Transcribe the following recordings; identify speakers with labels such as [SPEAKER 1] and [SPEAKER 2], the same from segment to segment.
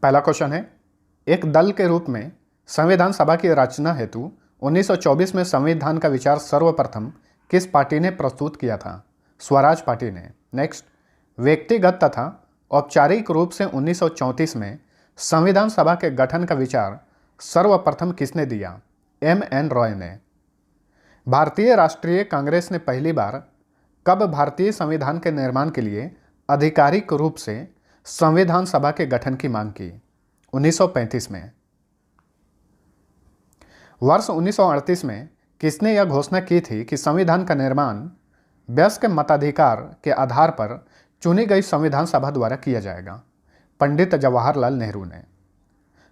[SPEAKER 1] पहला क्वेश्चन है, एक दल के रूप में संविधान सभा की रचना हेतु 1924 में संविधान का विचार सर्वप्रथम किस पार्टी ने प्रस्तुत किया था? स्वराज पार्टी ने। नेक्स्ट, व्यक्तिगत तथा औपचारिक रूप से 1934 में संविधान सभा के गठन का विचार सर्वप्रथम किसने दिया? एम.एन. रॉय ने। भारतीय राष्ट्रीय कांग्रेस ने पहली बार कब भारतीय संविधान के निर्माण के लिए आधिकारिक रूप से संविधान सभा के गठन की मांग की? 1935 में। वर्ष 1938 में किसने यह घोषणा की थी कि संविधान का निर्माण वयस्क मताधिकार के आधार पर चुनी गई संविधान सभा द्वारा किया जाएगा? पंडित जवाहरलाल नेहरू ने।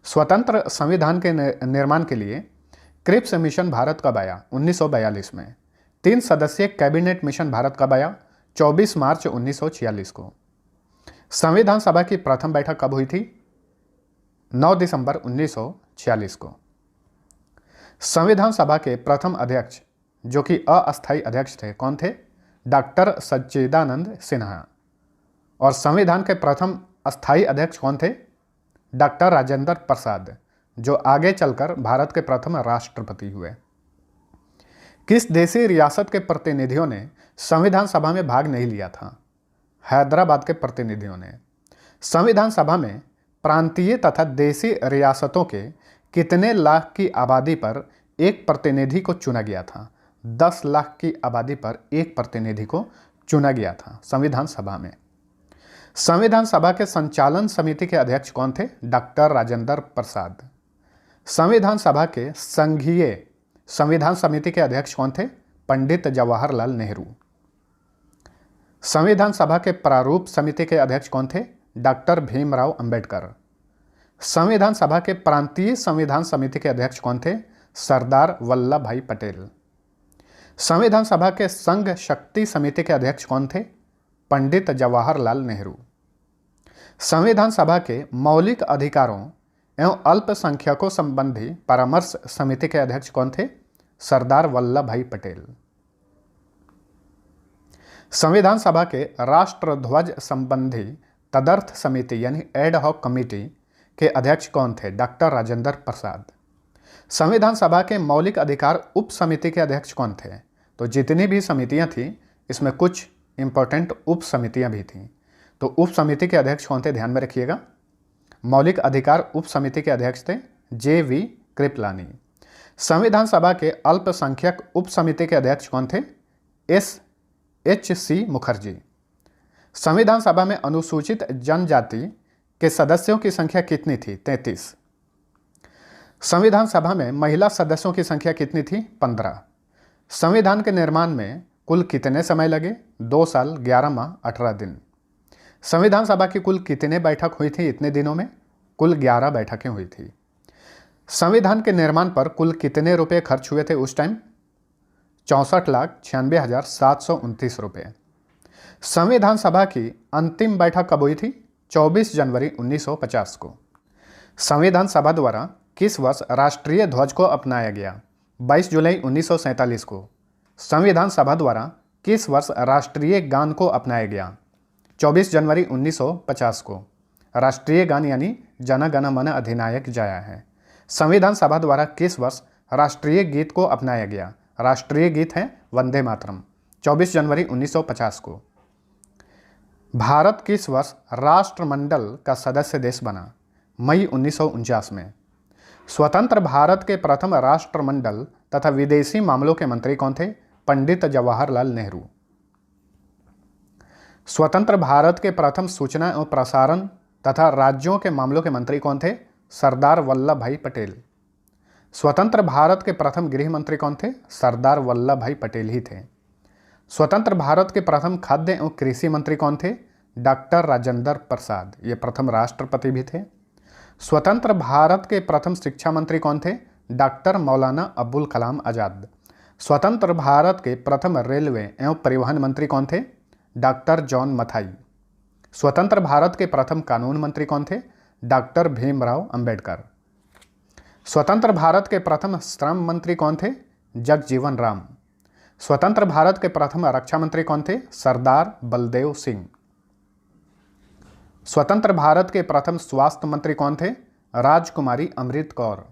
[SPEAKER 1] स्वतंत्र संविधान के निर्माण के लिए क्रिप्स मिशन भारत कब आया? 1942 में। 3 सदस्यीय कैबिनेट मिशन भारत कब आया? 24 मार्च 1946 को। संविधान सभा की प्रथम बैठक कब हुई थी? 9 दिसंबर 1946 को। संविधान सभा के प्रथम अध्यक्ष जो कि अस्थायी अध्यक्ष थे, कौन थे? डॉक्टर सच्चिदानंद सिन्हा। और संविधान के प्रथम अस्थायी अध्यक्ष कौन थे? डॉक्टर राजेंद्र प्रसाद, जो आगे चलकर भारत के प्रथम राष्ट्रपति हुए। किस देशी रियासत के प्रतिनिधियों ने संविधान सभा में भाग नहीं लिया था? हैदराबाद के प्रतिनिधियों ने। संविधान सभा में प्रांतीय तथा देशी रियासतों के कितने लाख की आबादी पर एक प्रतिनिधि को चुना गया था? 10 लाख की आबादी पर एक प्रतिनिधि को चुना गया था संविधान सभा में। संविधान सभा के संचालन समिति के अध्यक्ष कौन थे? डॉक्टर राजेंद्र प्रसाद। संविधान सभा के संघीय संविधान समिति के अध्यक्ष कौन थे? पंडित जवाहरलाल नेहरू। संविधान सभा के प्रारूप समिति के अध्यक्ष कौन थे? डॉक्टर भीमराव अंबेडकर। संविधान सभा के प्रांतीय संविधान समिति के अध्यक्ष कौन थे? सरदार वल्लभ भाई पटेल। संविधान सभा के संघ शक्ति समिति के अध्यक्ष कौन थे? पंडित जवाहरलाल नेहरू। संविधान सभा के मौलिक अधिकारों एवं अल्पसंख्यकों संबंधी परामर्श समिति के अध्यक्ष कौन थे? सरदार वल्लभ भाई पटेल। संविधान सभा के राष्ट्रध्वज संबंधी तदर्थ समिति यानी एड हॉक कमेटी के अध्यक्ष कौन थे? डॉक्टर राजेंद्र प्रसाद। संविधान सभा के मौलिक अधिकार उप समिति के अध्यक्ष कौन थे? तो जितनी भी समितियां थी इसमें कुछ इंपॉर्टेंट उप समितियां भी थीं। तो उप समिति के अध्यक्ष कौन थे? ध्यान में रखिएगा। मौलिक अधिकार उप समिति के अध्यक्ष थे जे.वी. कृपलानी। संविधान सभा के अल्पसंख्यक उप समिति के अध्यक्ष कौन थे? एच.सी. मुखर्जी। संविधान सभा में अनुसूचित जनजाति के सदस्यों की संख्या कितनी थी? 33। संविधान सभा में महिला सदस्यों की संख्या कितनी थी? 15। संविधान के निर्माण में कुल कितने समय लगे? 2 साल 11 माह 18 दिन। संविधान सभा की कुल कितने बैठक हुई थी इतने दिनों में? कुल 11 बैठकें हुई थी। संविधान के निर्माण पर कुल कितने रुपए खर्च हुए थे उस टाइम? 64,96,729 रुपये। संविधान सभा की अंतिम बैठक कब हुई थी? 24 जनवरी 1950 को। संविधान सभा द्वारा किस वर्ष राष्ट्रीय ध्वज को अपनाया गया? 22 जुलाई 1947 को। संविधान सभा द्वारा किस वर्ष राष्ट्रीय गान को अपनाया गया? 24 जनवरी 1950 को। राष्ट्रीय गान यानी जन गण मन अधिनायक जय है। संविधान सभा द्वारा किस वर्ष राष्ट्रीय गीत को अपनाया गया? राष्ट्रीय गीत है वंदे मातरम। 24 जनवरी 1950 को। भारत किस वर्ष राष्ट्रमंडल का सदस्य देश बना? मई 1949 में। स्वतंत्र भारत के प्रथम राष्ट्रमंडल तथा विदेशी मामलों के मंत्री कौन थे? पंडित जवाहरलाल नेहरू। स्वतंत्र भारत के प्रथम सूचना एवं प्रसारण तथा राज्यों के मामलों के मंत्री कौन थे? सरदार वल्लभ भाई पटेल। स्वतंत्र भारत के प्रथम गृह मंत्री कौन थे? सरदार वल्लभ भाई पटेल ही थे। स्वतंत्र भारत के प्रथम खाद्य एवं कृषि मंत्री कौन थे? डॉक्टर राजेंद्र प्रसाद। ये प्रथम राष्ट्रपति भी थे। स्वतंत्र भारत के प्रथम शिक्षा मंत्री कौन थे? डॉक्टर मौलाना अबुल कलाम आज़ाद। स्वतंत्र भारत के प्रथम रेलवे एवं परिवहन मंत्री कौन थे? Doctor John Mathai. स्वतंत्र भारत के प्रथम कानून मंत्री कौन थे? डॉक्टर भीमराव अंबेडकर। स्वतंत्र भारत के प्रथम श्रम मंत्री कौन थे? जगजीवन राम। स्वतंत्र भारत के प्रथम रक्षा मंत्री कौन थे? सरदार बलदेव सिंह। स्वतंत्र भारत के प्रथम स्वास्थ्य मंत्री कौन थे? राजकुमारी अमृत कौर।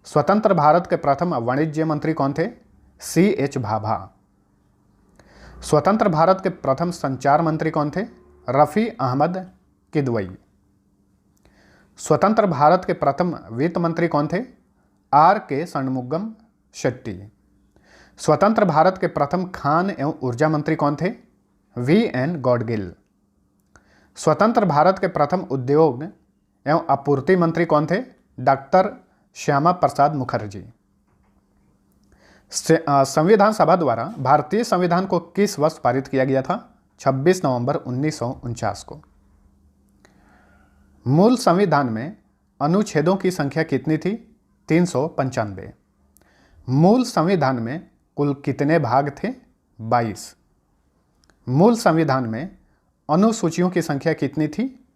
[SPEAKER 1] स्वतंत्र भारत के प्रथम वाणिज्य मंत्री कौन थे? C.H. भाभा। स्वतंत्र भारत के प्रथम संचार मंत्री कौन थे? रफ़ी अहमद किदवई। स्वतंत्र भारत के प्रथम वित्त मंत्री कौन थे? R.K. षणमुगम शेट्टी। स्वतंत्र भारत के प्रथम खान एवं ऊर्जा मंत्री कौन थे? V.N. गॉडगिल। स्वतंत्र भारत के प्रथम उद्योग एवं आपूर्ति मंत्री कौन थे? डॉक्टर श्यामा प्रसाद मुखर्जी। संविधान सभा द्वारा भारतीय संविधान को किस वर्ष पारित किया गया था? 26 नवंबर 1949 को। मूल संविधान में अनुच्छेदों की संख्या कितनी थी? 395। मूल संविधान में कुल कितने भाग थे? 22। मूल संविधान में अनुसूचियों की संख्या कितनी थी?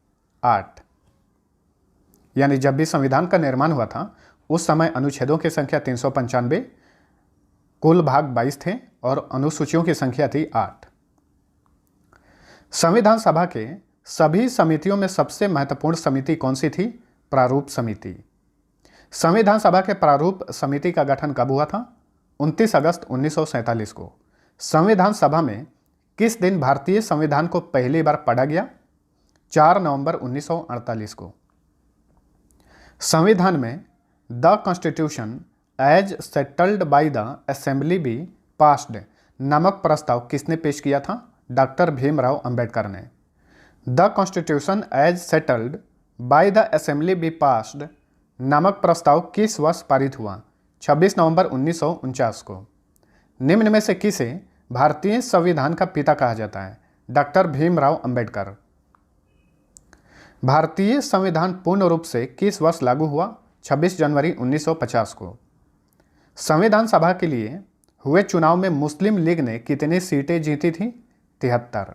[SPEAKER 1] 8। यानी जब भी संविधान का निर्माण हुआ था उस समय अनुच्छेदों की संख्या 395, कुल भाग 22 थे और अनुसूचियों की संख्या थी 8। संविधान सभा के सभी समितियों में सबसे महत्वपूर्ण समिति कौन सी थी? प्रारूप समिति। संविधान सभा के प्रारूप समिति का गठन कब हुआ था? 29 अगस्त 1947 को। संविधान सभा में किस दिन भारतीय संविधान को पहली बार पढ़ा गया? 4 नवंबर 1948 को। संविधान में the constitution as settled by the assembly be passed नामक प्रस्ताव किसने पेश किया था? डॉक्टर भीमराव अंबेडकर ने। The constitution as settled by the assembly be passed नामक प्रस्ताव किस वर्ष पारित हुआ? 26 नवंबर 1949 को। निम्न में से किसे भारतीय संविधान का पिता कहा जाता है? डॉक्टर भीमराव अंबेडकर। भारतीय संविधान पूर्ण रूप से किस वर्ष लागू हुआ? 26 जनवरी 1950 को। संविधान सभा के लिए हुए चुनाव में मुस्लिम लीग ने कितनी सीटें जीती थी? 73।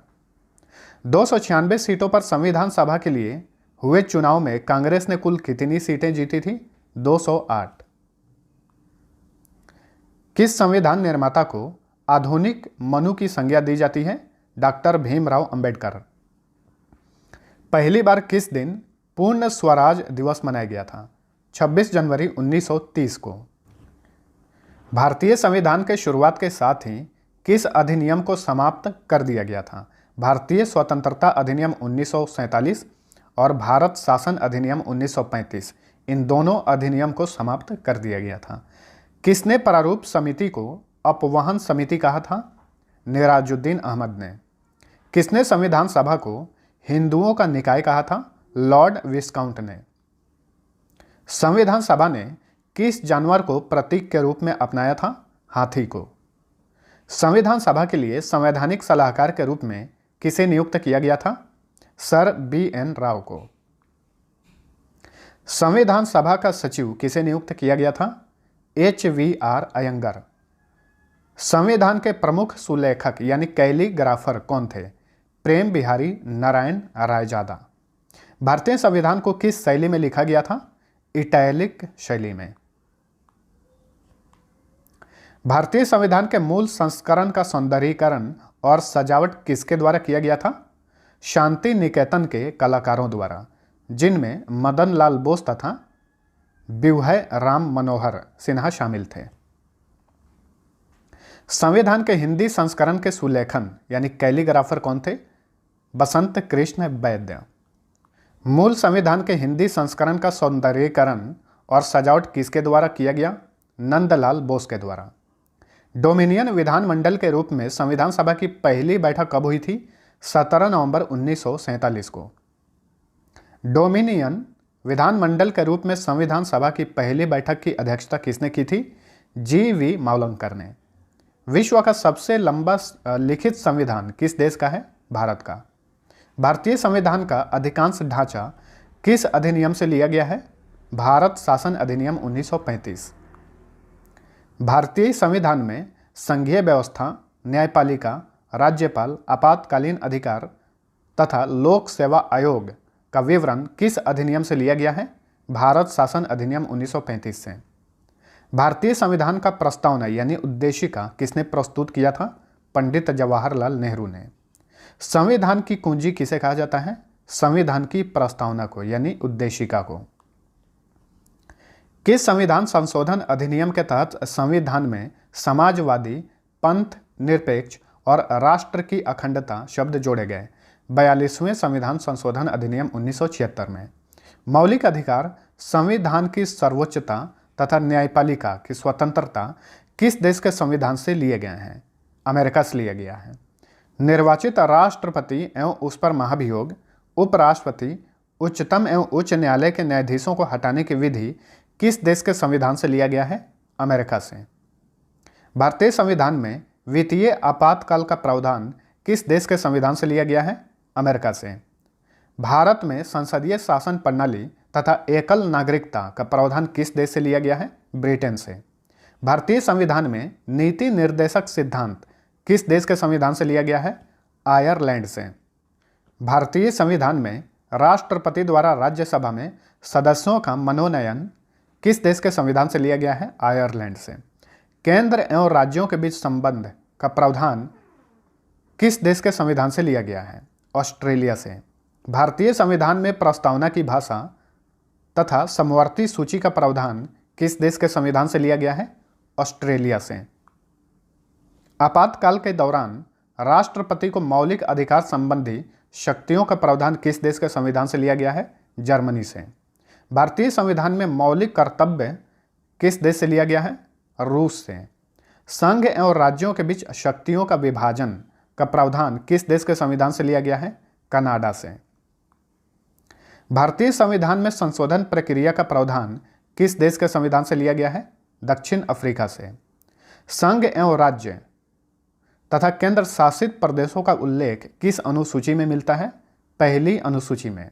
[SPEAKER 1] 296 सीटों पर संविधान सभा के लिए हुए चुनाव में कांग्रेस ने कुल कितनी सीटें जीती थी? 208। किस संविधान निर्माता को आधुनिक मनु की संज्ञा दी जाती है? डॉक्टर भीमराव अंबेडकर। पहली बार किस दिन पूर्ण स्वराज दिवस मनाया गया था? 26 जनवरी 1930 को। भारतीय संविधान के शुरुआत के साथ ही किस अधिनियम को समाप्त कर दिया गया था? भारतीय स्वतंत्रता अधिनियम 1947 और भारत शासन अधिनियम 1935। इन दोनों अधिनियम को समाप्त कर दिया गया था। किसने प्रारूप समिति को अपवहन समिति कहा था? निराजुद्दीन अहमद ने। किसने संविधान सभा को हिंदुओं का निकाय कहा था? लॉर्ड विस्काउंट ने। संविधान सभा ने किस जानवर को प्रतीक के रूप में अपनाया था? हाथी को। संविधान सभा के लिए संवैधानिक सलाहकार के रूप में किसे नियुक्त किया गया था? Sir B.N. राव को। संविधान सभा का सचिव किसे नियुक्त किया गया था? H.V.R. अयंगर। संविधान के प्रमुख सुलेखक यानी कैलीग्राफर कौन थे? प्रेम बिहारी नारायण रायजादा। भारतीय संविधान को किस शैली में लिखा गया था? इटैलिक शैली में। भारतीय संविधान के मूल संस्करण का सौंदर्यीकरण और सजावट किसके द्वारा किया गया था? शांति निकेतन के कलाकारों द्वारा, जिनमें मदन लाल बोस तथा विवहय राम मनोहर सिन्हा शामिल थे। संविधान के हिंदी संस्करण के सुलेखन यानी कैलीग्राफर कौन थे? बसंत कृष्ण वैद्य। मूल संविधान के हिंदी संस्करण का सौंदर्यीकरण और सजावट किसके द्वारा किया गया? नंदलाल बोस के द्वारा। डोमिनियन विधानमंडल के रूप में संविधान सभा की पहली बैठक कब हुई थी? 17 नवंबर 1947 को। डोमिनियन विधानमंडल के रूप में संविधान सभा की पहली बैठक की अध्यक्षता किसने की थी? G.V. मावलंकर ने। विश्व का सबसे लंबा लिखित संविधान किस देश का है? भारत का। भारतीय संविधान का अधिकांश ढांचा किस अधिनियम से लिया गया है? भारत शासन अधिनियम 1935। भारतीय संविधान में संघीय व्यवस्था, न्यायपालिका, राज्यपाल, आपातकालीन अधिकार तथा लोक सेवा आयोग का विवरण किस अधिनियम से लिया गया है? भारत शासन अधिनियम 1935 से। भारतीय संविधान का प्रस्तावना यानी उद्देशिका किसने प्रस्तुत किया था? पंडित जवाहरलाल नेहरू ने। संविधान की कुंजी किसे कहा जाता है? संविधान की प्रस्तावना को यानी उद्देशिका को। किस संविधान संशोधन अधिनियम के तहत संविधान में समाजवादी, पंथ निरपेक्ष और राष्ट्र की अखंडता शब्द जोड़े गए? 42वें संविधान संशोधन अधिनियम 1976 में। मौलिक अधिकार, संविधान की सर्वोच्चता तथा न्यायपालिका की स्वतंत्रता किस देश के संविधान से लिए गए हैं? अमेरिका से लिया गया है। निर्वाचित राष्ट्रपति एवं उस पर महाभियोग, उपराष्ट्रपति, उच्चतम एवं उच्च न्यायालय के न्यायाधीशों को हटाने की विधि किस देश के संविधान से लिया गया है? अमेरिका से। भारतीय संविधान में वित्तीय आपातकाल का प्रावधान किस देश के संविधान से लिया गया है? अमेरिका से। भारत में संसदीय शासन प्रणाली तथा एकल नागरिकता का प्रावधान किस देश से लिया गया है? ब्रिटेन से। भारतीय संविधान में नीति निर्देशक सिद्धांत किस देश के संविधान से लिया गया है? आयरलैंड से। भारतीय संविधान में राष्ट्रपति द्वारा राज्यसभा में सदस्यों का मनोनयन किस देश के संविधान से लिया गया है? आयरलैंड से। केंद्र एवं राज्यों के बीच संबंध का प्रावधान किस देश के संविधान से लिया गया है? ऑस्ट्रेलिया से। भारतीय संविधान में प्रस्तावना की भाषा तथा समवर्ती सूची का प्रावधान किस देश के संविधान से लिया गया है? ऑस्ट्रेलिया से। आपातकाल के दौरान राष्ट्रपति को मौलिक अधिकार संबंधी शक्तियों का प्रावधान किस देश के संविधान से लिया गया है? जर्मनी से। भारतीय संविधान में मौलिक कर्तव्य किस देश से लिया गया है? रूस से। संघ एवं राज्यों के बीच शक्तियों का विभाजन का प्रावधान किस देश के संविधान से लिया गया है? कनाडा से। भारतीय संविधान में संशोधन प्रक्रिया का प्रावधान किस देश के संविधान से लिया गया है? दक्षिण अफ्रीका से। संघ एवं राज्य तथा केंद्र शासित प्रदेशों का उल्लेख किस अनुसूची में मिलता है? पहली अनुसूची में।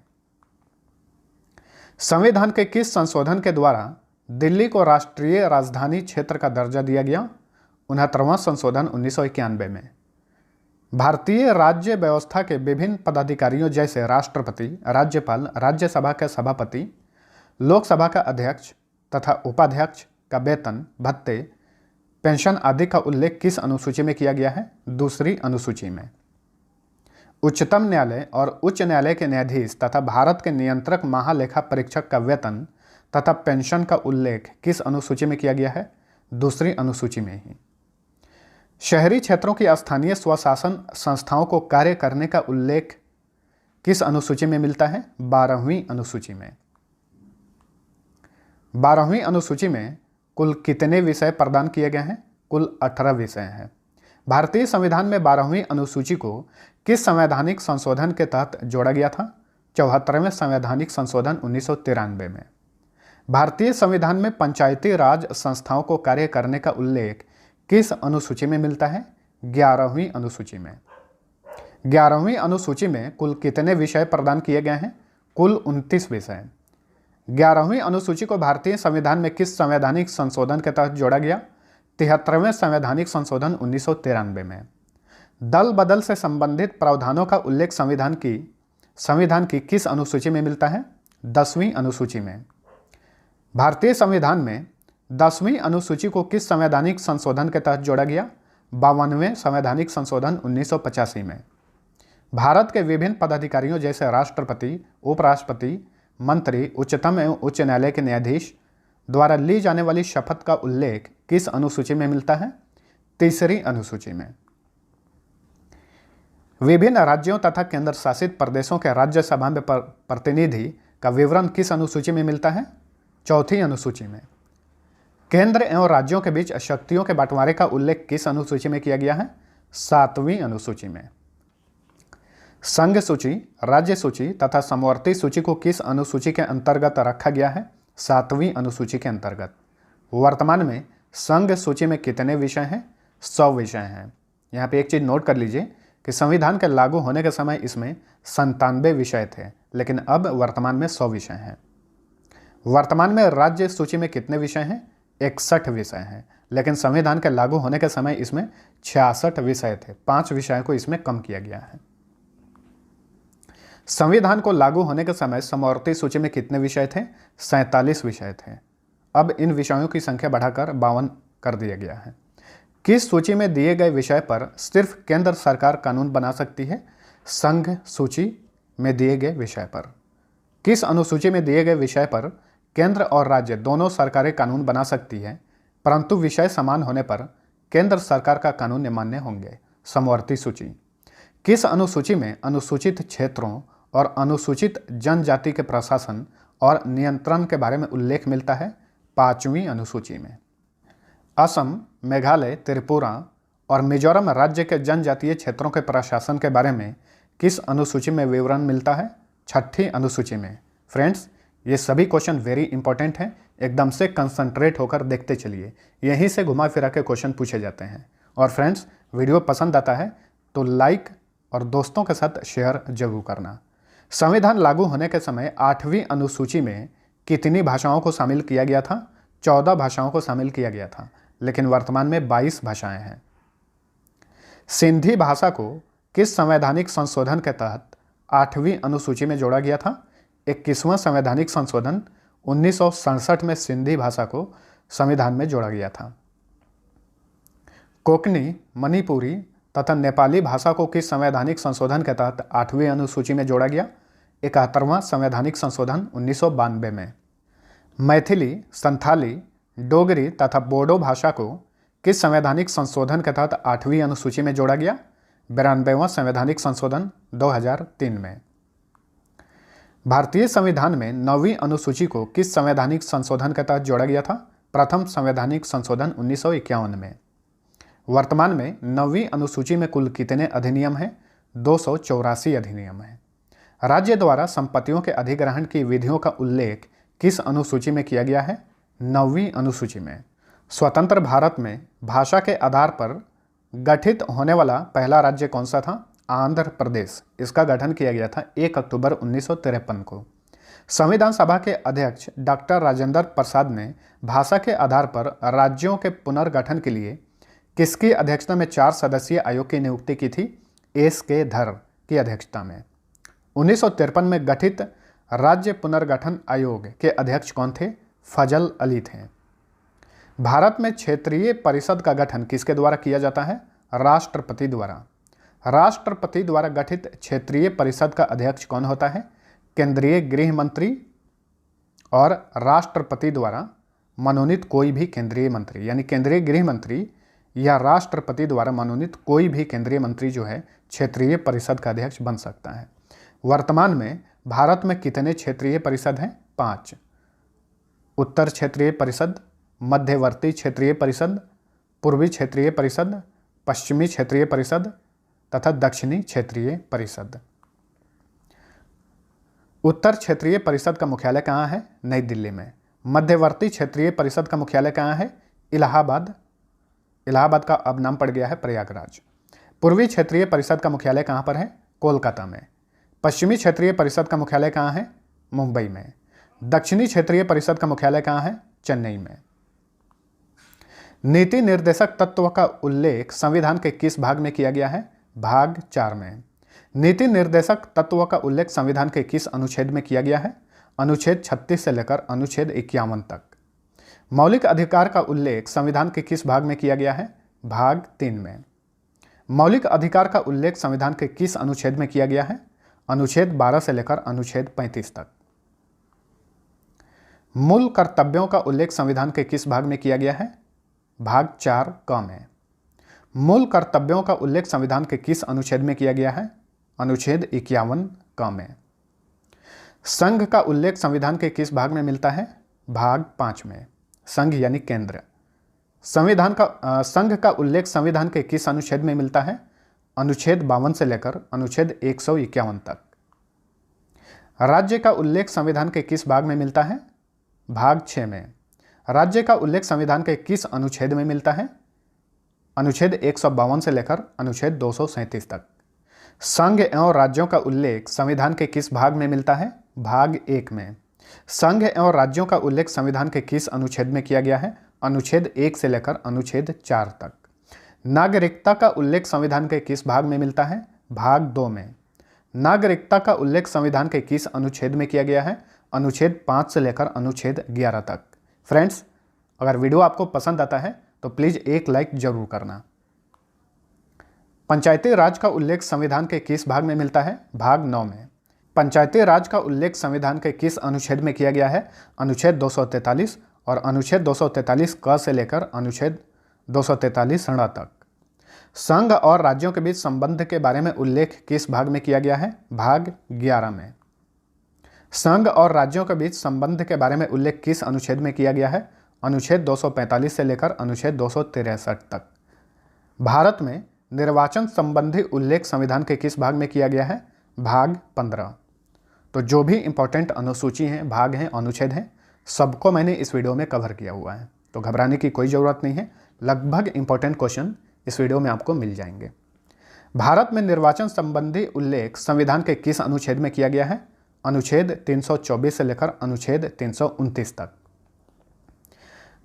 [SPEAKER 1] संविधान के किस संशोधन के द्वारा दिल्ली को राष्ट्रीय राजधानी क्षेत्र का दर्जा दिया गया? 69वां संशोधन 1991 में। भारतीय राज्य व्यवस्था के विभिन्न पदाधिकारियों जैसे राष्ट्रपति, राज्यपाल, राज्यसभा के सभापति, लोकसभा का अध्यक्ष तथा उपाध्यक्ष का वेतन, भत्ते, पेंशन आदि का उल्लेख किस अनुसूची में किया गया है? दूसरी अनुसूची में। उच्चतम न्यायालय और उच्च न्यायालय के न्यायाधीश तथा भारत के नियंत्रक महालेखा परीक्षक का वेतन तथा पेंशन का उल्लेख किस अनुसूची में किया गया है? दूसरी अनुसूची में ही। शहरी क्षेत्रों की स्थानीय स्वशासन संस्थाओं को कार्य करने का उल्लेख किस अनुसूची में मिलता है? 12वीं अनुसूची में। 12वीं अनुसूची में कुल कितने विषय प्रदान किए गए हैं? कुल 18 विषय हैं। भारतीय संविधान में 12वीं अनुसूची को किस संवैधानिक संशोधन के तहत जोड़ा गया था? 74वें संवैधानिक संशोधन 1993 में। भारतीय संविधान में पंचायती राज संस्थाओं को कार्य करने का उल्लेख किस अनुसूची में मिलता है? 11वीं अनुसूची में। 11वीं अनुसूची में कुल कितने विषय प्रदान किए गए हैं? कुल 29 विषय। 11वीं अनुसूची को भारतीय संविधान में किस संवैधानिक संशोधन के तहत जोड़ा गया? 73वें संवैधानिक संशोधन 1993 में। दल बदल से संबंधित प्रावधानों का उल्लेख संविधान की किस अनुसूची में मिलता है? 10वीं अनुसूची में। भारतीय संविधान में 10वीं अनुसूची को किस संवैधानिक संशोधन के तहत जोड़ा गया? 52वें संवैधानिक संशोधन 1985 में। भारत के विभिन्न पदाधिकारियों जैसे राष्ट्रपति, उपराष्ट्रपति, मंत्री, उच्चतम एवं उच्च न्यायालय के न्यायाधीश द्वारा ली जाने वाली शपथ का उल्लेख किस अनुसूची में मिलता है? तीसरी अनुसूची में। विभिन्न राज्यों तथा केंद्र शासित प्रदेशों के राज्यसभा में प्रतिनिधि का विवरण किस अनुसूची में मिलता है? चौथी अनुसूची में। केंद्र एवं राज्यों के बीच शक्तियों के बंटवारे का उल्लेख किस अनुसूची में किया गया है? 7वीं अनुसूची में। संघ सूची, राज्य सूची तथा समवर्ती सूची को किस अनुसूची के अंतर्गत रखा गया है? 7वीं अनुसूची के अंतर्गत। वर्तमान में संघ सूची में कितने विषय हैं? 100 विषय हैं। यहाँ पे एक चीज़ नोट कर लीजिए कि संविधान के लागू होने के समय इसमें 97 विषय थे, लेकिन अब वर्तमान में 100 विषय हैं। वर्तमान में राज्य सूची में कितने विषय हैं? 61 विषय हैं, लेकिन संविधान के लागू होने के समय इसमें 66 विषय थे। 5 विषयों को इसमें कम किया गया है। संविधान को लागू होने के समय समवर्ती सूची में कितने विषय थे? 47 विषय थे। अब इन विषयों की संख्या बढ़ाकर 52 कर दिया गया है। किस सूची में दिए गए विषय पर सिर्फ केंद्र सरकार कानून बना सकती है? संघ सूची में दिए गए विषय पर? किस अनुसूची में दिए गए विषय पर केंद्र और राज्य दोनों सरकारें कानून बना सकती है, परंतु विषय समान होने पर केंद्र सरकार का कानून मान्य होंगे? समवर्ती सूची। किस अनुसूची में अनुसूचित क्षेत्रों और अनुसूचित जनजाति के प्रशासन और नियंत्रण के बारे में उल्लेख मिलता है? 5वीं अनुसूची में। असम, मेघालय, त्रिपुरा और मिजोरम राज्य के जनजातीय क्षेत्रों के प्रशासन के बारे में किस अनुसूची में विवरण मिलता है? 6ठी अनुसूची में। फ्रेंड्स, ये सभी क्वेश्चन वेरी इंपॉर्टेंट हैं, एकदम से कंसंट्रेट होकर देखते चलिए, यहीं से घुमा फिरा के क्वेश्चन पूछे जाते हैं। और फ्रेंड्स, वीडियो पसंद आता है तो लाइक और दोस्तों के साथ शेयर जरूर करना। संविधान लागू होने के समय 8वीं अनुसूची में कितनी भाषाओं को शामिल किया गया था? 14 भाषाओं को शामिल किया गया था, लेकिन वर्तमान में 22 भाषाएं हैं। सिंधी भाषा को किस संवैधानिक संशोधन के तहत 8वीं अनुसूची में जोड़ा गया था? 21वां संवैधानिक संशोधन 1967 में सिंधी भाषा को संविधान में जोड़ा गया था। कोंकणी, मणिपुरी तथा नेपाली भाषा को किस संवैधानिक संशोधन के तहत 8वीं अनुसूची में जोड़ा गया? 71वां संवैधानिक संशोधन 1992 में। मैथिली, संथाली, डोगरी तथा बोडो भाषा को किस संवैधानिक संशोधन के तहत 8वीं अनुसूची में जोड़ा गया? 92वां संवैधानिक संशोधन 2003 में। भारतीय संविधान में 9वीं अनुसूची को किस संवैधानिक संशोधन के तहत जोड़ा गया था? प्रथम संवैधानिक संशोधन 1951 में। वर्तमान में 9वीं अनुसूची में कुल कितने अधिनियम हैं? 284 अधिनियम हैं। राज्य द्वारा संपत्तियों के अधिग्रहण की विधियों का उल्लेख किस अनुसूची में किया गया है? 9वीं अनुसूची में। स्वतंत्र भारत में भाषा के आधार पर गठित होने वाला पहला राज्य कौन सा था? आंध्र प्रदेश। इसका गठन किया गया था 1 अक्टूबर 1953 को। संविधान सभा के अध्यक्ष डॉक्टर राजेंद्र प्रसाद ने भाषा के आधार पर राज्यों के पुनर्गठन के लिए किसकी अध्यक्षता में 4 सदस्यीय आयोग की नियुक्ति की थी? S.K. धर की अध्यक्षता में। 1953 में गठित राज्य पुनर्गठन आयोग के अध्यक्ष कौन थे? फजल अली थे। भारत में क्षेत्रीय परिषद का गठन किसके द्वारा किया जाता है? राष्ट्रपति द्वारा। राष्ट्रपति द्वारा गठित क्षेत्रीय परिषद का अध्यक्ष कौन होता है? केंद्रीय गृह मंत्री। और राष्ट्रपति द्वारा मनोनीत कोई भी केंद्रीय मंत्री, यानी केंद्रीय गृह मंत्री या राष्ट्रपति द्वारा मनोनीत कोई भी केंद्रीय मंत्री जो है क्षेत्रीय परिषद का अध्यक्ष बन सकता है। वर्तमान में भारत में कितने क्षेत्रीय परिषद हैं? 5। उत्तर क्षेत्रीय परिषद, मध्यवर्ती क्षेत्रीय परिषद, पूर्वी क्षेत्रीय परिषद, पश्चिमी क्षेत्रीय परिषद तथा दक्षिणी क्षेत्रीय परिषद। उत्तर क्षेत्रीय परिषद का मुख्यालय कहाँ है? नई दिल्ली में। मध्यवर्ती क्षेत्रीय परिषद का मुख्यालय कहाँ है? इलाहाबाद। इलाहाबाद का अब नाम पड़ गया है प्रयागराज। पूर्वी क्षेत्रीय परिषद का मुख्यालय कहाँ पर है? कोलकाता में। पश्चिमी क्षेत्रीय परिषद का मुख्यालय कहाँ है? मुंबई में। दक्षिणी क्षेत्रीय परिषद का मुख्यालय कहाँ है? चेन्नई में। नीति निर्देशक तत्व का उल्लेख संविधान के किस भाग में किया गया है? भाग 4 में। नीति निर्देशक तत्व का उल्लेख संविधान के किस अनुच्छेद में किया गया है? अनुच्छेद 36 से लेकर अनुच्छेद 51 तक। मौलिक अधिकार का उल्लेख संविधान के किस भाग में किया गया है? भाग 3 में। मौलिक अधिकार का उल्लेख संविधान के किस अनुच्छेद में किया गया है? अनुच्छेद 12 से लेकर अनुच्छेद 35 तक। मूल कर्तव्यों का उल्लेख संविधान के किस भाग में किया गया है? भाग 4 क में। मूल कर्तव्यों का उल्लेख संविधान के किस अनुच्छेद में किया गया है? अनुच्छेद 51 क में। संघ का उल्लेख संविधान के किस भाग में मिलता है? भाग 5 में। संघ यानी केंद्र। संघ का उल्लेख संविधान के किस अनुच्छेद में मिलता है? अनुच्छेद 52 से लेकर अनुच्छेद 151 तक। राज्य का उल्लेख संविधान के किस भाग में मिलता है? भाग 6 में। राज्य का उल्लेख संविधान के किस अनुच्छेद में मिलता है? अनुच्छेद 152 से लेकर अनुच्छेद 237 तक। संघ एवं राज्यों का उल्लेख संविधान के किस भाग में मिलता है? भाग 1 में। संघ एवं राज्यों का उल्लेख संविधान के किस अनुच्छेद में किया गया है? अनुच्छेद 1 से लेकर अनुच्छेद 4 तक। नागरिकता का उल्लेख संविधान के किस भाग में मिलता है? भाग 2 में। नागरिकता का उल्लेख संविधान के किस अनुच्छेद में किया गया है? अनुच्छेद 5 से लेकर अनुच्छेद 11 तक। फ्रेंड्स, अगर वीडियो आपको पसंद आता है तो प्लीज़ एक लाइक जरूर करना। पंचायती राज का उल्लेख संविधान के किस भाग में मिलता है? भाग 9 में। पंचायती राज का उल्लेख संविधान के किस अनुच्छेद में किया गया है? अनुच्छेद 243 और अनुच्छेद 243 क से लेकर अनुच्छेद 243 ण तक। संघ और राज्यों के बीच संबंध के बारे में उल्लेख किस भाग में किया गया है? भाग 11 में। संघ और राज्यों के बीच संबंध के बारे में उल्लेख किस अनुच्छेद में किया गया है? अनुच्छेद 245 से लेकर अनुच्छेद 263 तक। भारत में निर्वाचन संबंधी उल्लेख संविधान के किस भाग में किया गया है? भाग 15। तो जो भी इंपॉर्टेंट अनुसूची हैं, भाग हैं, अनुच्छेद हैं, सबको मैंने इस वीडियो में कवर किया हुआ है, तो घबराने की कोई ज़रूरत नहीं है। लगभग इंपॉर्टेंट क्वेश्चन इस वीडियो में आपको मिल जाएंगे। भारत में निर्वाचन संबंधी उल्लेख संविधान के किस अनुच्छेद में किया गया है? अनुच्छेद 324 से लेकर अनुच्छेद 329 तक।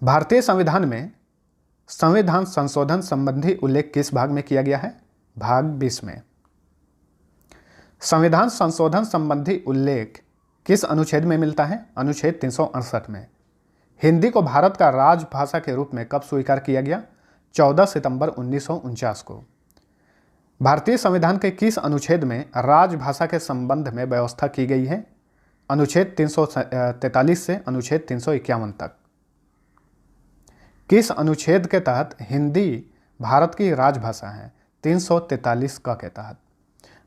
[SPEAKER 1] भारतीय संविधान में संविधान संशोधन संबंधी उल्लेख किस भाग में किया गया है? भाग 20 में। संविधान संशोधन संबंधी उल्लेख किस अनुच्छेद में मिलता है? अनुच्छेद 368 में। हिंदी को भारत का राजभाषा के रूप में कब स्वीकार किया गया? 14 सितंबर 1949 को। भारतीय संविधान के किस अनुच्छेद में राजभाषा के संबंध में व्यवस्था की गई है? अनुच्छेद 343 से अनुच्छेद 351 तक। किस अनुच्छेद के तहत हिंदी भारत की राजभाषा है? 343 क के तहत।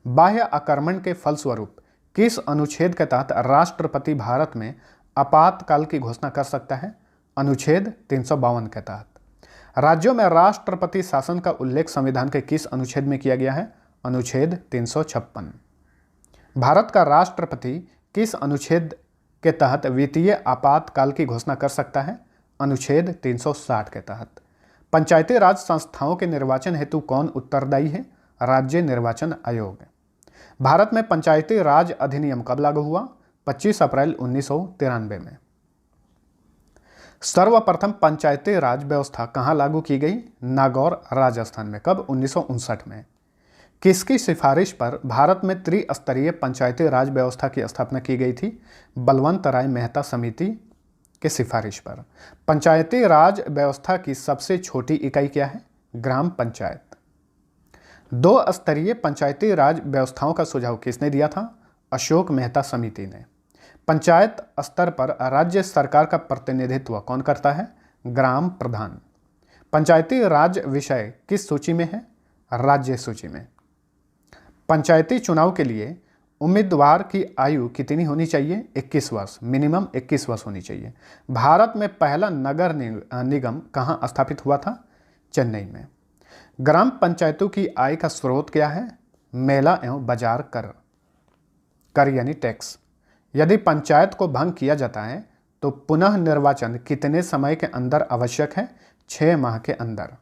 [SPEAKER 1] बाह्य आक्रमण के फलस्वरूप किस अनुच्छेद के तहत राष्ट्रपति भारत में आपातकाल की घोषणा कर सकता है? अनुच्छेद 352 के तहत। राज्यों में राष्ट्रपति शासन का उल्लेख संविधान के किस अनुच्छेद में किया गया है? अनुच्छेद 356। भारत का राष्ट्रपति किस अनुच्छेद के तहत वित्तीय आपातकाल की घोषणा कर सकता है? अनुच्छेद 360 के तहत। पंचायती राज संस्थाओं के निर्वाचन हेतु कौन उत्तरदायी है? राज्य निर्वाचन आयोग। भारत में पंचायती राज अधिनियम कब लागू हुआ? 25 अप्रैल 1993 में। सर्वप्रथम पंचायती राज व्यवस्था कहाँ लागू की गई? नागौर, राजस्थान में। कब? 1959 में। किसकी सिफारिश पर भारत में त्रिस्तरीय पंचायती राज व्यवस्था की स्थापना की गई थी? बलवंत राय मेहता समिति के सिफारिश पर। पंचायती राज व्यवस्था की सबसे छोटी इकाई क्या है? ग्राम पंचायत। दो स्तरीय पंचायती राज व्यवस्थाओं का सुझाव किसने दिया था? अशोक मेहता समिति ने। पंचायत स्तर पर राज्य सरकार का प्रतिनिधित्व कौन करता है? ग्राम प्रधान। पंचायती राज विषय किस सूची में है? राज्य सूची में। पंचायती चुनाव के लिए उम्मीदवार की आयु कितनी होनी चाहिए? 21 वर्ष। मिनिमम 21 वर्ष होनी चाहिए। भारत में पहला नगर निगम कहाँ स्थापित हुआ था? चेन्नई में। ग्राम पंचायतों की आय का स्रोत क्या है? मेला एवं बाजार कर। कर यानी टैक्स। यदि पंचायत को भंग किया जाता है तो पुनः निर्वाचन कितने समय के अंदर आवश्यक है? 6 माह के अंदर।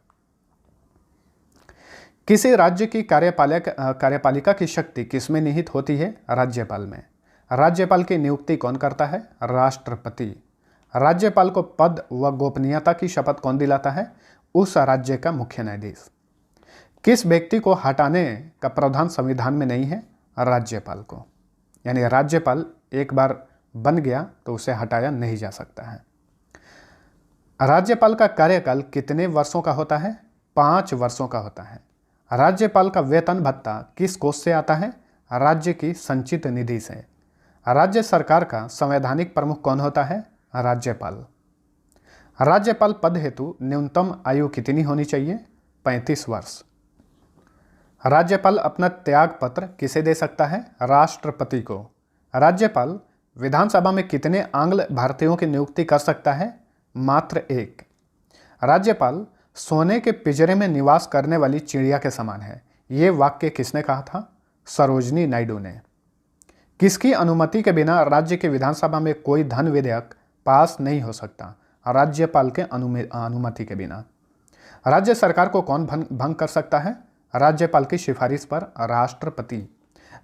[SPEAKER 1] किसी राज्य की कार्यपालिका की शक्ति किसमें निहित होती है? राज्यपाल में। राज्यपाल की नियुक्ति कौन करता है? राष्ट्रपति। राज्यपाल को पद व गोपनीयता की शपथ कौन दिलाता है? उस राज्य का मुख्य न्यायाधीश। किस व्यक्ति को हटाने का प्रावधान संविधान में नहीं है? राज्यपाल को। यानी राज्यपाल एक बार बन गया तो उसे हटाया नहीं जा सकता है। राज्यपाल का कार्यकाल कितने वर्षों का होता है? 5 वर्षों का होता है। राज्यपाल का वेतन भत्ता किस कोष से आता है? राज्य की संचित निधि से। राज्य सरकार का संवैधानिक प्रमुख कौन होता है? राज्यपाल। राज्यपाल पद हेतु न्यूनतम आयु कितनी होनी चाहिए? 35 वर्ष। राज्यपाल अपना त्याग पत्र किसे दे सकता है? राष्ट्रपति को। राज्यपाल विधानसभा में कितने आंग्ल भारतीयों की नियुक्ति कर सकता है? मात्र 1। राज्यपाल सोने के पिंजरे में निवास करने वाली चिड़िया के समान है। ये वाक्य किसने कहा था? सरोजनी नायडू ने। किसकी अनुमति के बिना राज्य की विधानसभा में कोई धन विधेयक पास नहीं हो सकता? राज्यपाल के अनुमति के बिना। राज्य सरकार को कौन भंग कर सकता है? राज्यपाल की सिफारिश पर राष्ट्रपति।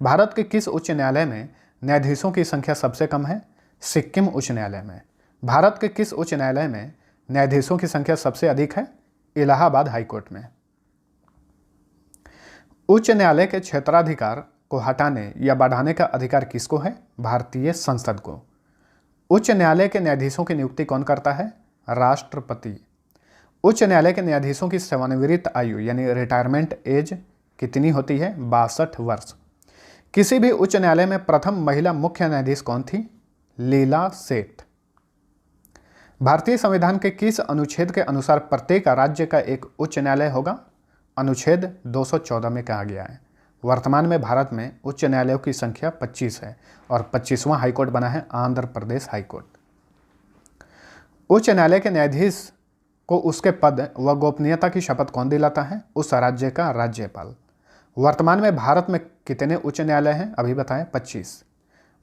[SPEAKER 1] भारत के किस उच्च न्यायालय में न्यायाधीशों की संख्या सबसे कम है? सिक्किम उच्च न्यायालय में। भारत के किस उच्च न्यायालय में न्यायाधीशों की संख्या सबसे अधिक है? इलाहाबाद हाईकोर्ट में। उच्च न्यायालय के क्षेत्राधिकार को हटाने या बढ़ाने का अधिकार किसको है? भारतीय संसद को। उच्च न्यायालय के न्यायाधीशों की नियुक्ति कौन करता है? राष्ट्रपति। उच्च न्यायालय के न्यायाधीशों की सेवानिवृत्त आयु यानी रिटायरमेंट एज कितनी होती है? 62 वर्ष। किसी भी उच्च न्यायालय में प्रथम महिला मुख्य न्यायाधीश कौन थी? लीला सेठ। भारतीय संविधान के किस अनुच्छेद के अनुसार प्रत्येक राज्य का एक उच्च न्यायालय होगा? अनुच्छेद 214 में कहा गया है। वर्तमान में भारत में उच्च न्यायालयों की संख्या 25 है और 25वां हाईकोर्ट बना है आंध्र प्रदेश हाईकोर्ट। उच्च न्यायालय के न्यायाधीश को उसके पद व गोपनीयता की शपथ कौन दिलाता है? उस राज्य का राज्यपाल। वर्तमान में भारत में कितने उच्च न्यायालय हैं? अभी बताएं, 25।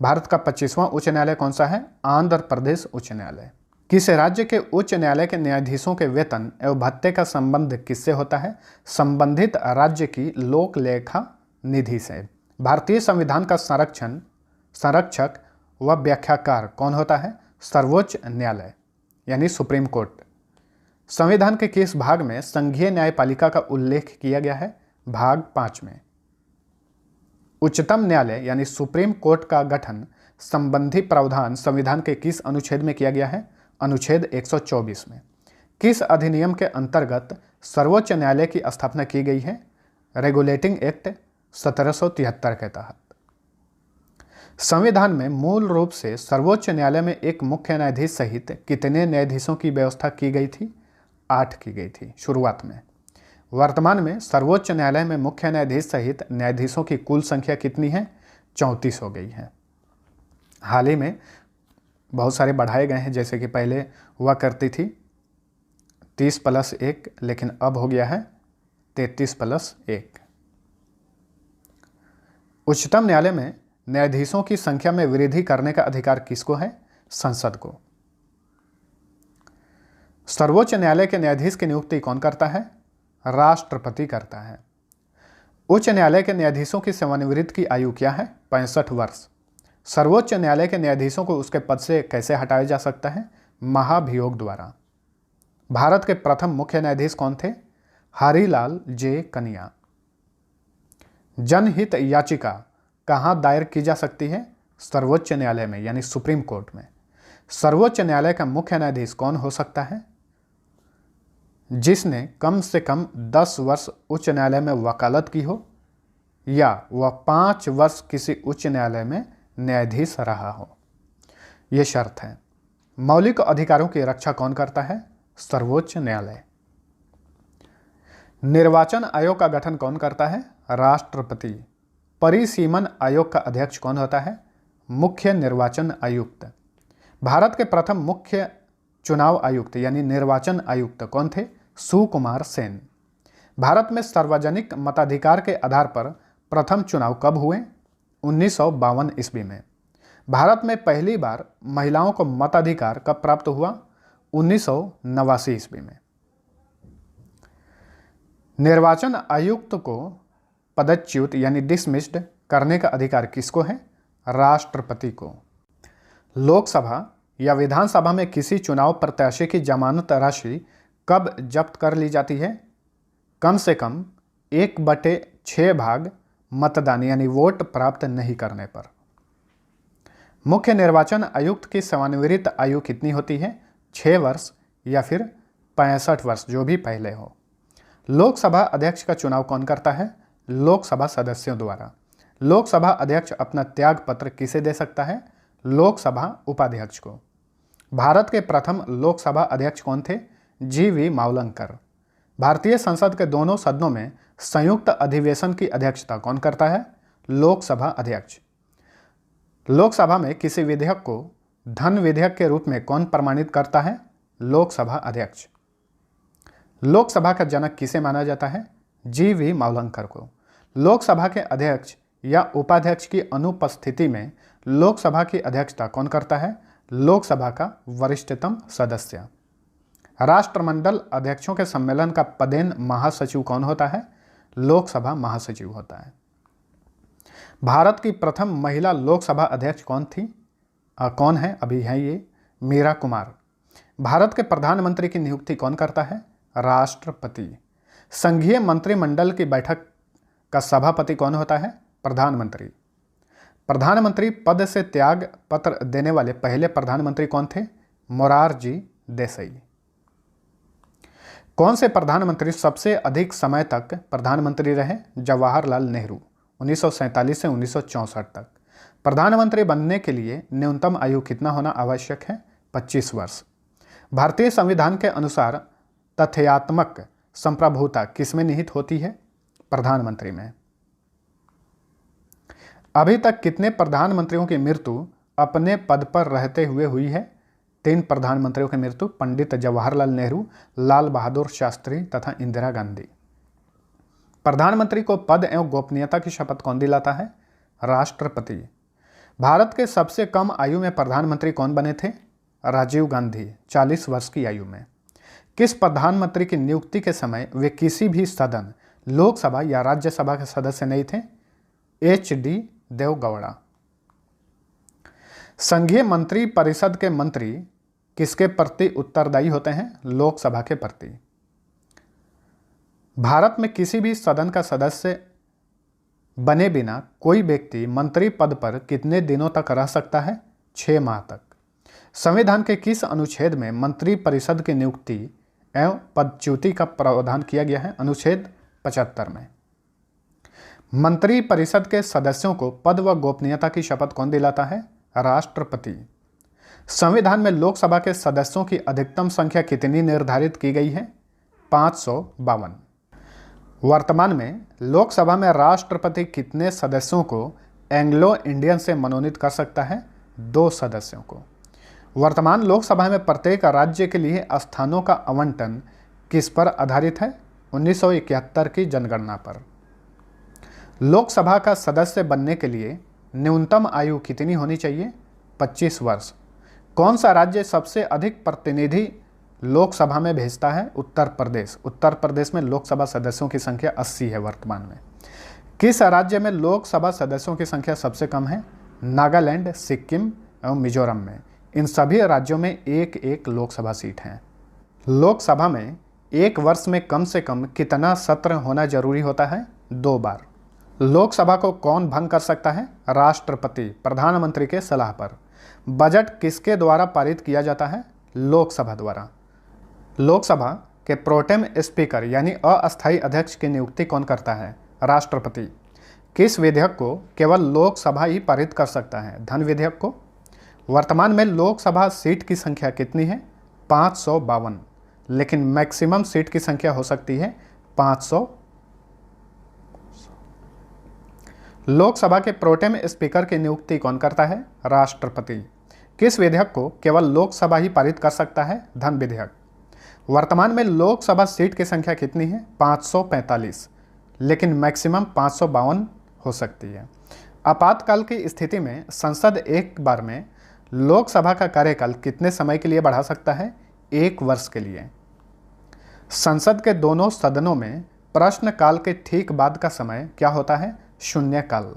[SPEAKER 1] भारत का 25वां उच्च न्यायालय कौन सा है? आंध्र प्रदेश उच्च न्यायालय। किस राज्य के उच्च न्यायालय के न्यायाधीशों के वेतन एवं भत्ते का संबंध किससे होता है? संबंधित राज्य की लोक लेखा निधि से। भारतीय संविधान का संरक्षक व व्याख्याकार कौन होता है? सर्वोच्च न्यायालय यानी सुप्रीम कोर्ट। संविधान के किस भाग में संघीय न्यायपालिका का उल्लेख किया गया है? भाग 5 में। उच्चतम न्यायालय यानी सुप्रीम कोर्ट का गठन संबंधी प्रावधान संविधान के किस अनुच्छेद में किया गया है? अनुच्छेद 124 में। किस अधिनियम के अंतर्गत सर्वोच्च न्यायालय की स्थापना की गई है? रेगुलेटिंग एक्ट 1773 के तहत। संविधान में मूल रूप से सर्वोच्च न्यायालय में एक मुख्य न्यायाधीश सहित कितने न्यायाधीशों की व्यवस्था की गई थी? 8 की गई थी शुरुआत में। वर्तमान में सर्वोच्च न्यायालय में मुख्य न्यायाधीश सहित न्यायाधीशों की कुल संख्या कितनी है? 34 हो गई है। हाल ही में बहुत सारे बढ़ाए गए हैं, जैसे कि पहले हुआ करती थी 30+1, लेकिन अब हो गया है 33+1। उच्चतम न्यायालय में न्यायाधीशों की संख्या में वृद्धि करने का अधिकार किसको है? संसद को। सर्वोच्च न्यायालय के न्यायाधीश की नियुक्ति कौन करता है? राष्ट्रपति करता है। उच्च न्यायालय के न्यायाधीशों की सेवानिवृत्ति की आयु क्या है? 65 वर्ष। सर्वोच्च न्यायालय के न्यायाधीशों को उसके पद से कैसे हटाया जा सकता है? महाभियोग द्वारा। भारत के प्रथम मुख्य न्यायाधीश कौन थे? हरिलाल जे कनिया। जनहित याचिका कहाँ दायर की जा सकती है? सर्वोच्च न्यायालय में यानी सुप्रीम कोर्ट में। सर्वोच्च न्यायालय का मुख्य न्यायाधीश कौन हो सकता है? जिसने कम से कम 10 वर्ष उच्च न्यायालय में वकालत की हो या वह 5 वर्ष किसी उच्च न्यायालय में न्यायाधीश रहा हो, यह शर्त है। मौलिक अधिकारों की रक्षा कौन करता है? सर्वोच्च न्यायालय। निर्वाचन आयोग का गठन कौन करता है? राष्ट्रपति। परिसीमन आयोग का अध्यक्ष कौन होता है? मुख्य निर्वाचन आयुक्त। भारत के प्रथम मुख्य चुनाव आयुक्त यानी निर्वाचन आयुक्त कौन थे? सुकुमार सेन। भारत में सार्वजनिक मताधिकार के आधार पर प्रथम चुनाव कब हुए? 1952 ईस्वी में। भारत में पहली बार महिलाओं को मताधिकार कब प्राप्त हुआ? 1989 ईस्वी में। निर्वाचन आयुक्त को पदच्युत यानी डिसमिस्ड करने का अधिकार किसको है? राष्ट्रपति को। लोकसभा या विधानसभा में किसी चुनाव प्रत्याशी की जमानत राशि कब जब्त कर ली जाती है? कम से कम 1/6 भाग मतदान यानी वोट प्राप्त नहीं करने पर। मुख्य निर्वाचन आयुक्त की सेवानिवृत्त आयु कितनी होती है? 6 वर्ष या फिर 65 वर्ष, जो भी पहले हो। लोकसभा अध्यक्ष का चुनाव कौन करता है? लोकसभा सदस्यों द्वारा। लोकसभा अध्यक्ष अपना त्याग पत्र किसे दे सकता है? लोकसभा उपाध्यक्ष को। भारत के प्रथम लोकसभा अध्यक्ष कौन थे? जी.वी. मावलंकर। भारतीय संसद के दोनों सदनों में संयुक्त अधिवेशन की अध्यक्षता कौन करता है? लोकसभा अध्यक्ष। लोकसभा में किसी विधेयक को धन विधेयक के रूप में कौन प्रमाणित करता है? लोकसभा अध्यक्ष। लोकसभा का जनक किसे माना जाता है? जी.वी. मावलंकर को। लोकसभा के अध्यक्ष या उपाध्यक्ष की अनुपस्थिति में लोकसभा की अध्यक्षता कौन करता है? लोकसभा का वरिष्ठतम सदस्य। राष्ट्रमंडल अध्यक्षों के सम्मेलन का पदेन महासचिव कौन होता है? लोकसभा महासचिव होता है। भारत की प्रथम महिला लोकसभा अध्यक्ष कौन थी? कौन है? अभी है ये मीरा कुमार। भारत के प्रधानमंत्री की नियुक्ति कौन करता है? राष्ट्रपति। संघीय मंत्रिमंडल की बैठक का सभापति कौन होता है? प्रधानमंत्री। प्रधानमंत्री पद से त्याग पत्र देने वाले पहले प्रधानमंत्री कौन थे? मोरारजी देसाई। कौन से प्रधानमंत्री सबसे अधिक समय तक प्रधानमंत्री रहे? जवाहरलाल नेहरू, 1947 से 1964 तक। प्रधानमंत्री बनने के लिए न्यूनतम आयु कितना होना आवश्यक है? 25 वर्ष। भारतीय संविधान के अनुसार तथ्यात्मक संप्रभुता किसमें निहित होती है? प्रधानमंत्री में। अभी तक कितने प्रधानमंत्रियों की मृत्यु अपने पद पर रहते हुए हुई है? 3 प्रधानमंत्रियों की मृत्यु, पंडित जवाहरलाल नेहरू, लाल बहादुर शास्त्री तथा इंदिरा गांधी। प्रधानमंत्री को पद एवं गोपनीयता की शपथ कौन दिलाता है? राष्ट्रपति। भारत के सबसे कम आयु में प्रधानमंत्री कौन बने थे? राजीव गांधी, 40 वर्ष की आयु में। किस प्रधानमंत्री की नियुक्ति के समय वे किसी भी सदन, लोकसभा या राज्यसभा के सदस्य नहीं थे? HD देवगौड़ा। संघीय मंत्री परिषद के मंत्री किसके प्रति उत्तरदायी होते हैं? लोकसभा के प्रति। भारत में किसी भी सदन का सदस्य बने बिना कोई व्यक्ति मंत्री पद पर कितने दिनों तक रह सकता है? 6 माह तक। संविधान के किस अनुच्छेद में मंत्री परिषद की नियुक्ति एवं पदच्युति का प्रावधान किया गया है? अनुच्छेद 75 में। मंत्री परिषद के सदस्यों को पद व गोपनीयता की शपथ कौन दिलाता है? राष्ट्रपति। संविधान में लोकसभा के सदस्यों की अधिकतम संख्या कितनी निर्धारित की गई है? 552। वर्तमान में लोकसभा में राष्ट्रपति कितने सदस्यों को एंग्लो इंडियन से मनोनीत कर सकता है? 2 सदस्यों को। वर्तमान लोकसभा में प्रत्येक राज्य के लिए स्थानों का आवंटन किस पर आधारित है? 1971 की जनगणना पर। लोकसभा का सदस्य बनने के लिए न्यूनतम आयु कितनी होनी चाहिए? 25 वर्ष। कौन सा राज्य सबसे अधिक प्रतिनिधि लोकसभा में भेजता है? उत्तर प्रदेश। उत्तर प्रदेश में लोकसभा सदस्यों की संख्या 80 है वर्तमान में। किस राज्य में लोकसभा सदस्यों की संख्या सबसे कम है? नागालैंड, सिक्किम एवं मिजोरम में। इन सभी राज्यों में एक एक लोकसभा सीट हैं। लोकसभा में एक वर्ष में कम से कम कितना सत्र होना जरूरी होता है? 2 बार। लोकसभा को कौन भंग कर सकता है? राष्ट्रपति, प्रधानमंत्री के सलाह पर। बजट किसके द्वारा पारित किया जाता है? लोकसभा द्वारा। लोकसभा के प्रोटेम स्पीकर यानी अस्थायी अध्यक्ष की नियुक्ति कौन करता है? राष्ट्रपति। किस विधेयक को केवल लोकसभा ही पारित कर सकता है? धन विधेयक को। वर्तमान में लोकसभा सीट की संख्या कितनी है? 552, लेकिन मैक्सिमम सीट की संख्या हो सकती है 500। लोकसभा के प्रोटेम स्पीकर की नियुक्ति कौन करता है? राष्ट्रपति। किस विधेयक को केवल लोकसभा ही पारित कर सकता है? धन विधेयक। वर्तमान में लोकसभा सीट की संख्या कितनी है? 545, लेकिन मैक्सिमम 552 हो सकती है। आपातकाल की स्थिति में संसद एक बार में लोकसभा का कार्यकाल कितने समय के लिए बढ़ा सकता है? 1 वर्ष के लिए। संसद के दोनों सदनों में प्रश्नकाल के ठीक बाद का समय क्या होता है? शून्यकाल।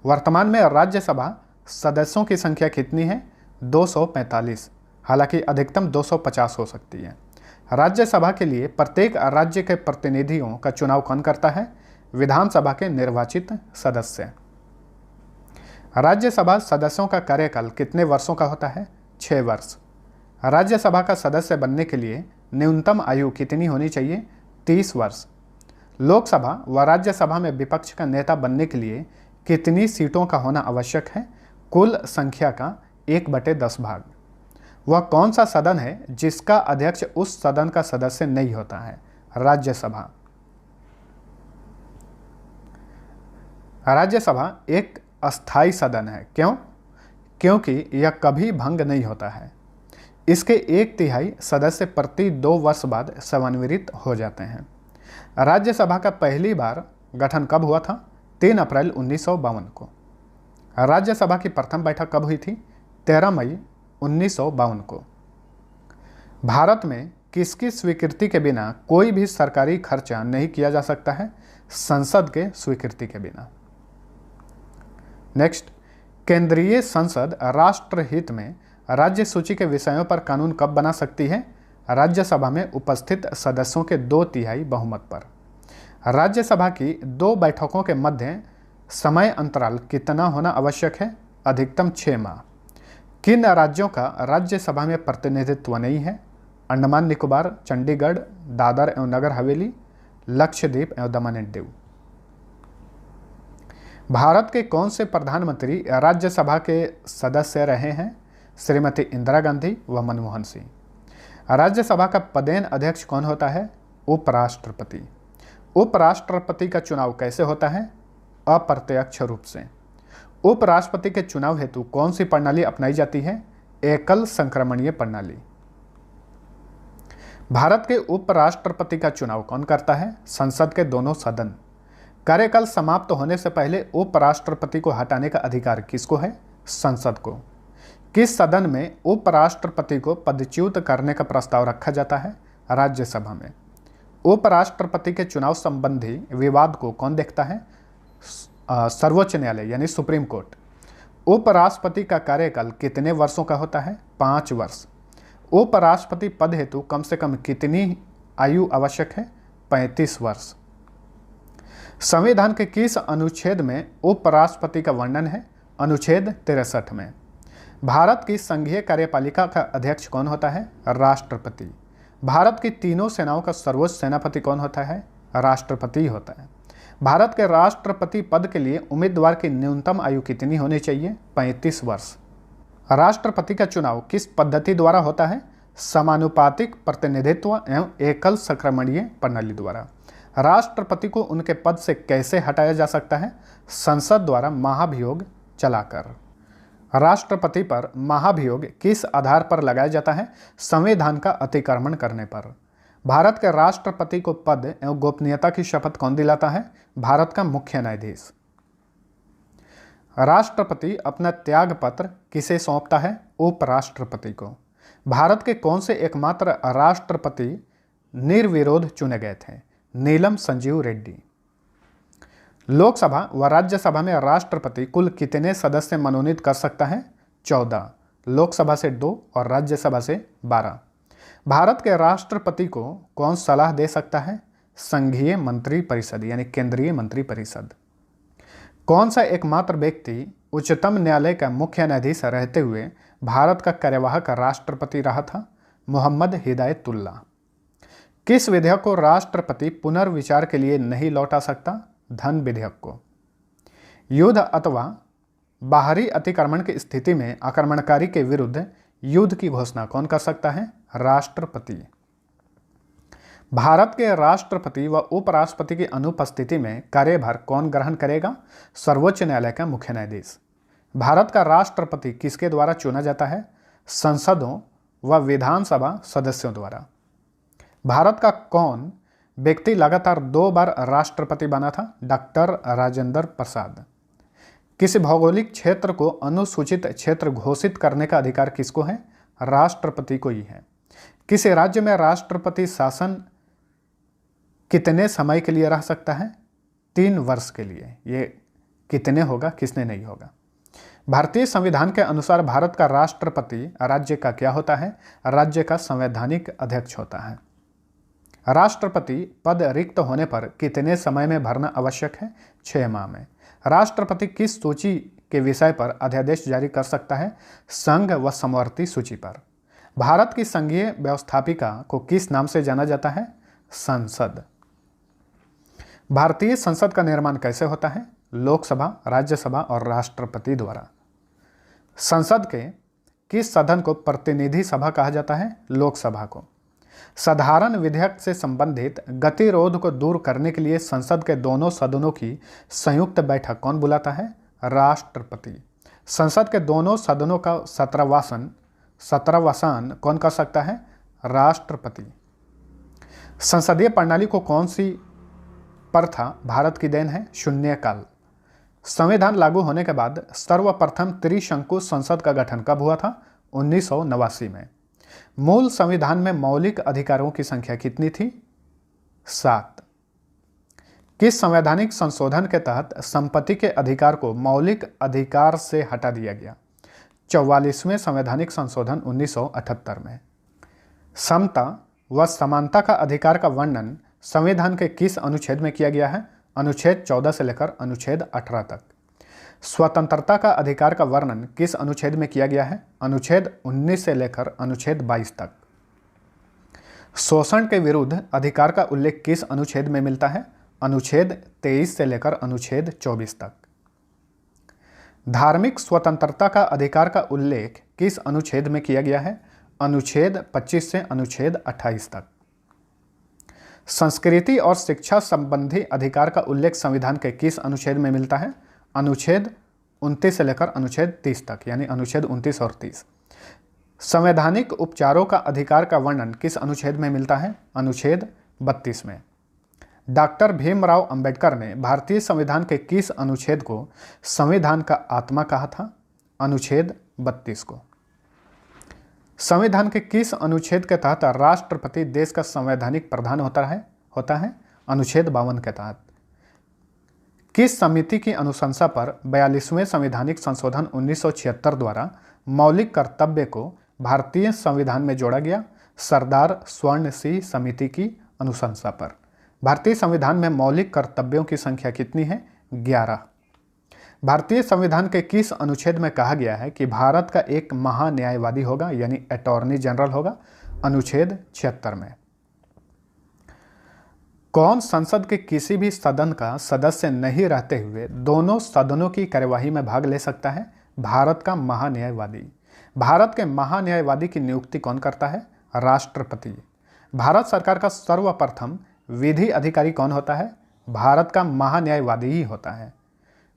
[SPEAKER 1] वर्तमान में राज्यसभा सदस्यों की संख्या कितनी है? 245, हालांकि अधिकतम 250 हो सकती है। राज्यसभा के लिए प्रत्येक राज्य के प्रतिनिधियों का चुनाव कौन करता है? विधानसभा के निर्वाचित सदस्य। राज्यसभा सदस्यों का कार्यकाल कितने वर्षों का होता है? 6 वर्ष। राज्यसभा का सदस्य बनने के लिए न्यूनतम आयु कितनी होनी चाहिए? 30 वर्ष। लोकसभा व राज्यसभा में विपक्ष का नेता बनने के लिए कितनी सीटों का होना आवश्यक है? कुल संख्या का 1/10 भाग। वह कौन सा सदन है जिसका अध्यक्ष उस सदन का सदस्य नहीं होता है? राज्यसभा। राज्यसभा एक अस्थायी सदन है। क्यों? क्योंकि यह कभी भंग नहीं होता है। इसके 1/3 सदस्य प्रति 2 वर्ष बाद सेवानिवृत्त हो जाते हैं। राज्यसभा का पहली बार गठन कब हुआ था? 3 अप्रैल 1952 को। राज्यसभा की प्रथम बैठक कब हुई थी? 13 मई 1952 को। भारत में किसकी स्वीकृति के बिना कोई भी सरकारी खर्चा नहीं किया जा सकता है? संसद के स्वीकृति के बिना। नेक्स्ट, केंद्रीय संसद राष्ट्रहित में राज्य सूची के विषयों पर कानून कब बना सकती है? राज्यसभा में उपस्थित सदस्यों के 2/3 बहुमत पर। राज्यसभा की 2 बैठकों के मध्य समय अंतराल कितना होना आवश्यक है? अधिकतम 6 माह। किन राज्यों का राज्यसभा में प्रतिनिधित्व नहीं है? अंडमान निकोबार, चंडीगढ़, दादर एवं नगर हवेली, लक्षद्वीप एवं दमन एंड दीव। भारत के कौन से प्रधानमंत्री राज्यसभा के सदस्य रहे हैं? श्रीमती इंदिरा गांधी व मनमोहन सिंह। राज्यसभा का पदेन अध्यक्ष कौन होता है? उपराष्ट्रपति। उपराष्ट्रपति का चुनाव कैसे होता है? अप्रत्यक्ष रूप से। उपराष्ट्रपति के चुनाव हेतु कौन सी प्रणाली अपनाई जाती है? एकल संक्रमणीय प्रणाली। भारत के उपराष्ट्रपति का चुनाव कौन करता है? संसद के दोनों सदन। कार्यकाल समाप्त होने से पहले उपराष्ट्रपति को हटाने का अधिकार किसको है? संसद को। किस सदन में उपराष्ट्रपति को पदच्युत करने का प्रस्ताव रखा जाता है? राज्यसभा में। उपराष्ट्रपति के चुनाव संबंधी विवाद को कौन देखता है? सर्वोच्च न्यायालय यानी सुप्रीम कोर्ट। उपराष्ट्रपति का कार्यकाल कितने वर्षों का होता है? 5 वर्ष। उपराष्ट्रपति पद हेतु कम से कम कितनी आयु आवश्यक है? 35 वर्ष। संविधान के किस अनुच्छेद में उपराष्ट्रपति का वर्णन है? अनुच्छेद 63 में। भारत की संघीय कार्यपालिका का अध्यक्ष कौन होता है? राष्ट्रपति। भारत की तीनों सेनाओं का सर्वोच्च सेनापति कौन होता है? राष्ट्रपति होता है। भारत के राष्ट्रपति पद के लिए उम्मीदवार की न्यूनतम आयु कितनी होनी चाहिए? 35 वर्ष। राष्ट्रपति का चुनाव किस पद्धति द्वारा होता है? समानुपातिक प्रतिनिधित्व एवं एकल संक्रमणीय प्रणाली द्वारा। राष्ट्रपति को उनके पद से कैसे हटाया जा सकता है? संसद द्वारा महाभियोग चलाकर। राष्ट्रपति पर महाभियोग किस आधार पर लगाया जाता है? संविधान का अतिक्रमण करने पर। भारत के राष्ट्रपति को पद एवं गोपनीयता की शपथ कौन दिलाता है? भारत का मुख्य न्यायाधीश। राष्ट्रपति अपना त्याग पत्र किसे सौंपता है? उपराष्ट्रपति को। भारत के कौन से एकमात्र राष्ट्रपति निर्विरोध चुने गए थे? नीलम संजीव रेड्डी। लोकसभा व राज्यसभा में राष्ट्रपति कुल कितने सदस्य मनोनीत कर सकता है? 14। लोकसभा से 2 और राज्यसभा से 12। भारत के राष्ट्रपति को कौन सलाह दे सकता है? संघीय मंत्री परिषद यानी केंद्रीय मंत्री परिषद। कौन सा एकमात्र व्यक्ति उच्चतम न्यायालय का मुख्य न्यायाधीश रहते हुए भारत का कार्यवाहक राष्ट्रपति रहा था? मोहम्मद हिदायतुल्लाह। किस विधेयक को राष्ट्रपति पुनर्विचार के लिए नहीं लौटा सकता? धन विधेयक को। युद्ध अथवा बाहरी अतिक्रमण की स्थिति में आक्रमणकारी के विरुद्ध युद्ध की घोषणा कौन कर सकता है? राष्ट्रपति। भारत के राष्ट्रपति व उपराष्ट्रपति की अनुपस्थिति में कार्यभार कौन ग्रहण करेगा? सर्वोच्च न्यायालय का मुख्य न्यायाधीश। भारत का राष्ट्रपति किसके द्वारा चुना जाता है? संसदों व विधानसभा सदस्यों द्वारा। भारत का कौन व्यक्ति लगातार 2 बार राष्ट्रपति बना था? डॉक्टर राजेंद्र प्रसाद। किसी भौगोलिक क्षेत्र को अनुसूचित क्षेत्र घोषित करने का अधिकार किसको है? राष्ट्रपति को ही है। किसी राज्य में राष्ट्रपति शासन कितने समय के लिए रह सकता है? 3 वर्ष के लिए। ये कितने होगा, किसने नहीं होगा। भारतीय संविधान के अनुसार भारत का राष्ट्रपति राज्य का क्या होता है? राज्य का संवैधानिक अध्यक्ष होता है। राष्ट्रपति पद रिक्त होने पर कितने समय में भरना आवश्यक है? 6 माह में। राष्ट्रपति किस सूची के विषय पर अध्यादेश जारी कर सकता है? संघ व समवर्ती सूची पर। भारत की संघीय व्यवस्थापिका को किस नाम से जाना जाता है? संसद। भारतीय संसद का निर्माण कैसे होता है? लोकसभा, राज्यसभा और राष्ट्रपति द्वारा। संसद के किस सदन को प्रतिनिधि सभा कहा जाता है? लोकसभा को। साधारण विधेयक से संबंधित गतिरोध को दूर करने के लिए संसद के दोनों सदनों की संयुक्त बैठक कौन बुलाता है? राष्ट्रपति। संसद के दोनों सदनों का सत्रवासान कौन कर सकता है? राष्ट्रपति। संसदीय प्रणाली को कौन सी प्रथा भारत की देन है? शून्यकाल। संविधान लागू होने के बाद सर्वप्रथम त्रिशंकु संसद का गठन कब हुआ था? 1989 में। मूल संविधान में मौलिक अधिकारों की संख्या कितनी थी? 7। किस संवैधानिक संशोधन के तहत संपत्ति के अधिकार को मौलिक अधिकार से हटा दिया गया? 44वें संवैधानिक संशोधन 1978 में। समता व समानता का अधिकार का वर्णन संविधान के किस अनुच्छेद में किया गया है? अनुच्छेद 14 से लेकर अनुच्छेद 18 तक। स्वतंत्रता का अधिकार का वर्णन किस अनुच्छेद में किया गया है? अनुच्छेद 19 से लेकर अनुच्छेद 22 तक। शोषण के विरुद्ध अधिकार का उल्लेख किस अनुच्छेद में मिलता है? अनुच्छेद 23 से लेकर अनुच्छेद 24 तक। धार्मिक स्वतंत्रता का अधिकार का उल्लेख किस अनुच्छेद में किया गया है? अनुच्छेद 25 से अनुच्छेद 28 तक। संस्कृति और शिक्षा संबंधी अधिकार का उल्लेख संविधान के किस अनुच्छेद में मिलता है? अनुच्छेद 29 से लेकर अनुच्छेद 30 तक, यानी अनुच्छेद 29 और 30। संवैधानिक उपचारों का अधिकार का वर्णन किस अनुच्छेद में मिलता है? अनुच्छेद 32 में। डॉक्टर भीमराव अंबेडकर ने भारतीय संविधान के किस अनुच्छेद को संविधान का आत्मा कहा था? अनुच्छेद 32 को। संविधान के किस अनुच्छेद के तहत राष्ट्रपति देश का संवैधानिक प्रधान होता है? अनुच्छेद 52 के तहत। किस समिति की अनुशंसा पर 42वें संवैधानिक संशोधन 1976 द्वारा मौलिक कर्तव्य को भारतीय संविधान में जोड़ा गया? सरदार स्वर्ण सिंह समिति की अनुशंसा पर। भारतीय संविधान में मौलिक कर्तव्यों की संख्या कितनी है? 11। भारतीय संविधान के किस अनुच्छेद में कहा गया है कि भारत का एक महान्यायवादी होगा, यानी अटॉर्नी जनरल होगा? अनुच्छेद 76 में। कौन संसद के किसी भी सदन का सदस्य नहीं रहते हुए दोनों सदनों की कार्यवाही में भाग ले सकता है? भारत का महान्यायवादी। भारत के महान्यायवादी की नियुक्ति कौन करता है? राष्ट्रपति। भारत सरकार का सर्वप्रथम विधि अधिकारी कौन होता है? भारत का महान्यायवादी ही होता है।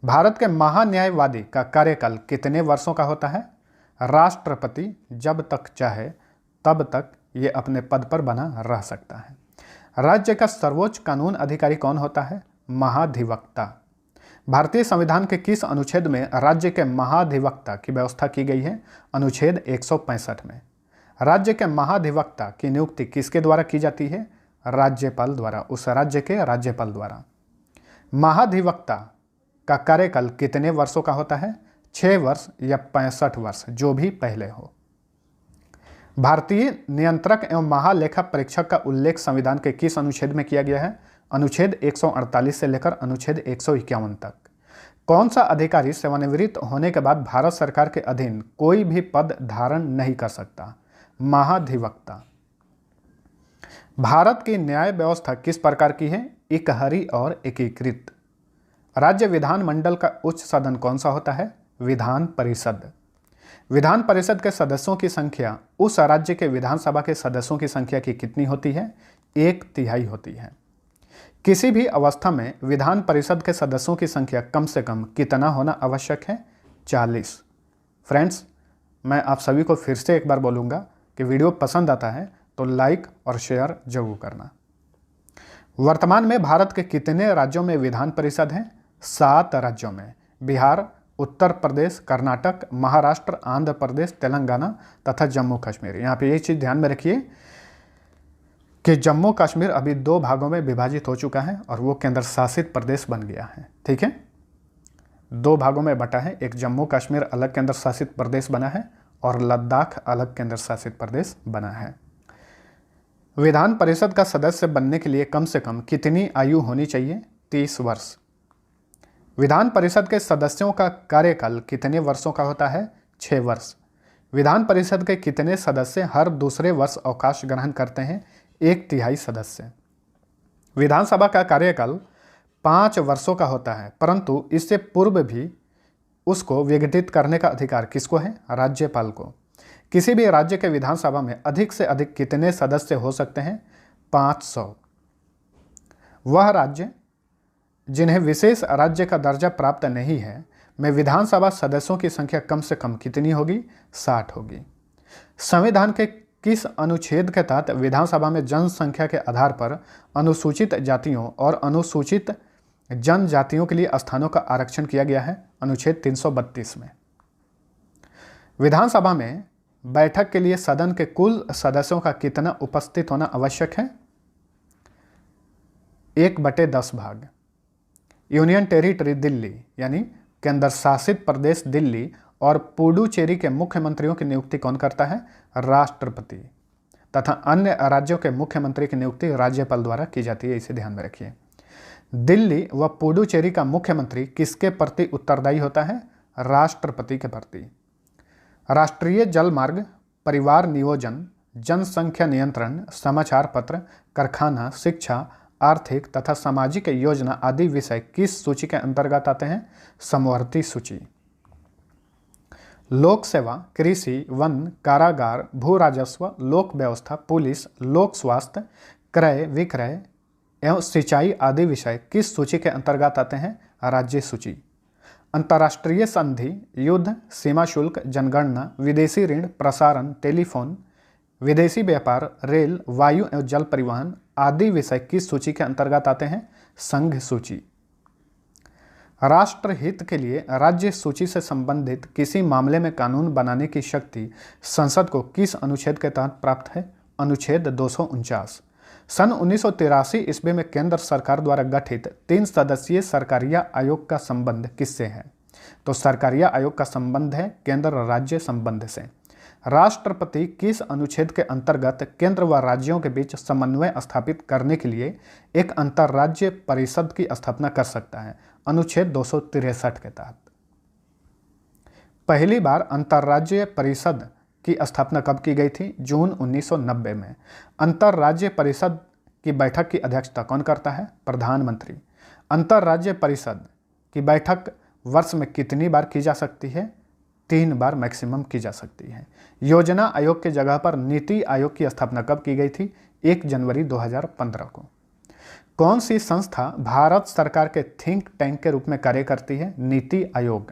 [SPEAKER 1] भारत के महान्यायवादी का कार्यकाल कितने वर्षों का होता है? राष्ट्रपति जब तक चाहे तब तक ये अपने पद पर बना रह सकता है। राज्य का सर्वोच्च कानून अधिकारी कौन होता है? महाधिवक्ता। भारतीय संविधान के किस अनुच्छेद में राज्य के महाधिवक्ता की व्यवस्था की गई है? अनुच्छेद 165 में। राज्य के महाधिवक्ता की नियुक्ति किसके द्वारा की जाती है? राज्यपाल द्वारा, उस राज्य के राज्यपाल द्वारा। महाधिवक्ता का कार्यकाल कितने वर्षों का होता है? 6 वर्ष या 65 वर्ष, जो भी पहले हो। भारतीय नियंत्रक एवं महालेखा परीक्षक का उल्लेख संविधान के किस अनुच्छेद में किया गया है? अनुच्छेद 148 से लेकर अनुच्छेद 151 तक। कौन सा अधिकारी सेवानिवृत्त होने के बाद भारत सरकार के अधीन कोई भी पद धारण नहीं कर सकता? महाधिवक्ता। भारत की न्याय व्यवस्था किस प्रकार की है? इकहरी और एकीकृत। राज्य विधानमंडल का उच्च सदन कौन सा होता है? विधान परिषद। विधान परिषद के सदस्यों की संख्या उस राज्य के विधानसभा के सदस्यों की संख्या की कितनी होती है? 1/3 होती है। किसी भी अवस्था में विधान परिषद के सदस्यों की संख्या कम से कम कितना होना आवश्यक है? 40। फ्रेंड्स, मैं आप सभी को फिर से एक बार बोलूँगा कि वीडियो पसंद आता है तो लाइक और शेयर जरूर करना। वर्तमान में भारत के कितने राज्यों में विधान परिषद हैं? 7 राज्यों में। बिहार, उत्तर प्रदेश, कर्नाटक, महाराष्ट्र, आंध्र प्रदेश, तेलंगाना तथा जम्मू कश्मीर। यहाँ पे ये चीज़ ध्यान में रखिए कि जम्मू कश्मीर अभी 2 भागों में विभाजित हो चुका है और वो केंद्र शासित प्रदेश बन गया है। ठीक है, 2 भागों में बटा है। एक जम्मू कश्मीर अलग केंद्र शासित प्रदेश बना है और लद्दाख अलग केंद्र शासित प्रदेश बना है। विधान परिषद का सदस्य बनने के लिए कम से कम कितनी आयु होनी चाहिए? 30 वर्ष। विधान परिषद के सदस्यों का कार्यकाल कितने वर्षों का होता है? 6 वर्ष। विधान परिषद के कितने सदस्य हर दूसरे वर्ष अवकाश ग्रहण करते हैं? 1/3 सदस्य। विधानसभा का कार्यकाल 5 वर्षों का होता है, परंतु इससे पूर्व भी उसको विघटित करने का अधिकार किसको है? राज्यपाल को। किसी भी राज्य के विधानसभा में अधिक से अधिक कितने सदस्य हो सकते हैं? 500। वह राज्य जिन्हें विशेष राज्य का दर्जा प्राप्त नहीं है में विधानसभा सदस्यों की संख्या कम से कम कितनी होगी? 60 होगी। संविधान के किस अनुच्छेद के तहत विधानसभा में जनसंख्या के आधार पर अनुसूचित जातियों और अनुसूचित जनजातियों के लिए स्थानों का आरक्षण किया गया है? अनुच्छेद 332 में। विधानसभा में बैठक के लिए सदन के कुल सदस्यों का कितना उपस्थित होना आवश्यक है? 1/10 भाग। यूनियन टेरिटरी दिल्ली यानी केंद्र शासित प्रदेश दिल्ली और पुडुचेरी के मुख्यमंत्रियों की नियुक्ति कौन करता है? राष्ट्रपति। तथा अन्य राज्यों के मुख्यमंत्री की नियुक्ति राज्यपाल द्वारा की जाती है, इसे ध्यान में रखिए। दिल्ली व पुडुचेरी का मुख्यमंत्री किसके प्रति उत्तरदायी होता है? राष्ट्रपति के प्रति। राष्ट्रीय जल मार्ग, परिवार नियोजन, जनसंख्या नियंत्रण, समाचार पत्र, कारखाना, शिक्षा, आर्थिक तथा सामाजिक योजना आदि विषय किस सूची के अंतर्गत आते हैं? समवर्ती सूची। लोक सेवा, कृषि, वन, कारागार, भू राजस्व, लोक व्यवस्था, पुलिस, लोक स्वास्थ्य, क्रय विक्रय एवं सिंचाई आदि विषय किस सूची के अंतर्गत आते हैं? राज्य सूची। अंतर्राष्ट्रीय संधि, युद्ध, सीमा शुल्क, जनगणना, विदेशी ऋण, प्रसारण, टेलीफोन, विदेशी व्यापार, रेल, वायु एवं जल परिवहन आदि विषय किस सूची के अंतर्गत आते हैं? संघ सूची। राष्ट्रहित के लिए राज्य सूची से संबंधित किसी मामले में कानून बनाने की शक्ति संसद को किस अनुच्छेद के तहत प्राप्त है? अनुच्छेद 249। सन 1983 ईस्वी में केंद्र सरकार द्वारा गठित 3 सदस्यीय सरकारिया आयोग का संबंध किससे है? तो सरकारिया आयोग का संबंध है केंद्र राज्य संबंध से। राष्ट्रपति किस अनुच्छेद के अंतर्गत केंद्र व राज्यों के बीच समन्वय स्थापित करने के लिए एक अंतर्राज्य परिषद की स्थापना कर सकता है? अनुच्छेद 263 के तहत। पहली बार अंतर्राज्यीय परिषद की स्थापना कब की गई थी? जून 1990 में। अंतर्राज्यीय परिषद की बैठक की अध्यक्षता कौन करता है? प्रधानमंत्री। अंतर्राज्यीय परिषद की बैठक वर्ष में कितनी बार की जा सकती है? 3 बार मैक्सिमम की जा सकती है। योजना आयोग की जगह पर नीति आयोग की स्थापना कब की गई थी? 1 जनवरी 2015 को। कौन सी संस्था भारत सरकार के थिंक टैंक के रूप में कार्य करती है? नीति आयोग।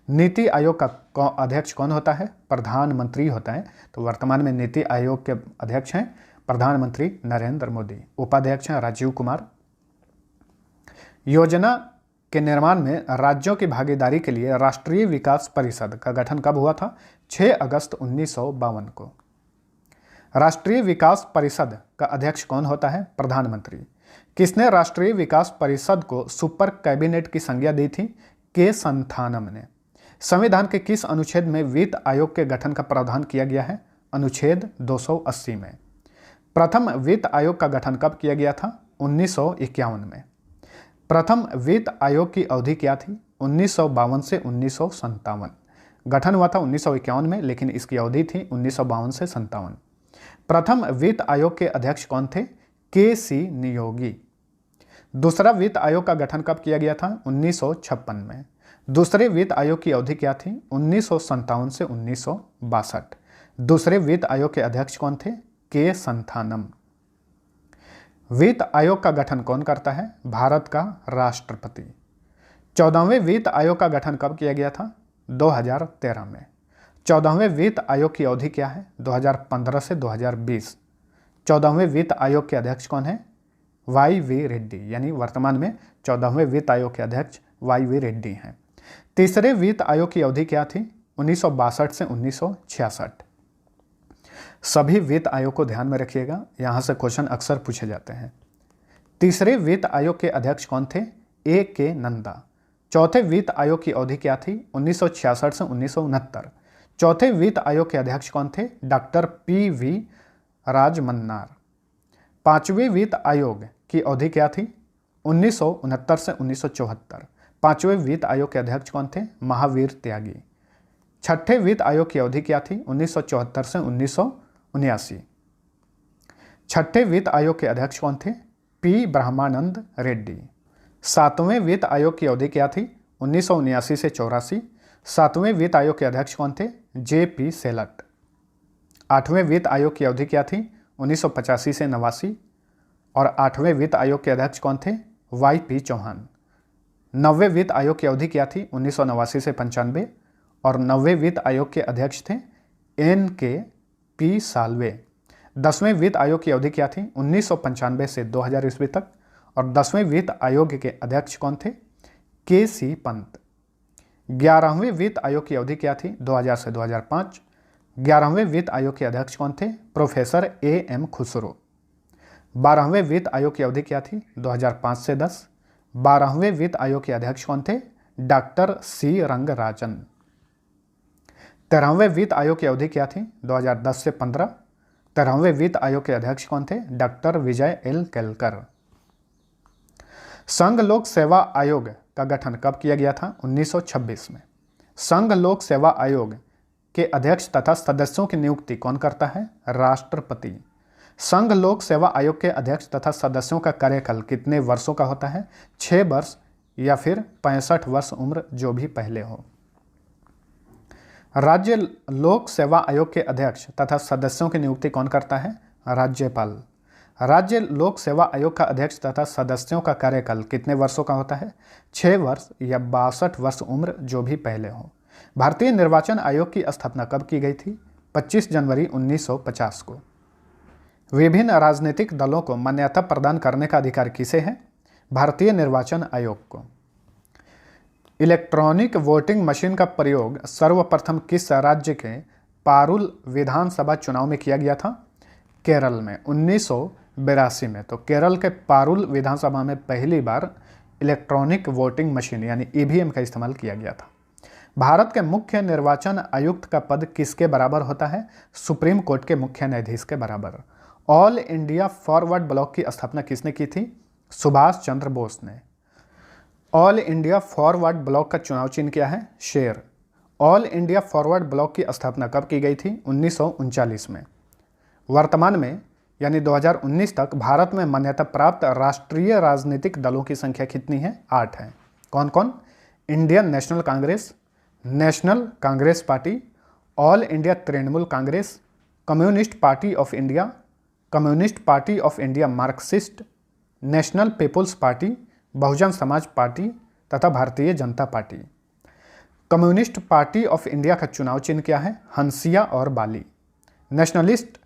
[SPEAKER 1] नीति आयोग का अध्यक्ष कौन होता है? प्रधानमंत्री होता है। तो वर्तमान में नीति आयोग के अध्यक्ष हैं प्रधानमंत्री नरेंद्र मोदी। उपाध्यक्ष हैं राजीव कुमार। योजना के निर्माण में राज्यों की भागीदारी के लिए राष्ट्रीय विकास परिषद का गठन कब हुआ था? 6 अगस्त 1952 को। राष्ट्रीय विकास परिषद का अध्यक्ष कौन होता है? प्रधानमंत्री। किसने राष्ट्रीय विकास परिषद को सुपर कैबिनेट की संज्ञा दी थी? के संथानम ने। संविधान के किस अनुच्छेद में वित्त आयोग के गठन का प्रावधान किया गया है? अनुच्छेद 280 में। प्रथम वित्त आयोग का गठन कब किया गया था? 1951 में। प्रथम वित्त आयोग की अवधि क्या थी? 1952 से 1957। गठन हुआ था 1951 में, लेकिन इसकी अवधि थी 1952 से 57। प्रथम वित्त आयोग के अध्यक्ष कौन थे? के.सी. नियोगी। दूसरा वित्त आयोग का गठन कब किया गया था? 1956 में। दूसरे वित्त आयोग की अवधि क्या थी? 1957 से 1962। दूसरे वित्त आयोग के अध्यक्ष कौन थे? के संथानम। वित्त आयोग का गठन कौन करता है? भारत का राष्ट्रपति। 14वें वित्त आयोग का गठन कब किया गया था? 2013 में। 14वें वित्त आयोग की अवधि क्या है? 2015 से 2020। 14वें वित्त आयोग के अध्यक्ष कौन है? वाई.वी. रेड्डी। यानी वर्तमान में 14वें वित्त आयोग के अध्यक्ष वाई.वी. रेड्डी हैं। तीसरे वित्त आयोग की अवधि क्या थी? 1962 से 1966। सभी वित्त आयोग को ध्यान में रखिएगा, यहां से क्वेश्चन अक्सर पूछे जाते हैं। तीसरे वित्त आयोग के अध्यक्ष कौन थे? ए.के. नंदा। चौथे वित्त आयोग की अवधि क्या थी? 1966 से 1969। चौथे वित्त आयोग के अध्यक्ष कौन थे? Doctor P V. राजमन्नार। पांचवें वित्त आयोग की अवधि क्या थी? 1969 से 1974। पांचवें वित्त आयोग के अध्यक्ष कौन थे? महावीर त्यागी। छठे वित्त आयोग की अवधि क्या थी? 1974 से 1979। छठे वित्त आयोग के अध्यक्ष कौन थे? पी. ब्रह्मानंद रेड्डी। सातवें वित्त आयोग की अवधि क्या थी? 1979 से 84। सातवें वित्त आयोग के अध्यक्ष कौन थे? जे.पी. सेलट। आठवें वित्त आयोग की अवधि क्या थी? 1985 से 89। और आठवें वित्त आयोग के अध्यक्ष कौन थे? वाई.पी. चौहान। नौवें वित्त आयोग की अवधि क्या थी? 1989 से 95। और नौवें वित्त आयोग के अध्यक्ष थे N.K.P. साल्वे। 10वें वित्त आयोग की अवधि क्या थी? 1995 से 2000 ईस्वी तक। और 10वें वित्त आयोग के अध्यक्ष कौन थे? के.सी. पंत। 11वें वित्त आयोग की अवधि क्या थी? 2000 से 2005। 11वें वित्त आयोग के अध्यक्ष कौन थे? Professor A.M. खुसरो। 12वें वित्त आयोग की अवधि क्या थी? 2005 से 10। 12वें वित्त आयोग के अध्यक्ष कौन थे? Doctor C. रंगराजन। 13वें वित्त आयोग की अवधि क्या थी? 2010 से 15। 13वें वित्त आयोग के अध्यक्ष कौन थे? डॉक्टर विजय एल केलकर। संघ लोक सेवा आयोग का गठन कब किया गया था? 1926 में। संघ लोक सेवा आयोग के अध्यक्ष तथा सदस्यों की नियुक्ति कौन करता है? राष्ट्रपति। संघ लोक सेवा आयोग के अध्यक्ष तथा सदस्यों का कार्यकाल कितने वर्षों का होता है? 6 वर्ष या फिर 65 वर्ष उम्र, जो भी पहले हो। राज्य लोक सेवा आयोग के अध्यक्ष तथा सदस्यों की नियुक्ति कौन करता है? राज्यपाल। राज्य लोक सेवा आयोग का अध्यक्ष तथा सदस्यों का कार्यकाल कितने वर्षों का होता है? 6 वर्ष या 62 वर्ष उम्र, जो भी पहले हो। भारतीय निर्वाचन आयोग की स्थापना कब की गई थी? 25 जनवरी 1950 को। विभिन्न राजनीतिक दलों को मान्यता प्रदान करने का अधिकार किसे है? भारतीय निर्वाचन आयोग को। इलेक्ट्रॉनिक वोटिंग मशीन का प्रयोग सर्वप्रथम किस राज्य के पारुल विधानसभा चुनाव में किया गया था? केरल में 1982 में। तो केरल के पारुल विधानसभा में पहली बार इलेक्ट्रॉनिक वोटिंग मशीन यानी ईवीएम का इस्तेमाल किया गया था। भारत के मुख्य निर्वाचन आयुक्त का पद किसके बराबर होता है? सुप्रीम कोर्ट के मुख्य न्यायाधीश के बराबर। ऑल इंडिया फॉरवर्ड ब्लॉक की स्थापना किसने की थी? सुभाष चंद्र बोस ने। ऑल इंडिया फॉरवर्ड ब्लॉक का चुनाव चिन्ह क्या है? शेर। ऑल इंडिया फॉरवर्ड ब्लॉक की स्थापना कब की गई थी? 1939 में। वर्तमान में यानी 2019 तक भारत में मान्यता प्राप्त राष्ट्रीय राजनीतिक दलों की संख्या कितनी है? 8 है। कौन कौन? Indian National Congress, National Congress Party, All India Trinamool Congress, Communist Party of India, Communist Party of India Marxist, National People's Party, Bahujan Samaj Party तथा Bharatiya Janata Party. Communist Party of India का चुनाव चिन्ह क्या है? हंसिया और बाली। नेशनलिस्ट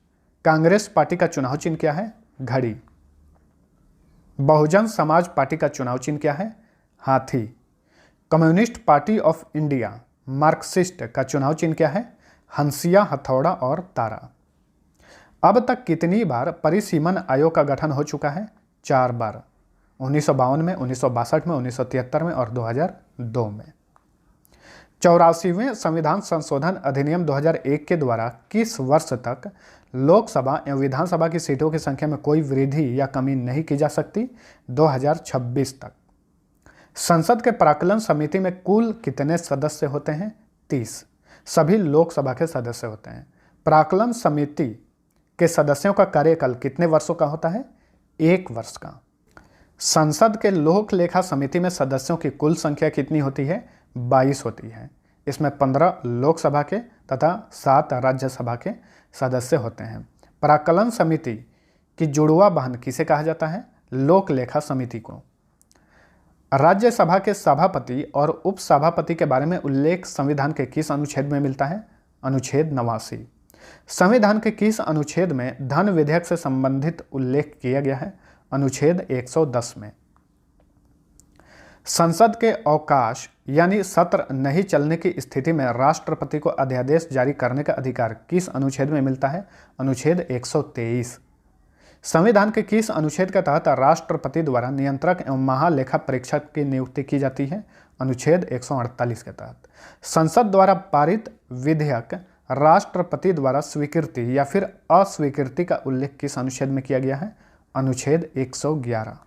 [SPEAKER 1] कांग्रेस पार्टी का चुनाव चिन्ह क्या है? घड़ी। बहुजन समाज पार्टी का चुनाव चिन्ह क्या है? हाथी। Communist Party of India Marxist का चुनाव चिन्ह क्या है? हंसिया, हथौड़ा और तारा। अब तक कितनी बार परिसीमन आयोग का गठन हो चुका है? 4 बार। 1952 में, 1962 में, 1973 में और 2002 में। 84वें संविधान संशोधन अधिनियम 2001 के द्वारा किस वर्ष तक लोकसभा एवं विधानसभा की सीटों की संख्या में कोई वृद्धि या कमी नहीं की जा सकती? 2026 तक। संसद के प्राक्कलन समिति में कुल कितने सदस्य होते हैं? 30। सभी लोकसभा के सदस्य होते हैं। प्राक्कलन समिति के सदस्यों का कार्यकाल कितने वर्षों का होता है? 1 वर्ष का। संसद के लोक लेखा समिति में सदस्यों की कुल संख्या कितनी होती है? 22 होती है। इसमें 15 लोकसभा के तथा 7 राज्यसभा के सदस्य होते हैं। प्राक्कलन समिति की जुड़वा बहन किसे कहा जाता है? लोक लेखा समिति को। राज्यसभा के सभापति और उपसभापति के बारे में उल्लेख संविधान के किस अनुच्छेद में मिलता है? अनुच्छेद 89। संविधान के किस अनुच्छेद में धन विधेयक से संबंधित उल्लेख किया गया है? अनुच्छेद 110 में। संसद के अवकाश यानी सत्र नहीं चलने की स्थिति में राष्ट्रपति को अध्यादेश जारी करने का अधिकार किस अनुच्छेद में मिलता है? अनुच्छेद 123। संविधान के किस अनुच्छेद के तहत राष्ट्रपति द्वारा नियंत्रक एवं महालेखा परीक्षक की नियुक्ति की जाती है? अनुच्छेद 148 के तहत। संसद द्वारा पारित विधेयक राष्ट्रपति द्वारा स्वीकृति या फिर अस्वीकृति का उल्लेख किस अनुच्छेद में किया गया है? अनुच्छेद 111।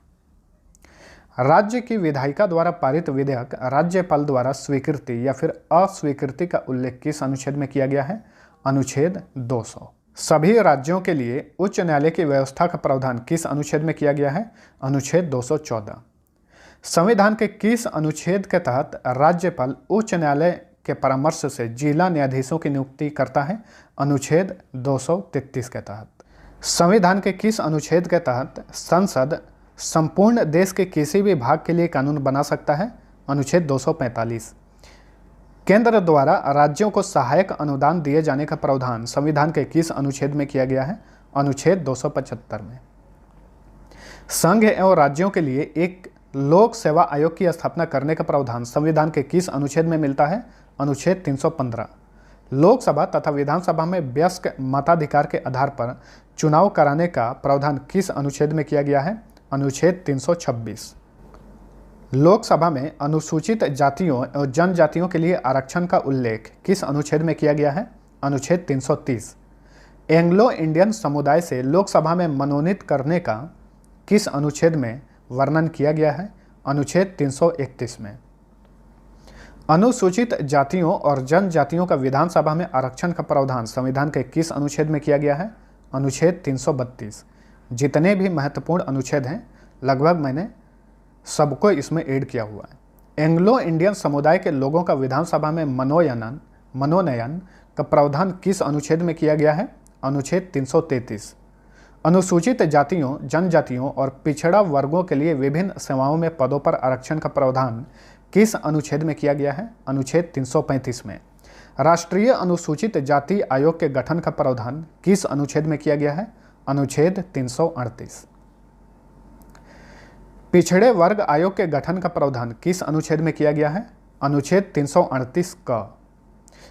[SPEAKER 1] राज्य की विधायिका द्वारा पारित विधेयक राज्यपाल द्वारा स्वीकृति या फिर अस्वीकृति का उल्लेख किस अनुच्छेद में किया गया है? अनुच्छेद 200। सभी राज्यों के लिए उच्च न्यायालय की व्यवस्था का प्रावधान किस अनुच्छेद में किया गया है? अनुच्छेद 214। संविधान के किस अनुच्छेद के तहत राज्यपाल उच्च न्यायालय के परामर्श से जिला न्यायाधीशों की नियुक्ति करता है? अनुच्छेद 233 के तहत। संविधान के किस अनुच्छेद के तहत संसद संपूर्ण देश के किसी भी भाग के लिए कानून बना सकता है? अनुच्छेद 245। केंद्र द्वारा राज्यों को सहायक अनुदान दिए जाने का प्रावधान संविधान के किस अनुच्छेद में किया गया है? अनुच्छेद 275 में। संघ एवं राज्यों के लिए एक लोक सेवा आयोग की स्थापना करने का प्रावधान संविधान के किस अनुच्छेद में मिलता है? अनुच्छेद 315। लोकसभा तथा विधानसभा में वयस्क मताधिकार के आधार पर चुनाव कराने का प्रावधान किस अनुच्छेद में किया गया है? अनुच्छेद 326। लोकसभा में अनुसूचित जातियों और जनजातियों के लिए आरक्षण का उल्लेख किस अनुच्छेद में किया गया है? अनुच्छेद 330। एंग्लो इंडियन समुदाय से लोकसभा में मनोनीत करने का किस अनुच्छेद में वर्णन किया गया है? अनुच्छेद 331 में। अनुसूचित जातियों और जनजातियों का विधानसभा में आरक्षण का प्रावधान संविधान के किस अनुच्छेद में किया गया है? अनुच्छेद 332। जितने भी महत्वपूर्ण अनुच्छेद हैं लगभग मैंने सबको इसमें ऐड किया हुआ है। एंग्लो इंडियन समुदाय के लोगों का विधानसभा में मनोनयन मनोनयन का प्रावधान किस अनुच्छेद में किया गया है? अनुच्छेद 333। अनुसूचित जातियों, जनजातियों और पिछड़ा वर्गों के लिए विभिन्न सेवाओं में पदों पर आरक्षण का प्रावधान किस अनुच्छेद में किया गया है? अनुच्छेद 335 में। राष्ट्रीय अनुसूचित जाति आयोग के गठन का प्रावधान किस अनुच्छेद में किया गया है? अनुच्छेद 338। पिछड़े वर्ग आयोग के गठन का प्रावधान किस अनुच्छेद में किया गया है? अनुच्छेद 338 का।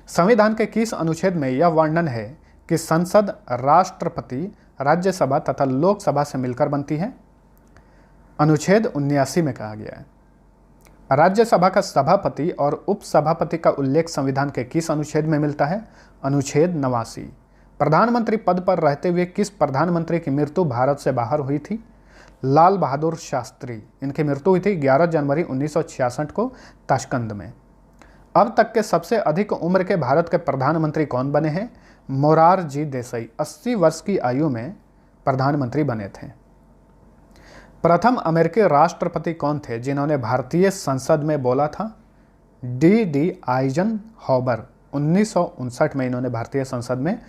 [SPEAKER 1] संविधान के किस अनुच्छेद में यह वर्णन है कि संसद राष्ट्रपति, राज्यसभा तथा लोकसभा से मिलकर बनती है? अनुच्छेद 79 में कहा गया है। राज्यसभा का सभापति और उपसभापति का उल्लेख संविधान के किस अनुच्छेद में मिलता है? अनुच्छेद 89। प्रधानमंत्री पद पर रहते हुए किस प्रधानमंत्री की मृत्यु भारत से बाहर हुई थी? लाल बहादुर शास्त्री। इनकी मृत्यु हुई थी 11 जनवरी 1966 को ताशकंद में। अब तक के सबसे अधिक उम्र के भारत के प्रधानमंत्री कौन बने हैं? मोरारजी देसाई 80 वर्ष की आयु में प्रधानमंत्री बने थे। प्रथम अमेरिकी राष्ट्रपति कौन थे जिन्होंने भारतीय संसद में बोला था? D Eisenhower. 1959 में इन्होंने भारतीय संसद में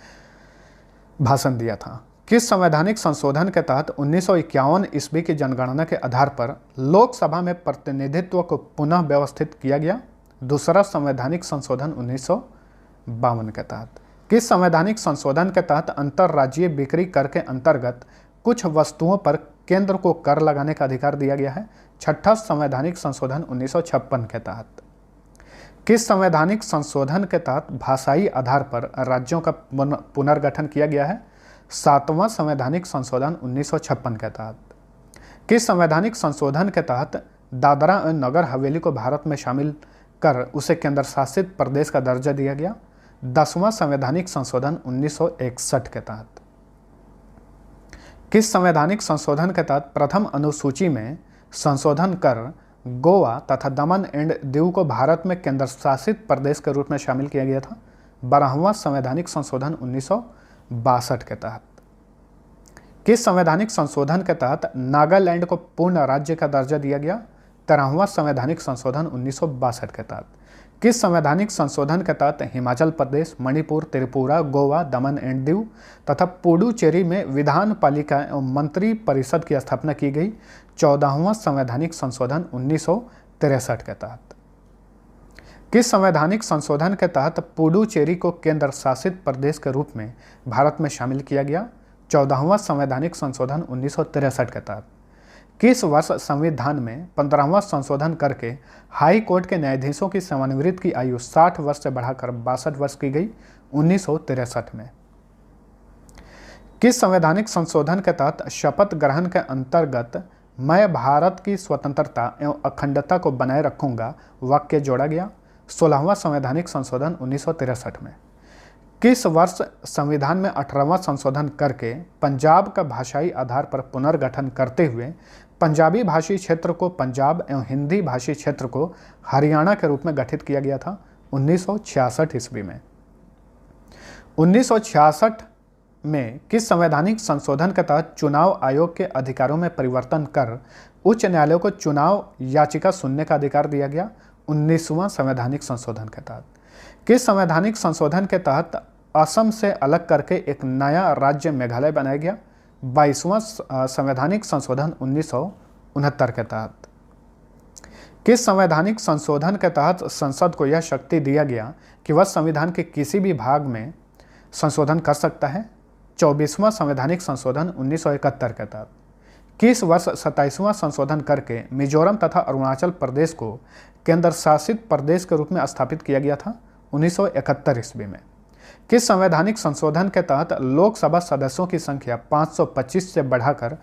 [SPEAKER 1] भाषण दिया था। किस संवैधानिक संशोधन के तहत 1951 ईस्वी की जनगणना के आधार पर लोकसभा में प्रतिनिधित्व को पुनः व्यवस्थित किया गया? दूसरा संवैधानिक संशोधन 1952 के तहत। किस संवैधानिक संशोधन के तहत अंतर्राज्यीय बिक्री कर के अंतर्गत कुछ वस्तुओं पर केंद्र को कर लगाने का अधिकार दिया गया है? छठा संवैधानिक संशोधन 1956 के तहत। किस संवैधानिक संशोधन के तहत भाषाई आधार पर राज्यों का पुनर्गठन किया गया है? सातवां संवैधानिक संशोधन 1956 के तहत। किस संवैधानिक संशोधन के तहत दादरा और नगर हवेली को भारत में शामिल कर उसे केंद्र शासित प्रदेश का दर्जा दिया गया? 10वां संवैधानिक संशोधन 1961 के तहत। किस संवैधानिक संशोधन के तहत प्रथम अनुसूची में संशोधन कर गोवा तथा दमन एंड दीव को भारत में केंद्र शासित प्रदेश के रूप में शामिल किया गया था? 12वां संवैधानिक संशोधन 1962 के तहत। किस संवैधानिक संशोधन के तहत नागालैंड को पूर्ण राज्य का दर्जा दिया गया? 13वां संवैधानिक संशोधन 1962 के तहत। किस संवैधानिक संशोधन के तहत हिमाचल प्रदेश, मणिपुर, त्रिपुरा, गोवा, दमन एंड दीव तथा पुडुचेरी में विधान पालिका एवं मंत्री परिषद की स्थापना की गई? 14वां संवैधानिक संशोधन 1963 के तहत। किस संवैधानिक संशोधन के तहत पुडुचेरी को केंद्र शासित प्रदेश के रूप में भारत में शामिल किया गया? 14वां संवैधानिक संशोधन 1963 के तहत। किस वर्ष संविधान में 15वां संशोधन करके हाई कोर्ट के न्यायाधीशों की सेवानिवृत्ति की आयु 60 वर्ष से बढ़ाकर 62 वर्ष की गई? 1963 में। किस संवैधानिक संशोधन के तहत शपथ ग्रहण के अंतर्गत मैं भारत की स्वतंत्रता एवं अखंडता को बनाए रखूंगा वाक्य जोड़ा गया? 16वां संवैधानिक संशोधन 1963 में। किस वर्ष संविधान में 18वां संशोधन करके पंजाब का भाषाई आधार पर पुनर्गठन करते हुए पंजाबी भाषी क्षेत्र को पंजाब एवं हिंदी भाषी क्षेत्र को हरियाणा के रूप में गठित किया गया था? 1966 ईस्वी में। 1966 में किस संवैधानिक संशोधन के तहत चुनाव आयोग के अधिकारों में परिवर्तन कर उच्च न्यायालय को चुनाव याचिका सुनने का अधिकार दिया गया? 19वां संवैधानिक संशोधन के तहत। किस संवैधानिक संशोधन के तहत असम से अलग करके एक नया राज्य मेघालय बनाया गया? 22वां संवैधानिक संशोधन 1969 के तहत। किस संवैधानिक संशोधन के तहत संसद को यह शक्ति दिया गया कि वह संविधान के किसी भी भाग में संशोधन कर सकता है? 24वां संवैधानिक संशोधन 1971 के तहत। किस वर्ष 27वां संशोधन करके मिजोरम तथा अरुणाचल प्रदेश को केंद्र शासित प्रदेश के रूप में स्थापित किया गया था? 1971 ईस्वी में। किस संवैधानिक संशोधन के तहत लोकसभा सदस्यों की संख्या 525 से बढ़ाकर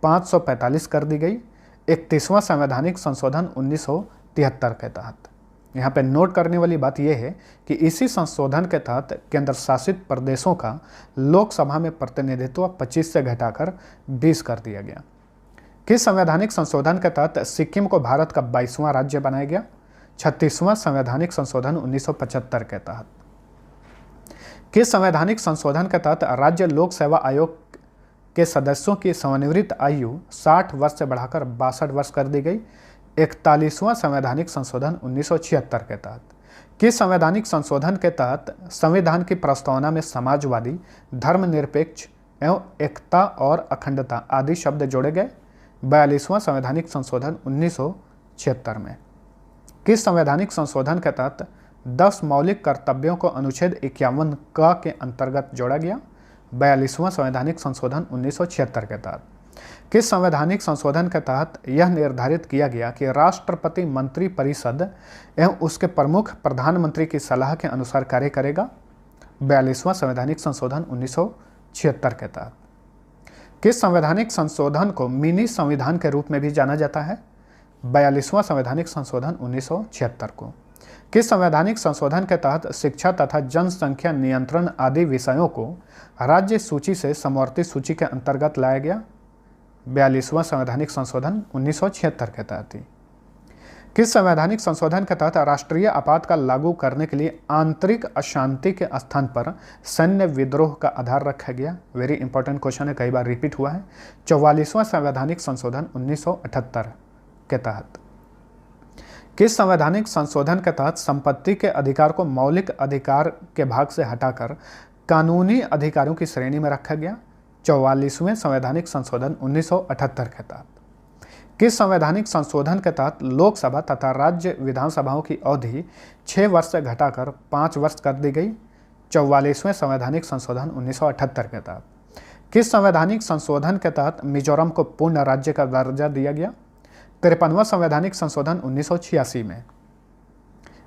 [SPEAKER 1] 545 कर दी गई? 31वां संवैधानिक संशोधन 1973 के तहत। यहाँ पे नोट करने वाली बात यह है कि इसी संशोधन के तहत केंद्र शासित प्रदेशों का लोकसभा में प्रतिनिधित्व 25 से घटाकर 20 कर दिया गया। किस संवैधानिक संशोधन के तहत सिक्किम को भारत का 22वां राज्य बनाया गया? 36वां संवैधानिक संशोधन 1975 के तहत। किस संवैधानिक संशोधन के तहत राज्य लोक सेवा आयोग के सदस्यों की सेवानिवृत्त आयु 60 वर्ष से बढ़ाकर 62 वर्ष कर दी गई? 41वां संवैधानिक संशोधन 1976 के तहत। किस संवैधानिक संशोधन के तहत संविधान की प्रस्तावना में समाजवादी, धर्मनिरपेक्ष एवं एकता और अखंडता आदि शब्द जोड़े गए? 42वां संवैधानिक संशोधन 1976 में। किस संवैधानिक संशोधन के तहत 10 मौलिक कर्तव्यों को अनुच्छेद 51 क के अंतर्गत जोड़ा गया? 42वां संवैधानिक संशोधन 1976 के तहत। किस संवैधानिक संशोधन के तहत यह निर्धारित किया गया कि राष्ट्रपति मंत्रिपरिषद एवं उसके प्रमुख प्रधानमंत्री की सलाह के अनुसार कार्य करेगा? 42वां संवैधानिक संशोधन 1976 के तहत। किस संवैधानिक संशोधन को मिनी संविधान के रूप में भी जाना जाता है? 42वां संवैधानिक संशोधन 1976 को। किस संवैधानिक संशोधन के तहत शिक्षा तथा जनसंख्या नियंत्रण आदि विषयों को राज्य सूची से समवर्ती सूची के अंतर्गत लाया गया? 42वां संवैधानिक संशोधन 1976 के तहत ही। किस संवैधानिक संशोधन के तहत राष्ट्रीय आपातकाल लागू करने के लिए आंतरिक अशांति के स्थान पर सैन्य विद्रोह का आधार रखा गया? वेरी इंपॉर्टेंट क्वेश्चन है, कई बार रिपीट हुआ है। 44वां संवैधानिक संशोधन 1978 के तहत। किस संवैधानिक संशोधन के तहत संपत्ति के अधिकार को मौलिक अधिकार के भाग से हटाकर कानूनी अधिकारों की श्रेणी में रखा गया? 44वें संवैधानिक संशोधन 1978 के तहत। किस संवैधानिक संशोधन के तहत लोकसभा तथा राज्य विधानसभाओं की अवधि 6 वर्ष से घटाकर 5 वर्ष कर दी गई? 44वें संवैधानिक संशोधन 1978 के तहत। किस संवैधानिक संशोधन के तहत मिजोरम को पूर्ण राज्य का दर्जा दिया गया? 53वां संवैधानिक संशोधन 1986 में।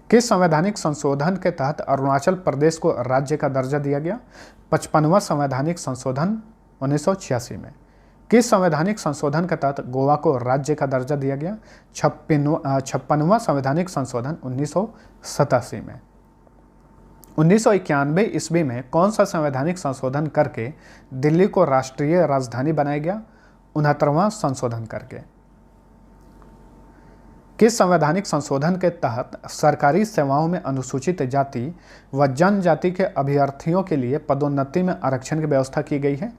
[SPEAKER 1] किस संवैधानिक संशोधन के तहत अरुणाचल प्रदेश को राज्य का दर्जा दिया गया? 55वां संवैधानिक संशोधन 1986 में। किस संवैधानिक संशोधन के तहत गोवा को राज्य का दर्जा दिया गया? 56वां संवैधानिक संशोधन 1987 में। 1991 ईस्वी में कौन सा संवैधानिक संशोधन करके दिल्ली को राष्ट्रीय राजधानी बनाया गया? 69वां संशोधन करके। किस संवैधानिक संशोधन के तहत सरकारी सेवाओं में अनुसूचित जाति व जनजाति के अभ्यर्थियों के लिए पदोन्नति में आरक्षण की व्यवस्था की गई है?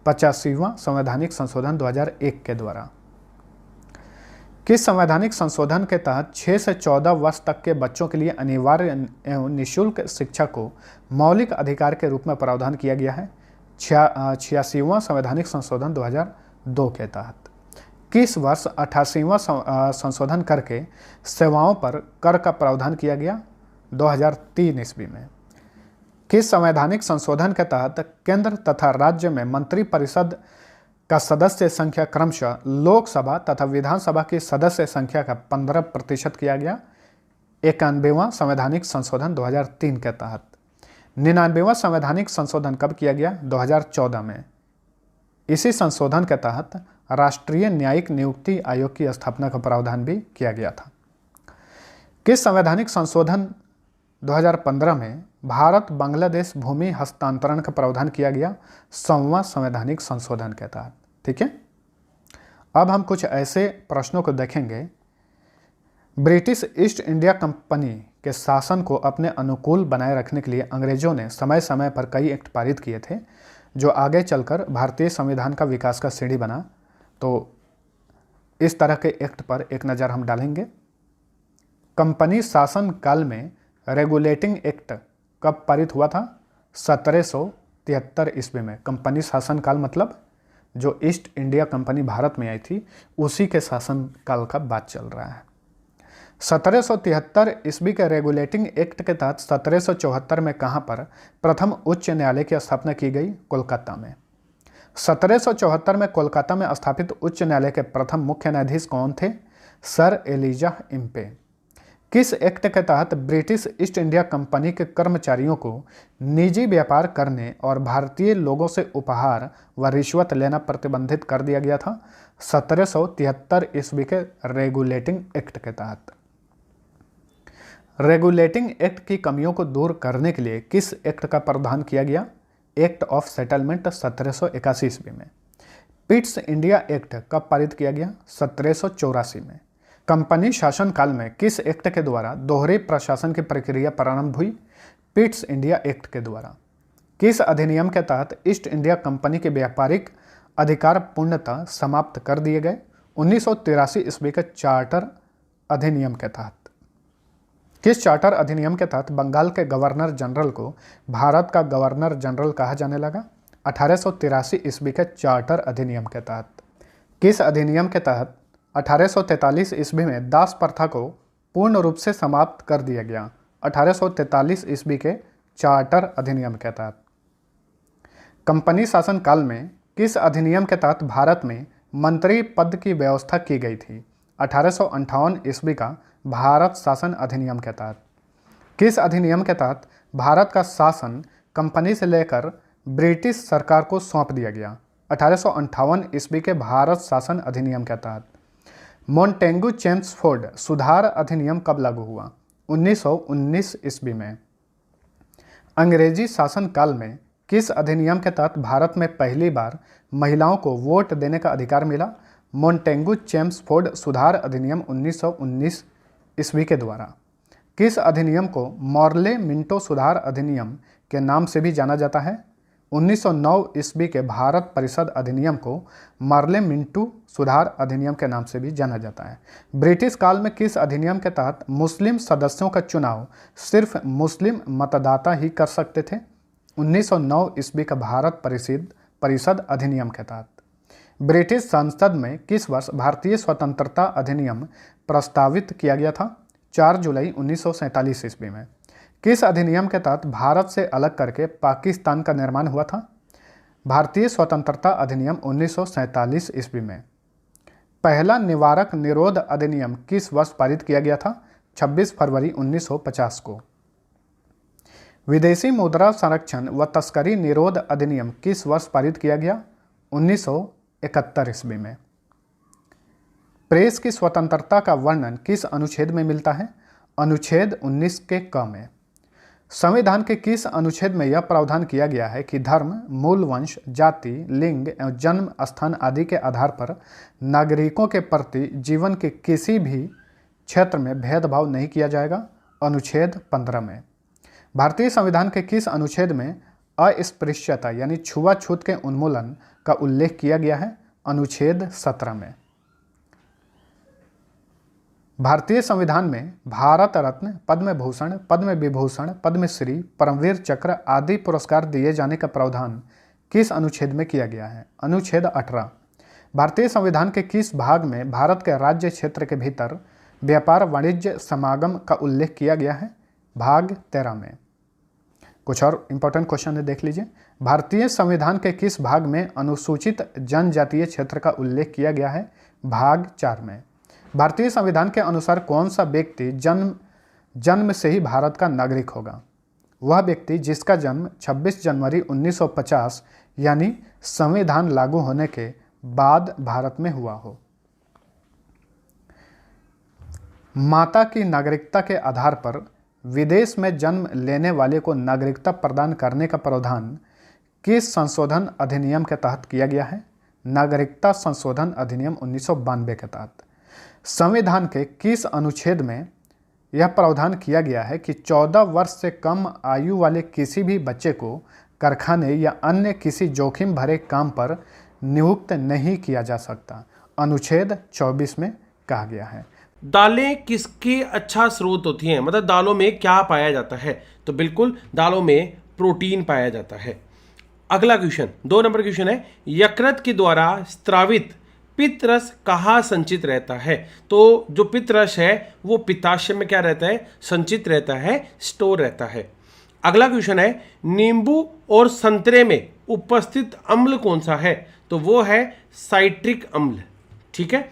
[SPEAKER 1] 85वां संवैधानिक संशोधन 2001 के द्वारा। किस संवैधानिक संशोधन के तहत 6 से 14 वर्ष तक के बच्चों के लिए अनिवार्य एवं निःशुल्क शिक्षा को मौलिक अधिकार के रूप में प्रावधान किया गया है? 86वां संवैधानिक संशोधन 2002 के तहत। किस वर्ष 88वां संशोधन करके सेवाओं पर कर का प्रावधान किया गया? 2003 ईस्वी में। किस संवैधानिक संशोधन के तहत केंद्र तथा राज्य में मंत्रिपरिषद का सदस्य संख्या क्रमशः लोकसभा तथा विधानसभा की सदस्य संख्या का 15% किया गया? 91वां संवैधानिक संशोधन 2003 के तहत। 99वां संवैधानिक संशोधन कब किया गया? 2014 में। इसी संशोधन के तहत राष्ट्रीय न्यायिक नियुक्ति आयोग की स्थापना का प्रावधान भी किया गया था। किस संवैधानिक संशोधन 2015 में भारत बांग्लादेश भूमि हस्तांतरण का प्रावधान किया गया? 100वां संवैधानिक संशोधन के तहत। ठीक है, अब हम कुछ ऐसे प्रश्नों को देखेंगे। ब्रिटिश ईस्ट इंडिया कंपनी के शासन को अपने अनुकूल बनाए रखने के लिए अंग्रेजों ने समय समय पर कई एक्ट पारित किए थे, जो आगे चलकर भारतीय संविधान का विकास का सीढ़ी बना। तो इस तरह के एक्ट पर एक नज़र हम डालेंगे। कंपनी शासन काल में रेगुलेटिंग एक्ट कब पारित हुआ था? 1773 ईस्वी में। कंपनी शासन काल मतलब जो ईस्ट इंडिया कंपनी भारत में आई थी उसी के शासन काल का बात चल रहा है। 1773 ईस्वी के रेगुलेटिंग एक्ट के तहत 1774 में कहाँ पर प्रथम उच्च न्यायालय की स्थापना की गई? कोलकाता में। 1774 में कोलकाता में स्थापित उच्च न्यायालय के प्रथम मुख्य न्यायाधीश कौन थे? Sir Elijah Impey. किस एक्ट के तहत ब्रिटिश ईस्ट इंडिया कंपनी के कर्मचारियों को निजी व्यापार करने और भारतीय लोगों से उपहार व रिश्वत लेना प्रतिबंधित कर दिया गया था? 1773 ईस्वी के रेगुलेटिंग एक्ट के तहत। रेगुलेटिंग एक्ट की कमियों को दूर करने के लिए किस एक्ट का प्रावधान किया गया? एक्ट ऑफ सेटलमेंट 1781 ईस्वी में। पिट्स इंडिया एक्ट कब पारित किया गया? 1784 में। कंपनी शासन काल में किस एक्ट के द्वारा दोहरे प्रशासन की प्रक्रिया प्रारंभ हुई? पिट्स इंडिया एक्ट के द्वारा। किस अधिनियम के तहत ईस्ट इंडिया कंपनी के व्यापारिक अधिकार पूर्णतः समाप्त कर दिए गए? 1983 ईस्वी के चार्टर अधिनियम के तहत। किस चार्टर अधिनियम के तहत बंगाल के गवर्नर जनरल को भारत का गवर्नर जनरल कहा जाने लगा? 1883 ईस्वी के चार्टर अधिनियम के तहत। किस अधिनियम के तहत 1843 ईस्वी में दास प्रथा को पूर्ण रूप से समाप्त कर दिया गया? 1843 ईस्वी के चार्टर अधिनियम के तहत। कंपनी शासन काल में किस अधिनियम के तहत भारत में मंत्री पद की व्यवस्था की गई थी? 1858 ईस्वी का भारत शासन अधिनियम के तहत। किस अधिनियम के तहत भारत का शासन कंपनी से लेकर ब्रिटिश सरकार को सौंप दिया गया? 1858 ईस्वी के भारत शासन अधिनियम के तहत। मोंटेगू चेम्सफोर्ड सुधार अधिनियम कब लागू हुआ? 1919 ईस्वी में। अंग्रेजी शासन काल में किस अधिनियम के तहत भारत में पहली बार महिलाओं को वोट देने का अधिकार मिला? मोंटेगू चेम्सफोर्ड सुधार अधिनियम 1919 ईस्वी के द्वारा। किस अधिनियम को मॉर्ले मिंटो सुधार अधिनियम के नाम से भी जाना जाता है? 1909 ईस्वी के भारत परिषद अधिनियम को मॉर्ले मिंटो सुधार अधिनियम के नाम से भी जाना जाता है। ब्रिटिश काल में किस अधिनियम के तहत मुस्लिम सदस्यों का चुनाव सिर्फ मुस्लिम मतदाता ही कर सकते थे? 1909 ईस्वी का भारत परिषद अधिनियम के तहत। ब्रिटिश संसद में किस वर्ष भारतीय स्वतंत्रता अधिनियम प्रस्तावित किया गया था? 4 जुलाई 1947 ईस्वी में। किस अधिनियम के तहत भारत से अलग करके पाकिस्तान का निर्माण हुआ था? भारतीय स्वतंत्रता अधिनियम 1947 ईस्वी में। पहला निवारक निरोध अधिनियम किस वर्ष पारित किया गया था? 26 फरवरी 1950 को। विदेशी मुद्रा संरक्षण व तस्करी निरोध अधिनियम किस वर्ष पारित किया गया? 1971 ईस्वी में। प्रेस की स्वतंत्रता का वर्णन किस अनुच्छेद में मिलता है? अनुच्छेद 19 के क में। संविधान के किस अनुच्छेद में यह प्रावधान किया गया है कि धर्म, मूल वंश, जाति, लिंग एवं जन्म स्थान आदि के आधार पर नागरिकों के प्रति जीवन के किसी भी क्षेत्र में भेदभाव नहीं किया जाएगा? अनुच्छेद 15 में। भारतीय संविधान के किस अनुच्छेद में अस्पृश्यता यानी छुआछूत के उन्मूलन का उल्लेख किया गया है? अनुच्छेद 17 में। भारतीय संविधान में भारत रत्न, पद्म भूषण, पद्म विभूषण, पद्मश्री, परमवीर चक्र आदि पुरस्कार दिए जाने का प्रावधान किस अनुच्छेद में किया गया है? अनुच्छेद 18। भारतीय संविधान के किस भाग में भारत के राज्य क्षेत्र के भीतर व्यापार वाणिज्य समागम का उल्लेख किया गया है? भाग 13 में। कुछ और इंपॉर्टेंट क्वेश्चन है, देख लीजिए। भारतीय संविधान के किस भाग में अनुसूचित जनजातीय क्षेत्र का उल्लेख किया गया है? भाग 4 में। भारतीय संविधान के अनुसार कौन सा व्यक्ति जन्म से ही भारत का नागरिक होगा? वह व्यक्ति जिसका जन्म 26 जनवरी 1950 यानी संविधान लागू होने के बाद भारत में हुआ हो। माता की नागरिकता के आधार पर विदेश में जन्म लेने वाले को नागरिकता प्रदान करने का प्रावधान किस संशोधन अधिनियम के तहत किया गया है? नागरिकता संशोधन अधिनियम 1992 के तहत। संविधान के किस अनुच्छेद में यह प्रावधान किया गया है कि 14 वर्ष से कम आयु वाले किसी भी बच्चे को कारखाने या अन्य किसी जोखिम भरे काम पर नियुक्त नहीं किया जा सकता? अनुच्छेद 24 में कहा गया है।
[SPEAKER 2] दालें किसकी अच्छा स्रोत होती हैं? मतलब दालों में क्या पाया जाता है? तो बिल्कुल दालों में प्रोटीन पाया जाता है। अगला क्वेश्चन 2 नंबर क्वेश्चन है, यकृत के द्वारा स्त्रावित पित्तरस कहाँ संचित रहता है? तो जो पित्तरस है वो पित्ताशय में क्या रहता है? संचित रहता है, स्टोर रहता है। अगला क्वेश्चन है, नींबू और संतरे में उपस्थित अम्ल कौन सा है? तो वो है साइट्रिक अम्ल। ठीक है।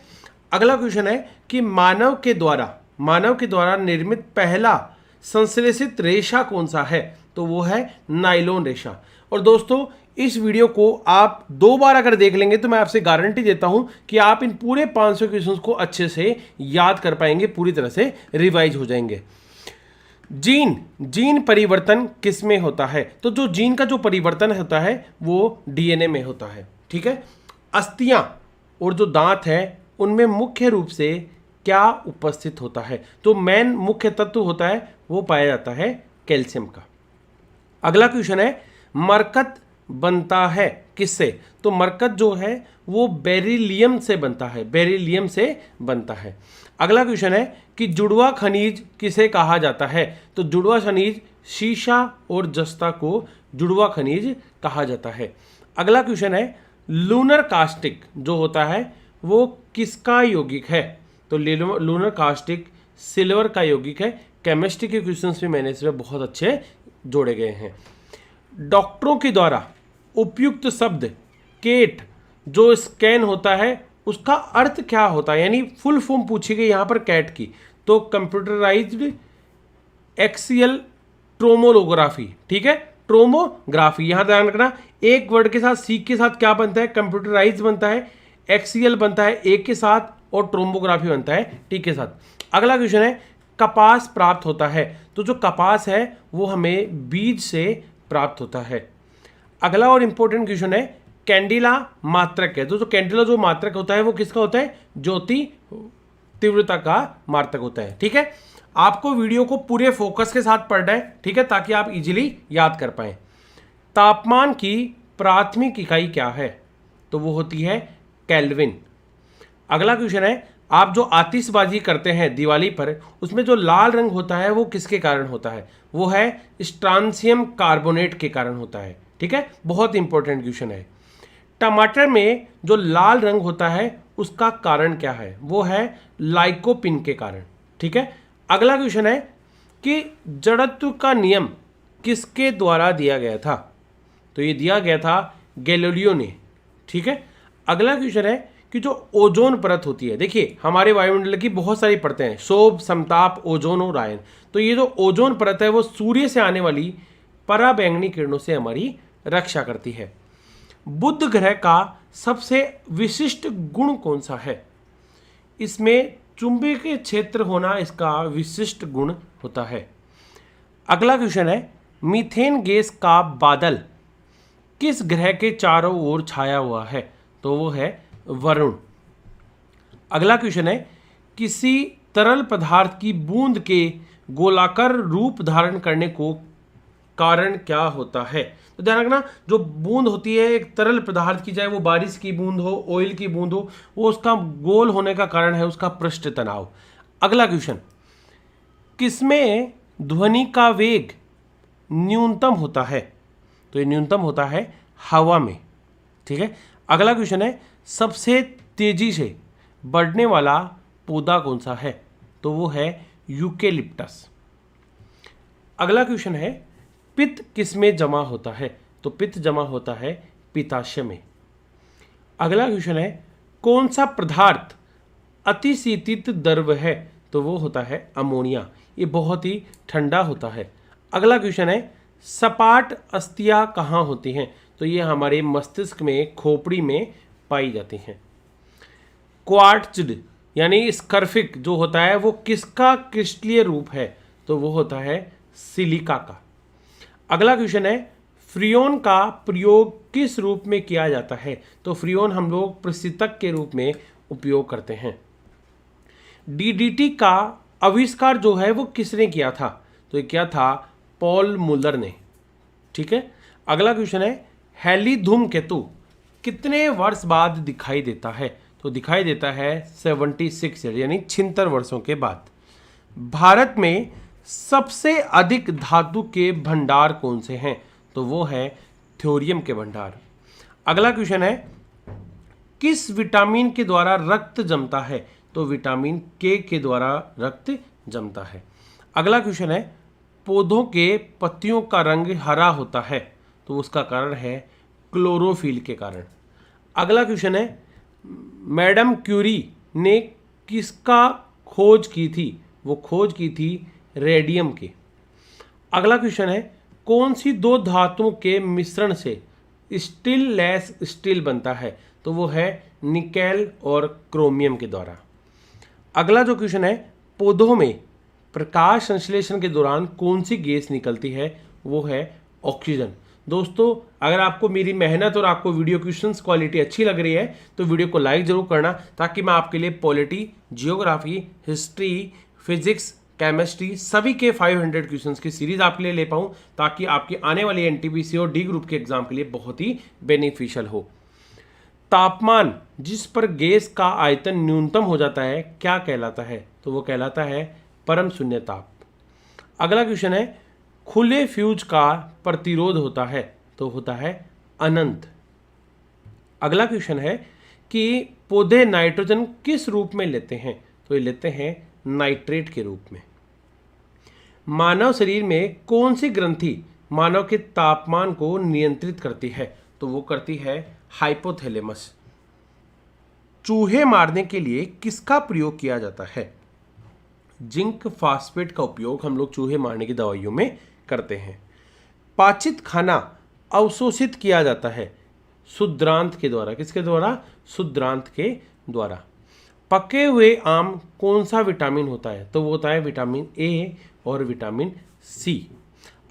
[SPEAKER 2] अगला क्वेश्चन है कि मानव के द्वारा निर्मित पहला संश्लेषित रेशा कौन सा है? तो वो है नायलॉन रेशा। और दोस्तों इस वीडियो को आप 2 बार अगर देख लेंगे तो मैं आपसे गारंटी देता हूं कि आप इन पूरे 500 क्वेश्चंस को अच्छे से याद कर पाएंगे, पूरी तरह से रिवाइज हो जाएंगे। जीन परिवर्तन किस में होता है? तो जो जीन का जो परिवर्तन होता है वो डीएनए में होता है। ठीक है। अस्थियां और जो दांत है उनमें मुख्य रूप से क्या उपस्थित होता है? तो मेन मुख्य तत्व होता है वो पाया जाता है कैल्शियम का। अगला क्वेश्चन है, मरकत बनता है किससे? तो मरकत जो है वो बेरिलियम से बनता है, बेरिलियम से बनता है। अगला क्वेश्चन है कि जुड़वा खनिज किसे कहा जाता है? तो जुड़वा खनिज शीशा और जस्ता को जुड़वा खनिज कहा जाता है। अगला क्वेश्चन है लूनर कास्टिक जो होता है वो किसका यौगिक है? तो लूनर कास्टिक सिल्वर का यौगिक है। केमिस्ट्री के क्वेश्चंस भी मैंने इसमें बहुत अच्छे जोड़े गए हैं। डॉक्टरों के द्वारा उपयुक्त शब्द केट जो स्कैन होता है उसका अर्थ क्या होता है? यानी फुल फॉर्म पूछी गई यहाँ पर कैट की, तो कंप्यूटराइज्ड एक्सियल ट्रोमोलोग्राफी, ठीक है, ट्रोमोग्राफी। यहां ध्यान रखना एक वर्ड के साथ सी के साथ क्या बनता है? कंप्यूटराइज बनता है, एक्सियल बनता है ए के साथ, और ट्रोमोग्राफी बनता है टी के साथ। अगला क्वेश्चन है कपास प्राप्त होता है, तो जो कपास है वो हमें बीज से प्राप्त होता है। अगला और इंपॉर्टेंट क्वेश्चन है कैंडिला मात्रक है, तो जो कैंडिला जो मात्रक होता है वो किसका होता है? ज्योति तीव्रता का मात्रक होता है। ठीक है, आपको वीडियो को पूरे फोकस के साथ पढ़ना है, ठीक है, ताकि आप इजीली याद कर पाएं। तापमान की प्राथमिक इकाई क्या है? तो वो होती है केल्विन। अगला क्वेश्चन है आप जो आतिशबाजी करते हैं दिवाली पर उसमें जो लाल रंग होता है वो किसके कारण होता है? वो है स्ट्रांसियम कार्बोनेट के कारण होता है। ठीक है, बहुत इंपॉर्टेंट क्वेश्चन है। टमाटर में जो लाल रंग होता है उसका कारण क्या है? वो है लाइकोपिन के कारण। ठीक है, अगला क्वेश्चन है कि जड़त्व का नियम किसके द्वारा दिया गया था? तो ये दिया गया था गैलीलियो ने। ठीक है, अगला क्वेश्चन है कि जो ओजोन परत होती है, देखिए हमारे वायुमंडल की बहुत सारी परतें हैं, शोभ, समताप, ओजोन और आयन। तो ये जो ओजोन परत है वो सूर्य से आने वाली पराबैंगनी किरणों से हमारी रक्षा करती है। बुध ग्रह का सबसे विशिष्ट गुण कौन सा है? इसमें चुंबकीय क्षेत्र होना इसका विशिष्ट गुण होता है। अगला क्वेश्चन है मीथेन गैस का बादल किस ग्रह के चारों ओर छाया हुआ है? तो वो है वरुण। अगला क्वेश्चन है किसी तरल पदार्थ की बूंद के गोलाकार रूप धारण करने को कारण क्या होता है? तो ध्यान रखना जो बूंद होती है एक तरल पदार्थ की, चाहे वो बारिश की बूंद हो, ऑयल की बूंद हो, वो उसका गोल होने का कारण है उसका पृष्ठ तनाव। अगला क्वेश्चन किसमें ध्वनि का वेग न्यूनतम होता है? तो ये न्यूनतम होता है हवा में। ठीक है, अगला क्वेश्चन है सबसे तेजी से बढ़ने वाला पौधा कौन सा है? तो वो है यूकेलिप्टस। अगला क्वेश्चन है पित्त किसमें जमा होता है? तो पित्त जमा होता है पित्ताशय में। अगला क्वेश्चन है कौन सा पदार्थ अतिशीतित द्रव है? तो वो होता है अमोनिया, ये बहुत ही ठंडा होता है। अगला क्वेश्चन है सपाट अस्थियां कहाँ होती हैं? तो ये हमारे मस्तिष्क में, खोपड़ी में पाई जाती हैं। क्वार्ट्ज्ड यानी स्कर्फिक जो होता है वो किसका क्रिस्टलीय रूप है? तो वो होता है सिलिका का। अगला क्वेश्चन है फ्रियोन का प्रयोग किस रूप में किया जाता है? तो फ्रियोन हम लोग प्रशीतक के रूप में उपयोग करते हैं। डीडीटी का आविष्कार जो है वो किसने किया था? तो ये क्या था? पॉल मुलर ने। ठीक है, अगला क्वेश्चन है हैली धूमकेतु कितने वर्ष बाद दिखाई देता है? तो दिखाई देता है 76 ईयर यानी 76 वर्षों के बाद। भारत में सबसे अधिक धातु के भंडार कौन से हैं? तो वो है थोरियम के भंडार। अगला क्वेश्चन है किस विटामिन के द्वारा रक्त जमता है? तो विटामिन के द्वारा रक्त जमता है। अगला क्वेश्चन है पौधों के पत्तियों का रंग हरा होता है, तो उसका कारण है क्लोरोफिल के कारण। अगला क्वेश्चन है मैडम क्यूरी ने किसका खोज की थी? वो खोज की थी रेडियम की। अगला क्वेश्चन है कौन सी दो धातुओं के मिश्रण से स्टीललेस स्टील बनता है? तो वो है निकेल और क्रोमियम के द्वारा। अगला जो क्वेश्चन है पौधों में प्रकाश संश्लेषण के दौरान कौन सी गैस निकलती है? वो है ऑक्सीजन। दोस्तों अगर आपको मेरी मेहनत और आपको वीडियो क्वेश्चंस क्वालिटी अच्छी लग रही है तो वीडियो को लाइक जरूर करना, ताकि मैं आपके लिए polity, geography, history, physics, chemistry, सभी के 500 क्वेश्चंस की सीरीज आपके लिए ले पाऊँ, ताकि आपकी आने वाली एनटीपीसी और डी ग्रुप के एग्जाम के लिए बहुत ही बेनिफिशियल हो। तापमान जिस पर गैस का आयतन न्यूनतम हो जाता है क्या कहलाता है? तो वो कहलाता है परम शून्य ताप। अगला क्वेश्चन है, खुले फ्यूज का प्रतिरोध होता है तो होता है अनंत। अगला क्वेश्चन है कि पौधे नाइट्रोजन किस रूप में लेते हैं? तो ये लेते हैं नाइट्रेट के रूप में। मानव शरीर में कौन सी ग्रंथि मानव के तापमान को नियंत्रित करती है? तो वो करती है हाइपोथैलेमस। चूहे मारने के लिए किसका प्रयोग किया जाता है? जिंक फास्फेट का उपयोग हम लोग चूहे मारने की दवाइयों में करते हैं। पाचित खाना अवशोषित किया जाता है शुद्रांत के द्वारा। किसके द्वारा? शुद्रांत के द्वारा। पके हुए आम कौन सा विटामिन होता है? तो वो होता है विटामिन ए और विटामिन सी।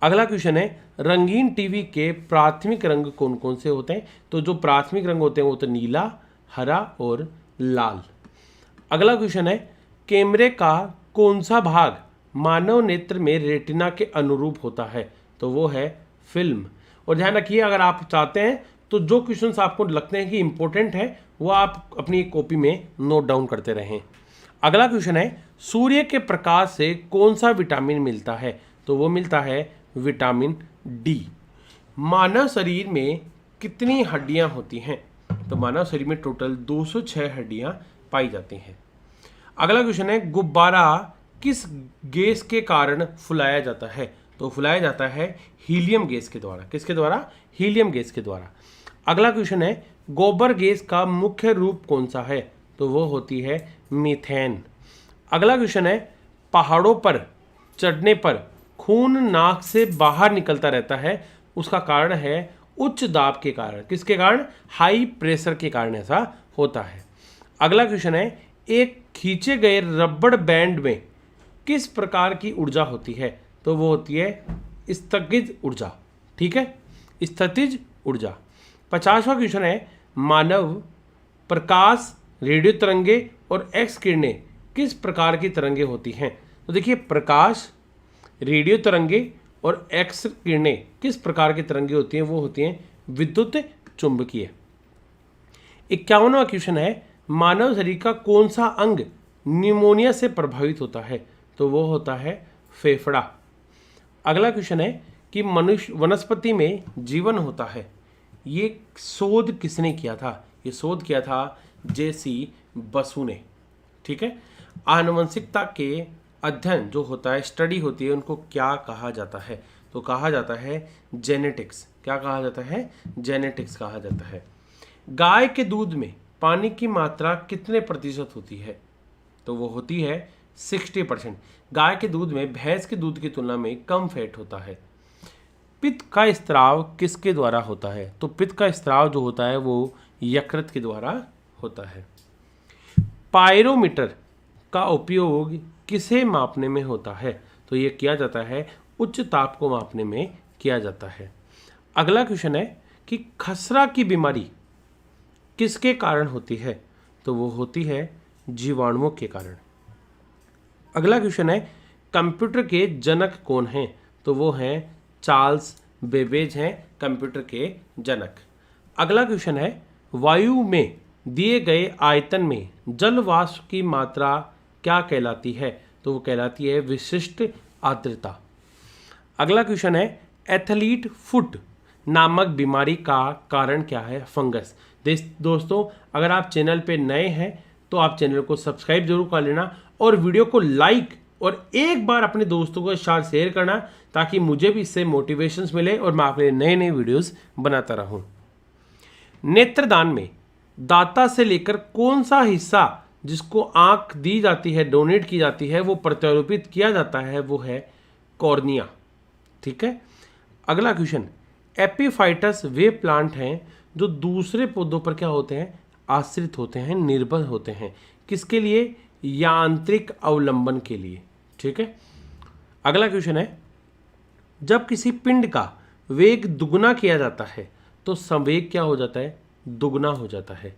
[SPEAKER 2] अगला क्वेश्चन है, रंगीन टीवी के प्राथमिक रंग कौन कौन से होते हैं? तो जो प्राथमिक रंग होते हैं वो तो नीला, हरा और लाल। अगला क्वेश्चन है, कैमरे का कौन सा भाग मानव नेत्र में रेटिना के अनुरूप होता है? तो वो है फिल्म। और ध्यान रखिए, अगर आप चाहते हैं तो जो क्वेश्चंस आपको लगते हैं कि इंपॉर्टेंट है वो आप अपनी कॉपी में नोट डाउन करते रहें। अगला क्वेश्चन है, सूर्य के प्रकाश से कौन सा विटामिन मिलता है? तो वो मिलता है विटामिन डी। मानव शरीर में कितनी हड्डियां होती हैं? तो मानव शरीर में टोटल 206 हड्डियां पाई जाती हैं। अगला क्वेश्चन है, गुब्बारा किस गैस के कारण फुलाया जाता है? तो फुलाया जाता है हीलियम गैस के द्वारा। किसके द्वारा? हीलियम गैस के द्वारा। अगला क्वेश्चन है, गोबर गैस का मुख्य रूप कौन सा है? तो वो होती है मीथेन। अगला क्वेश्चन है, पहाड़ों पर चढ़ने पर खून नाक से बाहर निकलता रहता है, उसका कारण है उच्च दाब के कारण। किसके कारण? हाई प्रेशर के कारण ऐसा होता है। अगला क्वेश्चन है, एक खींचे गए रबड़ बैंड में किस प्रकार की ऊर्जा होती है? तो वो होती है स्थगित ऊर्जा। ठीक है, स्थितिज ऊर्जा। 50वां क्वेश्चन है, मानव प्रकाश, रेडियो तरंगे और एक्स किरणें किस प्रकार की तरंगे होती हैं? तो देखिए, प्रकाश, रेडियो तरंगे और एक्स किरणें किस प्रकार की तरंगे होती हैं? वो होती हैं विद्युत चुंबकीय। 51वां क्वेश्चन है, मानव शरीर का कौन सा अंग निमोनिया से प्रभावित होता है? तो वो होता है फेफड़ा। अगला क्वेश्चन है कि मनुष्य वनस्पति में जीवन होता है, ये शोध किसने किया था? ये शोध किया था जे.सी. बसु ने। ठीक है, आनुवंशिकता के अध्ययन जो होता है, स्टडी होती है, उनको क्या कहा जाता है? तो कहा जाता है जेनेटिक्स। क्या कहा जाता है? जेनेटिक्स कहा जाता है। गाय के दूध में पानी की मात्रा कितने प्रतिशत होती है? तो वो होती है 60%। गाय के दूध में भैंस के दूध की तुलना में कम फैट होता है। पित्त का स्त्राव किसके द्वारा होता है? तो पित्त का स्त्राव जो होता है वो यकृत के द्वारा होता है। पायरोमीटर का उपयोग किसे मापने में होता है? तो ये किया जाता है उच्च ताप को मापने में किया जाता है। अगला क्वेश्चन है कि खसरा की बीमारी किसके कारण होती है? तो वो होती है जीवाणुओं के कारण। अगला क्वेश्चन है, कंप्यूटर के जनक कौन हैं? तो वो हैं चार्ल्स बेबेज हैं कंप्यूटर के जनक। अगला क्वेश्चन है, वायु में दिए गए आयतन में जल वाष्प की मात्रा क्या कहलाती है? तो वो कहलाती है विशिष्ट आर्द्रता। अगला क्वेश्चन है, एथलीट फुट नामक बीमारी का कारण क्या है? फंगस। दोस्तों, अगर आप चैनल पे नए हैं तो आप चैनल को सब्सक्राइब जरूर कर लेना और वीडियो को लाइक और एक बार अपने दोस्तों के साथ शेयर करना, ताकि मुझे भी इससे मोटिवेशंस मिले और मैं आपके लिए नए नए वीडियोस बनाता रहूं। नेत्रदान में दाता से लेकर कौन सा हिस्सा जिसको आंख दी जाती है, डोनेट की जाती है, वो प्रत्यारोपित किया जाता है? वो है कॉर्निया। ठीक है। अगला क्वेश्चन, एपीफाइटस वे प्लांट हैं जो दूसरे पौधों पर क्या होते हैं? आश्रित होते हैं, निर्भर होते हैं। किसके लिए? यांत्रिक अवलंबन के लिए। ठीक है। अगला क्वेश्चन है, जब किसी पिंड का वेग दुगना किया जाता है तो संवेग क्या हो जाता है? दुगना हो जाता है।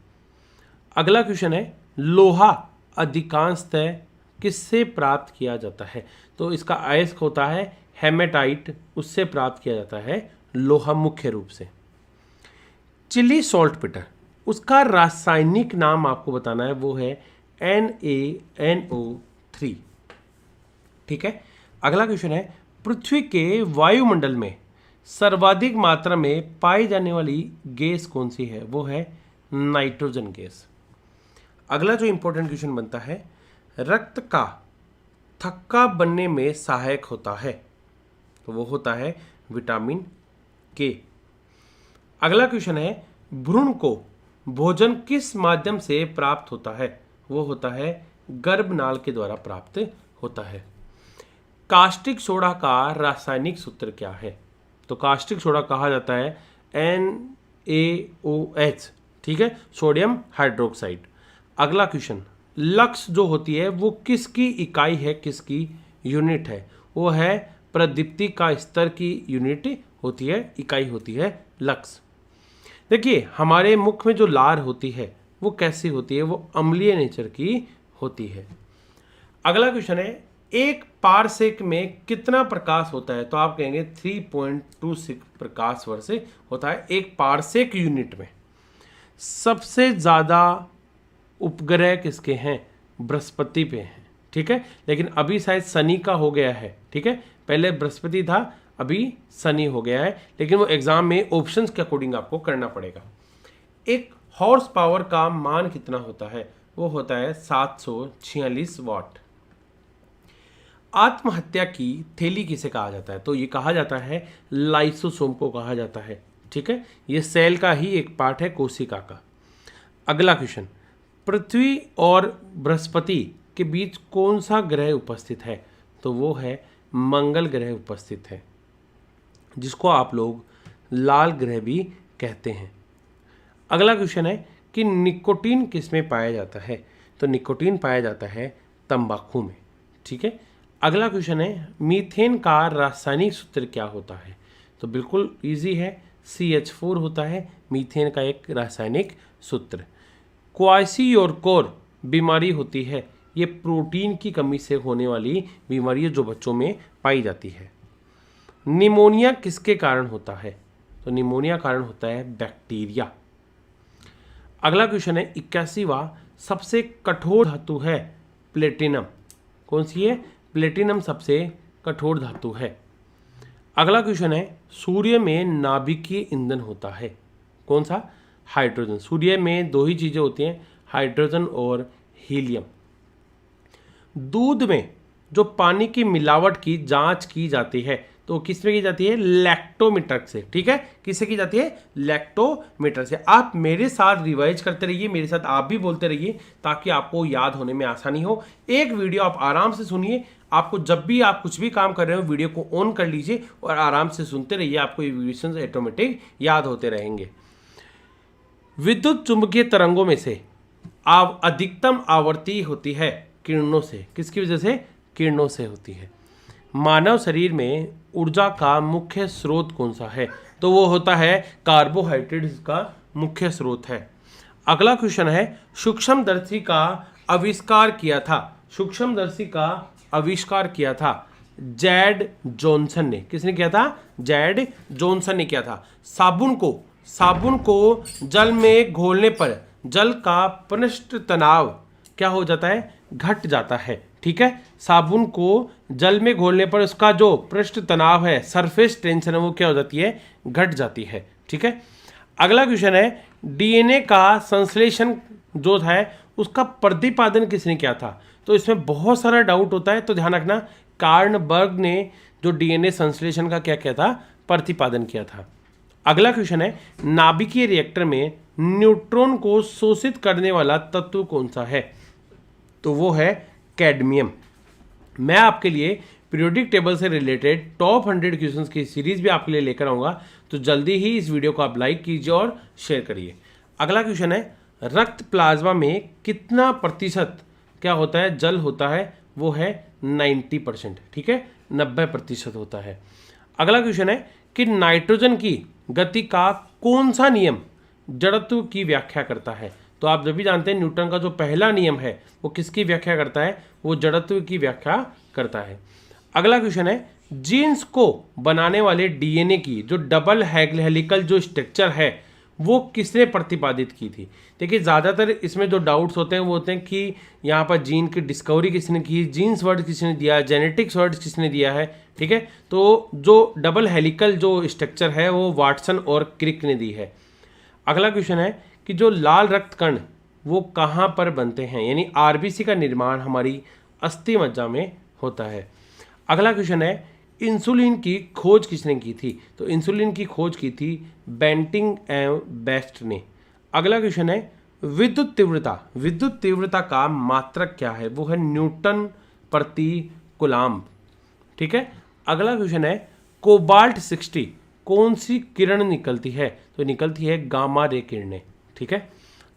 [SPEAKER 2] अगला क्वेश्चन है, लोहा अधिकांशतः किससे प्राप्त किया जाता है? तो इसका अयस्क होता है हेमेटाइट, उससे प्राप्त किया जाता है लोहा मुख्य रूप से। चिली सॉल्ट पिटर, उसका रासायनिक नाम आपको बताना है, वो है NaNO3। ठीक है। अगला क्वेश्चन है, पृथ्वी के वायुमंडल में सर्वाधिक मात्रा में पाई जाने वाली गैस कौन सी है? वो है नाइट्रोजन गैस। अगला जो इंपॉर्टेंट क्वेश्चन बनता है, रक्त का थक्का बनने में सहायक होता है, तो वो होता है विटामिन के। अगला क्वेश्चन है, भ्रूण को भोजन किस माध्यम से प्राप्त होता है? वो होता है गर्भनाल के द्वारा प्राप्त होता है। कास्टिक सोडा का रासायनिक सूत्र क्या है? तो कास्टिक सोडा कहा जाता है NaOH, ठीक है, सोडियम हाइड्रोक्साइड। अगला क्वेश्चन, लक्स जो होती है वो किसकी इकाई है, किसकी यूनिट है? वो है प्रदीप्ति का स्तर की यूनिट होती है, इकाई होती है लक्स। देखिए, हमारे मुख में जो लार होती है वो कैसी होती है? वो अम्लीय नेचर की होती है। अगला क्वेश्चन है, एक पारसेक में कितना प्रकाश होता है? तो आप कहेंगे 3.26 प्रकाश वर्ष होता है एक पारसेक यूनिट में। सबसे ज़्यादा उपग्रह किसके हैं? बृहस्पति पे हैं, ठीक है, लेकिन अभी शायद शनि का हो गया है, ठीक है, पहले बृहस्पति था, अभी शनि हो गया है, लेकिन वो एग्जाम में ऑप्शंस के अकॉर्डिंग आपको करना पड़ेगा। एक हॉर्स पावर का मान कितना होता है? वो होता है 746 वाट। आत्महत्या की थैली किसे कहा जाता है? तो ये कहा जाता है लाइसोसोम को कहा जाता है, ठीक है, ये सेल का ही एक पार्ट है, कोशिका का। अगला क्वेश्चन, पृथ्वी और बृहस्पति के बीच कौन सा ग्रह उपस्थित है? तो वो है मंगल ग्रह उपस्थित है, जिसको आप लोग लाल ग्रह भी कहते हैं। अगला क्वेश्चन है कि निकोटीन किस में पाया जाता है? तो निकोटीन पाया जाता है तंबाकू में, ठीक है। अगला क्वेश्चन है, मीथेन का रासायनिक सूत्र क्या होता है? तो बिल्कुल इजी है, CH4 होता है मीथेन का एक रासायनिक सूत्र। क्वाशियोरकोर बीमारी होती है, ये प्रोटीन की कमी से होने वाली बीमारी है जो बच्चों में पाई जाती है। निमोनिया किसके कारण होता है? तो निमोनिया कारण होता है बैक्टीरिया। अगला क्वेश्चन है, 81वां, सबसे कठोर धातु है प्लेटिनम, कौन सी है? प्लेटिनम सबसे कठोर धातु है। अगला क्वेश्चन है, सूर्य में नाभिकीय ईंधन होता है, कौन सा? हाइड्रोजन। सूर्य में दो ही चीज़ें होती हैं, हाइड्रोजन और हीलियम। दूध में जो पानी की मिलावट की जांच की जाती है तो किस में की जाती है? लैक्टोमीटर से, ठीक है, किससे की जाती है? लैक्टोमीटर से। आप मेरे साथ रिवाइज करते रहिए, मेरे साथ आप भी बोलते रहिए ताकि आपको याद होने में आसानी हो। एक वीडियो आप आराम से सुनिए, आपको जब भी आप कुछ भी काम कर रहे हो वीडियो को ऑन कर लीजिए और आराम से सुनते रहिए, आपको ये विजुअल्स ऑटोमेटिक याद होते रहेंगे। विद्युत चुंबकीय तरंगों में से अधिकतम आवृत्ति होती है किरणों से, किसकी वजह से? किरणों से होती है। मानव शरीर में ऊर्जा का मुख्य स्रोत कौन सा है? तो वो होता है कार्बोहाइड्रेट्स का मुख्य स्रोत है। अगला क्वेश्चन है, सूक्ष्मदर्शी का आविष्कार किया था, सूक्ष्मदर्शी का आविष्कार किया था जैड जॉनसन ने। किसने किया था? जैड जॉनसन ने किया था। साबुन को जल में घोलने पर जल का पृष्ठ तनाव क्या हो जाता है? घट जाता है, ठीक है। साबुन को जल में घोलने पर उसका जो पृष्ठ तनाव है, सरफेस टेंशन है, वो क्या हो जाती है? घट जाती है, ठीक है। अगला क्वेश्चन है, डीएनए का संश्लेषण जो है उसका प्रतिपादन किसने किया था? तो इसमें बहुत सारा डाउट होता है, तो ध्यान रखना, कार्नबर्ग ने जो डीएनए संश्लेषण का क्या किया था? प्रतिपादन किया था। अगला क्वेश्चन है, नाभिकीय रिएक्टर में न्यूट्रॉन को शोषित करने वाला तत्व कौन सा है? तो वो है कैडमियम। मैं आपके लिए पीरियोडिक टेबल से रिलेटेड टॉप 100 क्वेश्चंस की सीरीज भी आपके लिए लेकर आऊँगा, तो जल्दी ही इस वीडियो को आप लाइक कीजिए और शेयर करिए। अगला क्वेश्चन है, रक्त प्लाज्मा में कितना प्रतिशत क्या होता है? जल होता है, वो है 90%, ठीक है, 90% होता है। अगला क्वेश्चन है कि नाइट्रोजन की गति का कौन सा नियम जड़त्व की व्याख्या करता है? तो आप जब भी जानते हैं न्यूटन का जो पहला नियम है वो किसकी व्याख्या करता है, वो जड़त्व की व्याख्या करता है। अगला क्वेश्चन है, जीन्स को बनाने वाले डीएनए की जो डबल हेलिकल जो स्ट्रक्चर है वो किसने प्रतिपादित की थी। देखिए ज़्यादातर इसमें जो डाउट्स होते हैं वो होते हैं कि यहाँ पर जीन की डिस्कवरी किसने की, जीन्स वर्ड किसने दिया, जेनेटिक्स वर्ड किसने दिया है, ठीक है। तो जो डबल हेलिकल जो स्ट्रक्चर है वो वाटसन और क्रिक ने दी है। अगला क्वेश्चन है कि जो लाल रक्त कण वो कहाँ पर बनते हैं, यानी आरबीसी का निर्माण हमारी अस्थि मज्जा में होता है। अगला क्वेश्चन है, इंसुलिन की खोज किसने की थी, तो इंसुलिन की खोज की थी बेंटिंग एवं बेस्ट ने। अगला क्वेश्चन है, विद्युत तीव्रता का मात्रक क्या है, वो है न्यूटन प्रति कूलाम्ब, ठीक है। अगला क्वेश्चन है, कोबाल्ट 60 कौन सी किरण निकलती है, तो निकलती है गामा रे किरणें, ठीक है।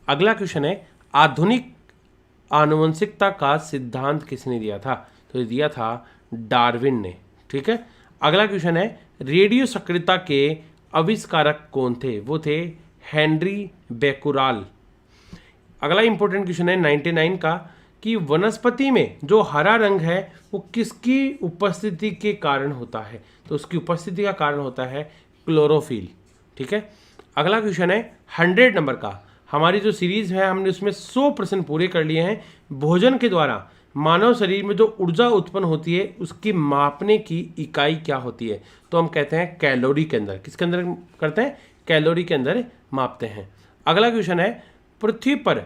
[SPEAKER 2] अगला क्वेश्चन है, आधुनिक आनुवंशिकता का सिद्धांत किसने दिया था, तो दिया था डार्विन ने, ठीक है। अगला क्वेश्चन है, रेडियो सक्रियता के आविष्कारक कौन थे, वो थे हेनरी बेकुराल। अगला इंपॉर्टेंट क्वेश्चन है 99 का कि वनस्पति में जो हरा रंग है वो किसकी उपस्थिति के कारण होता है, तो उसकी उपस्थिति का कारण होता है क्लोरोफिल, ठीक है। अगला क्वेश्चन है 100 नंबर का, हमारी जो सीरीज है हमने उसमें 100 प्रश्न पूरे कर लिए हैं। भोजन के द्वारा मानव शरीर में जो ऊर्जा उत्पन्न होती है उसकी मापने की इकाई क्या होती है, तो हम कहते हैं कैलोरी के अंदर, किसके अंदर करते हैं, कैलोरी के अंदर मापते हैं। अगला क्वेश्चन है, पृथ्वी पर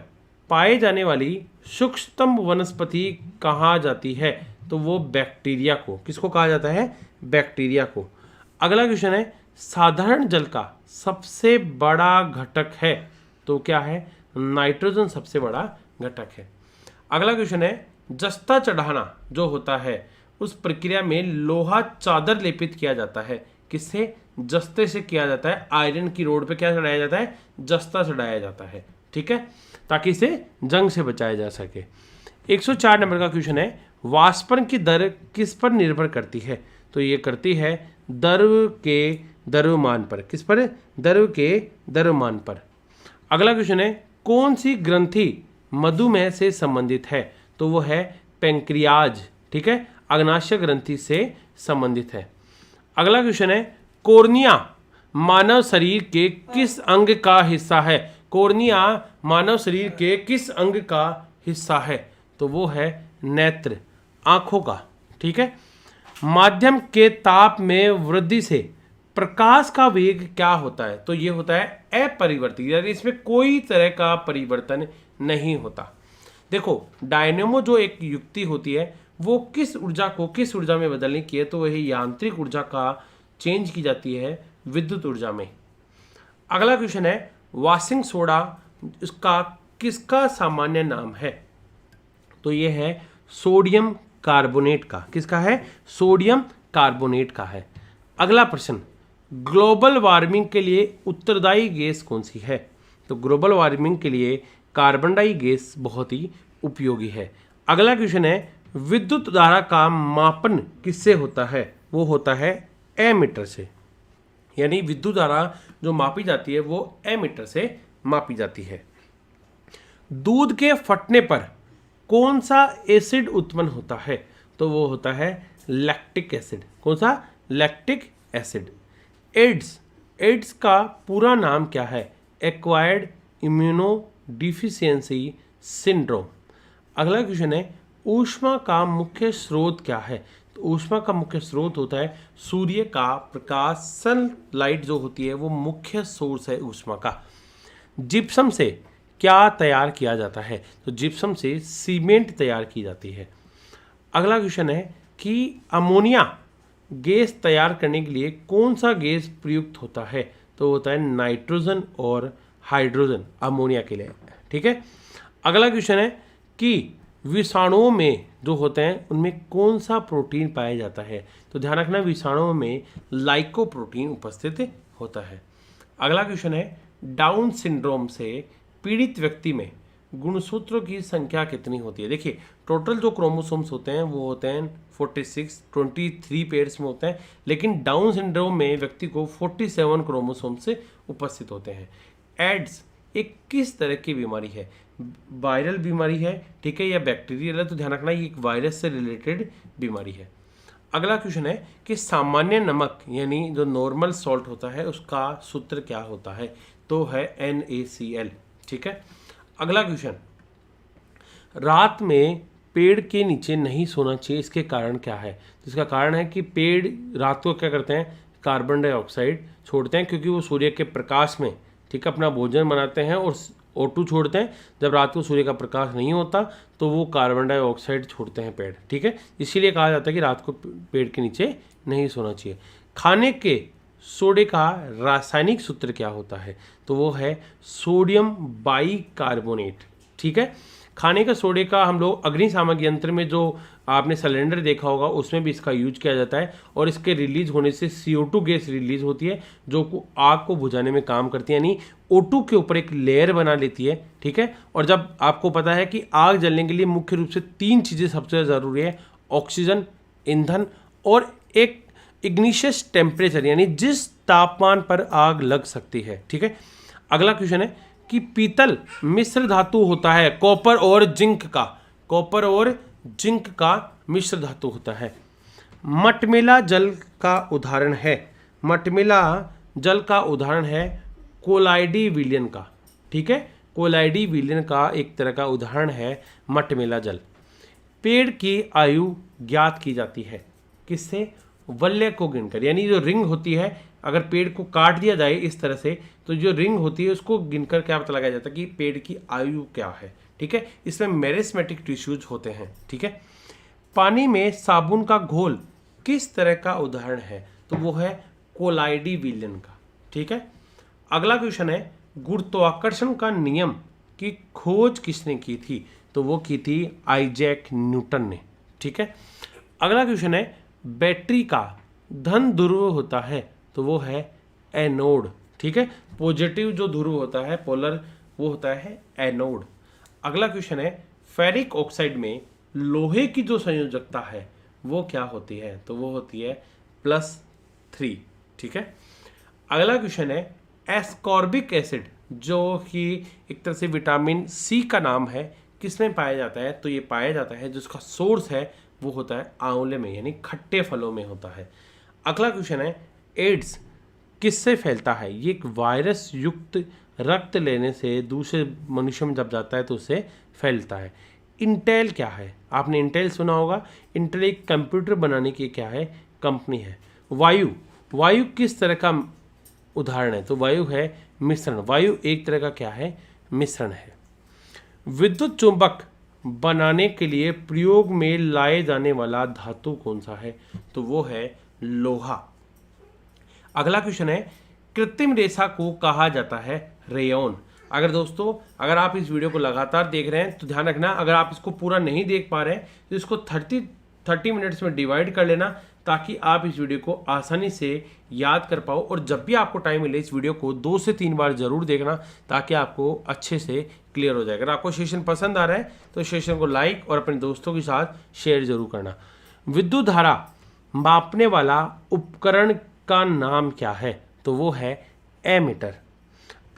[SPEAKER 2] पाए जाने वाली सूक्ष्मतम वनस्पति कहा जाती है, तो वो बैक्टीरिया को, किसको कहा जाता है, बैक्टीरिया को। अगला क्वेश्चन है, साधारण जल का सबसे बड़ा घटक है, तो क्या है, नाइट्रोजन सबसे बड़ा घटक है। अगला क्वेश्चन है, जस्ता चढ़ाना जो होता है उस प्रक्रिया में लोहा चादर लेपित किया जाता है, किससे, जस्ते से किया जाता है। आयरन की रोड पे क्या चढ़ाया जाता है, जस्ता चढ़ाया जाता है, ठीक है, ताकि इसे जंग से बचाया जा सके। 104 नंबर का क्वेश्चन है, वाष्पन की दर किस पर निर्भर करती है, तो ये करती है द्रव के द्रव्यमान पर, किस पर, द्रव के द्रव्यमान पर। अगला क्वेश्चन है, कौन सी ग्रंथि मधुमेह से संबंधित है, तो वो है पेंक्रियाज, ठीक है, अग्नाशय ग्रंथि से संबंधित है। अगला क्वेश्चन है, कॉर्निया मानव शरीर के किस अंग का हिस्सा है, कॉर्निया मानव शरीर के किस अंग का हिस्सा है, तो वो है नेत्र, आंखों का, ठीक है। माध्यम के ताप में वृद्धि से प्रकाश का वेग क्या होता है, तो ये होता है अपरिवर्तित, यानी इसमें कोई तरह का परिवर्तन नहीं होता। देखो डायनेमो जो एक युक्ति होती है वो किस ऊर्जा को किस ऊर्जा में बदलने की है, तो वही यांत्रिक ऊर्जा का चेंज की जाती है विद्युत ऊर्जा में। अगला क्वेश्चन है, वॉशिंग सोडा इसका किसका सामान्य नाम है, तो ये है सोडियम कार्बोनेट का, किसका है, सोडियम कार्बोनेट का है। अगला प्रश्न, ग्लोबल वार्मिंग के लिए उत्तरदायी गैस कौन सी है, तो ग्लोबल वार्मिंग के लिए कार्बन डाई गैस बहुत ही उपयोगी है। अगला क्वेश्चन है, विद्युत धारा का मापन किससे होता है, वो होता है एमीटर से, यानी विद्युत धारा जो मापी जाती है वो एमीटर से मापी जाती है। दूध के फटने पर कौन सा एसिड उत्पन्न होता है, तो वो होता है लैक्टिक एसिड, कौन सा, लैक्टिक एसिड। एड्स का पूरा नाम क्या है, एक्वायर्ड इम्यूनो डिफिशियंसी सिंड्रोम। अगला क्वेश्चन है, ऊष्मा का मुख्य स्रोत क्या है, तो ऊष्मा का मुख्य स्रोत होता है सूर्य का प्रकाश, सनलाइट जो होती है वो मुख्य सोर्स है ऊष्मा का। जिप्सम से क्या तैयार किया जाता है, तो जिप्सम से सीमेंट तैयार की जाती है। अगला क्वेश्चन है कि अमोनिया गैस तैयार करने के लिए कौन सा गैस प्रयुक्त होता है, तो होता है नाइट्रोजन और हाइड्रोजन अमोनिया के लिए, ठीक है। अगला क्वेश्चन है कि विषाणुओं में जो होते हैं उनमें कौन सा प्रोटीन पाया जाता है, तो ध्यान रखना विषाणुओं में लाइकोप्रोटीन उपस्थित होता है। अगला क्वेश्चन है, डाउन सिंड्रोम से पीड़ित व्यक्ति में गुणसूत्रों की संख्या कितनी होती है। देखिए टोटल जो क्रोमोसोम्स होते हैं वो होते हैं 23 पेयर्स में होते हैं, लेकिन डाउन सिंड्रोम में व्यक्ति को 47 क्रोमोसोम से उपस्थित होते हैं। एड्स एक किस तरह की बीमारी है, वायरल बीमारी है, ठीक है, या बैक्टीरियल है, तो ध्यान रखना ये एक वायरस से रिलेटेड बीमारी है। अगला क्वेश्चन है कि सामान्य नमक यानी जो नॉर्मल सॉल्ट होता है उसका सूत्र क्या होता है, तो है NaCl, ठीक है। अगला क्वेश्चन, रात में पेड़ के नीचे नहीं सोना चाहिए, इसके कारण क्या है, तो इसका कारण है कि पेड़ रात को क्या करते हैं, कार्बन डाइऑक्साइड छोड़ते हैं, क्योंकि वो सूर्य के प्रकाश में, ठीक है, अपना भोजन बनाते हैं और O2 छोड़ते हैं। जब रात को सूर्य का प्रकाश नहीं होता तो वो कार्बन डाइऑक्साइड छोड़ते हैं पेड़, ठीक है। इसीलिए कहा जाता है कि रात को पेड़ के नीचे नहीं सोना चाहिए। खाने के सोडे का रासायनिक सूत्र क्या होता है, तो वो है सोडियम बाइकार्बोनेट, ठीक है। खाने का सोडे का हम लोग अग्निशामक यंत्र में जो आपने सिलेंडर देखा होगा उसमें भी इसका यूज किया जाता है, और इसके रिलीज होने से CO2 गैस रिलीज होती है जो आग को बुझाने में काम करती है, यानी O2 के ऊपर एक लेयर बना लेती है, ठीक है। और जब आपको पता है कि आग जलने के लिए मुख्य रूप से 3 चीज़ें सबसे ज़रूरी है, ऑक्सीजन, ईंधन और एक इग्निशियस टेम्परेचर, यानी जिस तापमान पर आग लग सकती है, ठीक है। अगला क्वेश्चन है कि पीतल मिश्र धातु होता है कॉपर और जिंक का, कॉपर और जिंक का मिश्र धातु होता है। मटमेला जल का उदाहरण है, मटमेला जल का उदाहरण है कोलाइडी विलियन का, ठीक है, कोलाइडी विलियन का एक तरह का उदाहरण है मटमेला जल। पेड़ की आयु ज्ञात की जाती है किससे, वलय को गिनकर, यानी जो रिंग होती है, अगर पेड़ को काट दिया जाए इस तरह से तो जो रिंग होती है उसको गिनकर क्या पता लगाया जाता है कि पेड़ की आयु क्या है, ठीक है। इसमें मेरिस्मेटिक टिश्यूज होते हैं, ठीक है। पानी में साबुन का घोल किस तरह का उदाहरण है, तो वो है कोलाइडी विलियन का, ठीक है। अगला क्वेश्चन है गुरुत्वाकर्षण का नियम की खोज किसने की थी, तो वो की थी आइजैक न्यूटन ने, ठीक है। अगला क्वेश्चन है बैटरी का धन ध्रुव होता है, तो वो है एनोड, ठीक है। पॉजिटिव जो ध्रुव होता है पोलर, वो होता है एनोड। अगला क्वेश्चन है फेरिक ऑक्साइड में लोहे की जो संयोजकता है वो क्या होती है, तो वो होती है +3, ठीक है। अगला क्वेश्चन है एस्कॉर्बिक एसिड जो कि एक तरह से विटामिन C का नाम है, किसमें पाया जाता है, तो ये पाया जाता है जिसका सोर्स है वो होता है आंवले में, यानी खट्टे फलों में होता है। अगला क्वेश्चन है एड्स किससे फैलता है, ये एक वायरस युक्त रक्त लेने से दूसरे मनुष्य में जब जाता है तो उससे फैलता है। इंटेल क्या है, आपने इंटेल सुना होगा, इंटेल एक कंप्यूटर बनाने की क्या है, कंपनी है। वायु, वायु किस तरह का उदाहरण है, तो वायु है मिश्रण, वायु एक तरह का क्या है, मिश्रण है। विद्युत चुंबक बनाने के लिए प्रयोग में लाए जाने वाला धातु कौन सा है, तो वो है लोहा। अगला क्वेश्चन है कृत्रिम रेशा को कहा जाता है रेयॉन। अगर दोस्तों अगर आप इस वीडियो को लगातार देख रहे हैं तो ध्यान रखना, अगर आप इसको पूरा नहीं देख पा रहे हैं तो इसको 30 मिनट्स में डिवाइड कर लेना, ताकि आप इस वीडियो को आसानी से याद कर पाओ। और जब भी आपको टाइम मिले इस वीडियो को 2 से 3 बार जरूर देखना, ताकि आपको अच्छे से क्लियर हो जाए। अगर आपको सेशन पसंद आ रहा है तो सेशन को लाइक और अपने दोस्तों के साथ शेयर जरूर करना। विद्युत धारा मापने वाला उपकरण का नाम क्या है, तो वो है एमीटर।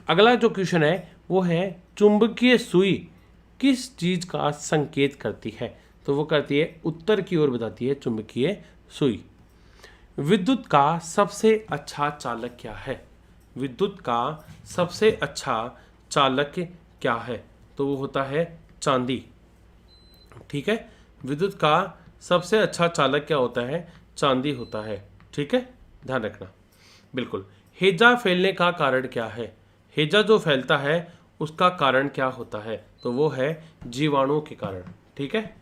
[SPEAKER 2] अगला जो क्वेश्चन है वो है चुंबकीय सुई किस चीज का संकेत करती है, तो वो करती है उत्तर की ओर बताती है चुंबकीय सुई। विद्युत का सबसे अच्छा चालक क्या है, विद्युत का सबसे अच्छा चालक क्या है, तो वो होता है चांदी, ठीक है। विद्युत का सबसे अच्छा चालक क्या होता है, चांदी होता है, ठीक है, ध्यान रखना। बिल्कुल। हैजा फैलने का कारण क्या है, हैजा जो फैलता है उसका कारण क्या होता है, तो वो है जीवाणुओं के कारण, ठीक है।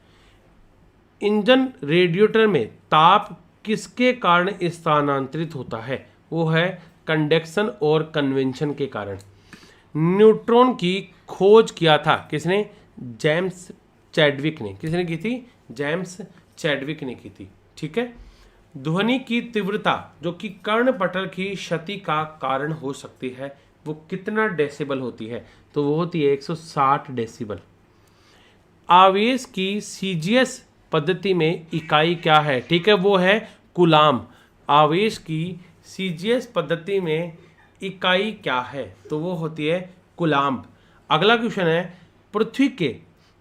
[SPEAKER 2] इंजन रेडिएटर में ताप किसके कारण स्थानांतरित होता है, वो है कंडक्शन और कन्वेंशन के कारण। न्यूट्रॉन की खोज किया था किसने, जेम्स चैडविक ने, किसने की थी, जेम्स चैडविक ने की थी, ठीक है। ध्वनि की तीव्रता जो कि कर्णपटल की क्षति का कारण हो सकती है वो कितना डेसिबल होती है, तो वो होती है 160 डेसिबल। आवेश की CGS पद्धति में इकाई क्या है, ठीक है, वो है कूलाम। आवेश की CGS पद्धति में इकाई क्या है, तो वो होती है कूलाम्ब। अगला क्वेश्चन है पृथ्वी के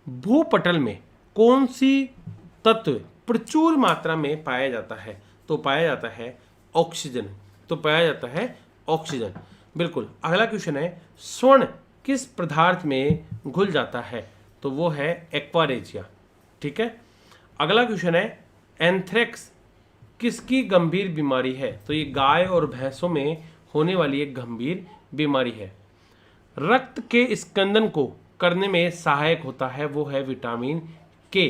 [SPEAKER 2] भूपटल में कौन सी तत्व प्रचुर मात्रा में पाया जाता है? तो पाया जाता है ऑक्सीजन। तो पाया जाता है ऑक्सीजन, बिल्कुल। अगला क्वेश्चन है स्वर्ण किस पदार्थ में घुल जाता है? तो वो है एक्वारेजिया, ठीक है। अगला क्वेश्चन है एंथ्रेक्स किसकी गंभीर बीमारी है? तो ये गाय और भैंसों में होने वाली एक गंभीर बीमारी है। रक्त के स्कंदन को करने में सहायक होता है, वो है विटामिन के।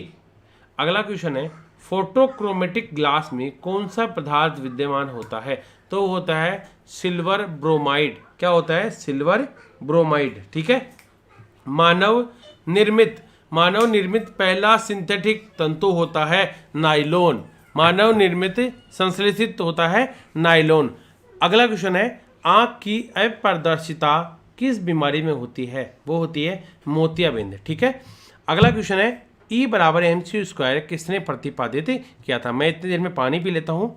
[SPEAKER 2] अगला क्वेश्चन है फोटोक्रोमेटिक ग्लास में कौन सा पदार्थ विद्यमान होता है? तो होता है सिल्वर ब्रोमाइड। क्या होता है? सिल्वर ब्रोमाइड, ठीक है। मानव निर्मित पहला सिंथेटिक तंतु होता है नायलॉन। मानव निर्मित संश्लेषित होता है नायलॉन। अगला क्वेश्चन है आंख की अपारदर्शिता किस बीमारी में होती है? वो होती है मोतियाबिंद, ठीक है। अगला क्वेश्चन है E बराबर mc² किसने प्रतिपादित किया था? मैं इतनी देर में पानी पी लेता हूं।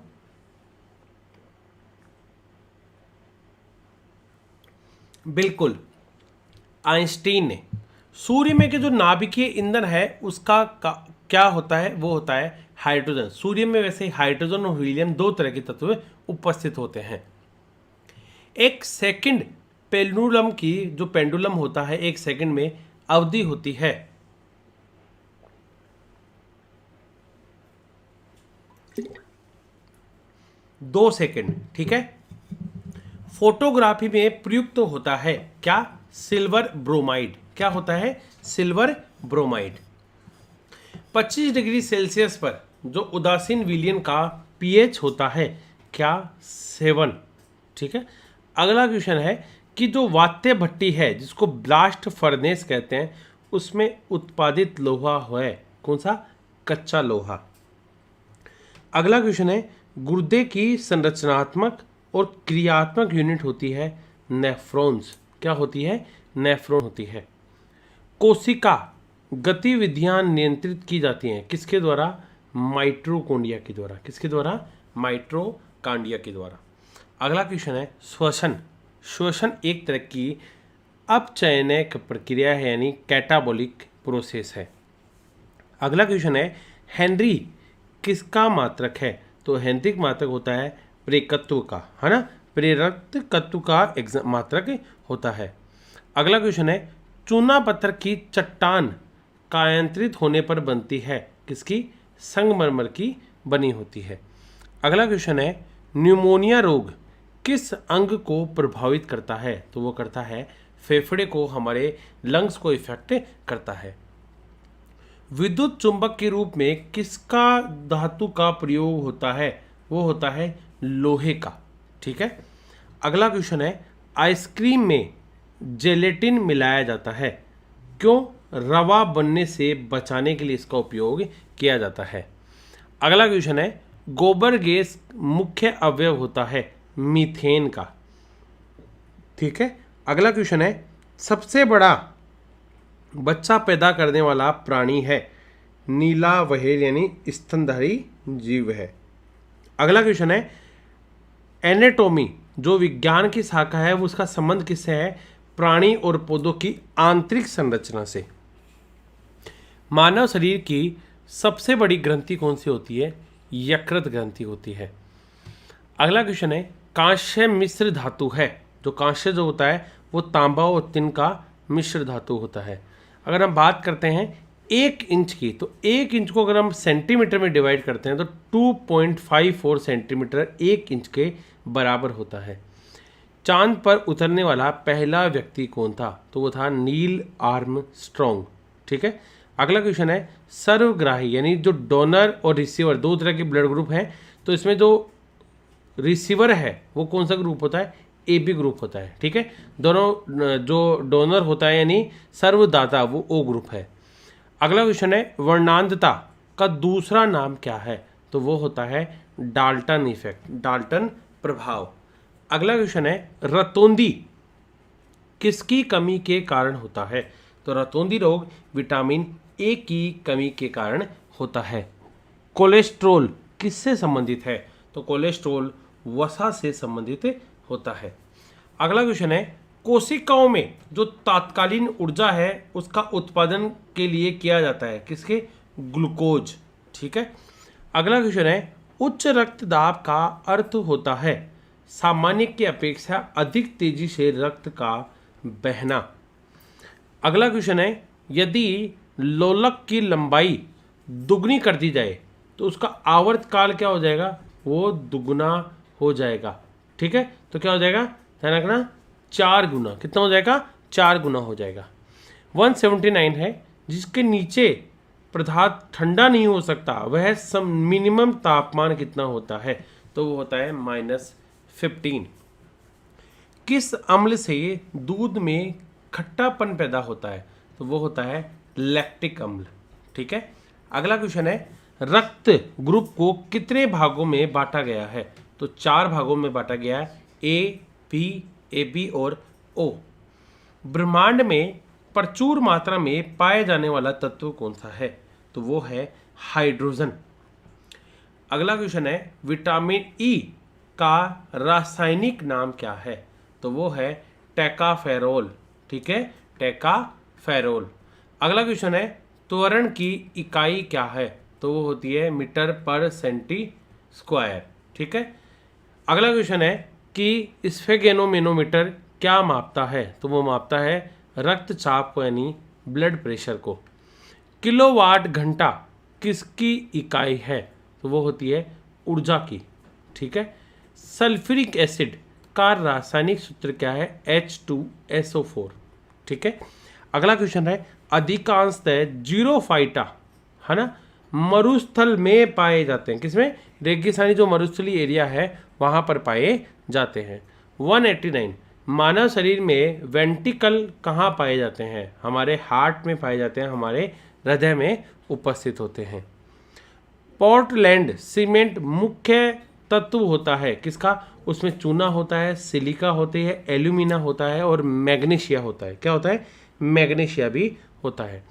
[SPEAKER 2] बिल्कुल, आइंस्टीन ने। सूर्य में के जो नाभिकीय ईंधन है उसका क्या होता है? वो होता है हाइड्रोजन। सूर्य में वैसे हाइड्रोजन और हीलियम दो तरह के तत्व उपस्थित होते हैं। एक सेकंड पेंडुलम की जो पेंडुलम होता है, एक सेकंड में अवधि होती है 2 सेकंड, ठीक है। फोटोग्राफी में प्रयुक्त होता है क्या? Silver bromide. क्या होता है? Silver bromide. 25 डिग्री सेल्सियस पर जो उदासीन विलयन का पीएच होता है क्या? 7, ठीक है। अगला क्वेश्चन है कि जो वात्य भट्टी है जिसको ब्लास्ट फर्नेस कहते हैं उसमें उत्पादित लोहा है कौन सा? कच्चा लोहा। अगला क्वेश्चन है गुर्दे की संरचनात्मक और क्रियात्मक यूनिट होती है नेफ्रॉन्स। क्या होती है? नेफ्रॉन होती है। कोशिका गतिविधियां नियंत्रित की जाती हैं किसके द्वारा? माइटोकॉन्ड्रिया के द्वारा। किसके द्वारा? माइटोकॉन्ड्रिया के द्वारा। अगला क्वेश्चन है श्वसन एक तरह की अपचयनिक प्रक्रिया है यानी कैटाबॉलिक प्रोसेस है। अगला क्वेश्चन है हेनरी किसका मात्रक है? तो हेनरिक मात्रक होता है प्रेरकत्व का, है ना। प्रेरकत्व का मात्रक होता है। अगला क्वेश्चन है चूना पत्थर की चट्टान कायांतरित होने पर बनती है किसकी? संगमरमर की बनी होती है। अगला क्वेश्चन है न्यूमोनिया रोग किस अंग को प्रभावित करता है? तो वो करता है फेफड़े को, हमारे लंग्स को इफेक्ट करता है। विद्युत चुंबक के रूप में किसका धातु का प्रयोग होता है? वो होता है लोहे का, ठीक है। अगला क्वेश्चन है आइसक्रीम में जेलेटिन मिलाया जाता है क्यों? रवा बनने से बचाने के लिए इसका उपयोग किया जाता है। अगला क्वेश्चन है गोबर गैस मुख्य अवयव होता है मीथेन का, ठीक है। अगला क्वेश्चन है सबसे बड़ा बच्चा पैदा करने वाला प्राणी है नीला व्हेल यानी स्तनधारी जीव है। अगला क्वेश्चन है एनाटॉमी जो विज्ञान की शाखा है वो उसका संबंध किससे है? प्राणी और पौधों की आंतरिक संरचना से। मानव शरीर की सबसे बड़ी ग्रंथि कौन सी होती है? यकृत ग्रंथि होती है। अगला क्वेश्चन है कांस्य मिश्र धातु है। जो कांस्य जो होता है वो तांबा और तिन का मिश्र धातु होता है। अगर हम बात करते हैं 1 इंच की, तो 1 इंच को अगर हम सेंटीमीटर में डिवाइड करते हैं तो 2.54 सेंटीमीटर 1 इंच के बराबर होता है। चांद पर उतरने वाला पहला व्यक्ति कौन था? तो वो था नील आर्मस्ट्रॉन्ग, ठीक है। अगला क्वेश्चन है सर्वग्राही यानी जो डोनर और रिसीवर दो तरह के ब्लड ग्रुप हैं, तो इसमें जो रिसीवर है वो कौन सा ग्रुप होता है? AB ग्रुप होता है, ठीक है। दोनों जो डोनर होता है यानी सर्वदाता वो O ग्रुप है। अगला क्वेश्चन है वर्णांधता का दूसरा नाम क्या है? तो वो होता है डाल्टन इफेक्ट, डाल्टन प्रभाव। अगला क्वेश्चन है रतौंधी किसकी कमी के कारण होता है? तो रतौंधी रोग विटामिन A की कमी के कारण होता है। कोलेस्ट्रोल किससे संबंधित है? तो कोलेस्ट्रोल वसा से संबंधित होता है। अगला क्वेश्चन है कोशिकाओं में जो तात्कालीन ऊर्जा है उसका उत्पादन के लिए किया जाता है, किसके? ग्लूकोज। ठीक है। अगला क्वेश्चन है, उच्च रक्तदाब का अर्थ होता है सामान्य की अपेक्षा अधिक तेजी से रक्त का बहना। अगला क्वेश्चन है, यदि लोलक की लंबाई दुगनी कर दी जाए तो उसका आवर्तकाल क्या हो जाएगा? वो दुगुना हो जाएगा। ठीक है, तो क्या हो जाएगा? ध्यान रखना, 4 गुना। कितना हो जाएगा? 4 गुना हो जाएगा। 179 है, जिसके नीचे पदार्थ ठंडा नहीं हो सकता वह मिनिमम तापमान कितना होता है? तो वो होता है -15। किस अम्ल से दूध में खट्टापन पैदा होता है? तो वो होता है लैक्टिक अम्ल। ठीक है। अगला क्वेश्चन है, रक्त ग्रुप को कितने भागों में बांटा गया है? तो 4 भागों में बांटा गया है, ए, बी, AB और O। ब्रह्मांड में प्रचुर मात्रा में पाए जाने वाला तत्व कौन सा है? तो वो है हाइड्रोजन। अगला क्वेश्चन है, विटामिन ई का रासायनिक नाम क्या है? तो वो है टेकाफेरोल। ठीक है, टेकाफेरोल। अगला क्वेश्चन है, त्वरण की इकाई क्या है? तो वो होती है मीटर पर सेंटी स्क्वायर। ठीक है। अगला क्वेश्चन है कि स्फेगेनोमेनोमीटर क्या मापता है? तो वो मापता है रक्तचाप को, यानी ब्लड प्रेशर को। किलोवाट घंटा किसकी इकाई है? तो वो होती है ऊर्जा की। ठीक है। सल्फ्यूरिक एसिड का रासायनिक सूत्र क्या है? H2SO4। ठीक है। अगला क्वेश्चन है, अधिकांशतः जीरोफाइटा, है ना, मरुस्थल में पाए जाते हैं। किसमें? रेगिस्तानी जो मरुस्थली एरिया है वहाँ पर पाए जाते हैं। 189, मानव शरीर में वेंट्रिकल कहाँ पाए जाते हैं? हमारे हार्ट में पाए जाते हैं, हमारे हृदय में उपस्थित होते हैं। पोर्टलैंड सीमेंट मुख्य तत्व होता है किसका? उसमें चूना होता है, सिलिका होती है, एल्यूमिना होता है और मैग्नीशिया होता है। क्या होता है? मैग्नीशिया भी होता है।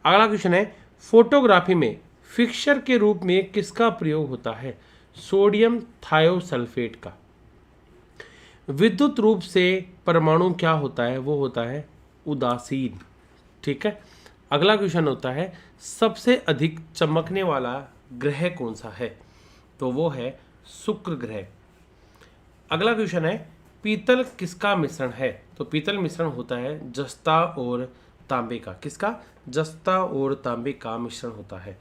[SPEAKER 2] अगला क्वेश्चन है, फोटोग्राफी में फिक्सर के रूप में किसका प्रयोग होता है? सोडियम थायोसल्फेट का। विद्युत रूप से परमाणु क्या होता है? वो होता है उदासीन। ठीक है। अगला क्वेश्चन होता है, सबसे अधिक चमकने वाला ग्रह कौन सा है? तो वो है शुक्र ग्रह। अगला क्वेश्चन है, पीतल किसका मिश्रण है? तो पीतल मिश्रण होता है जस्ता और तांबे का। किसका? जस्ता और तांबे का मिश्रण होता है।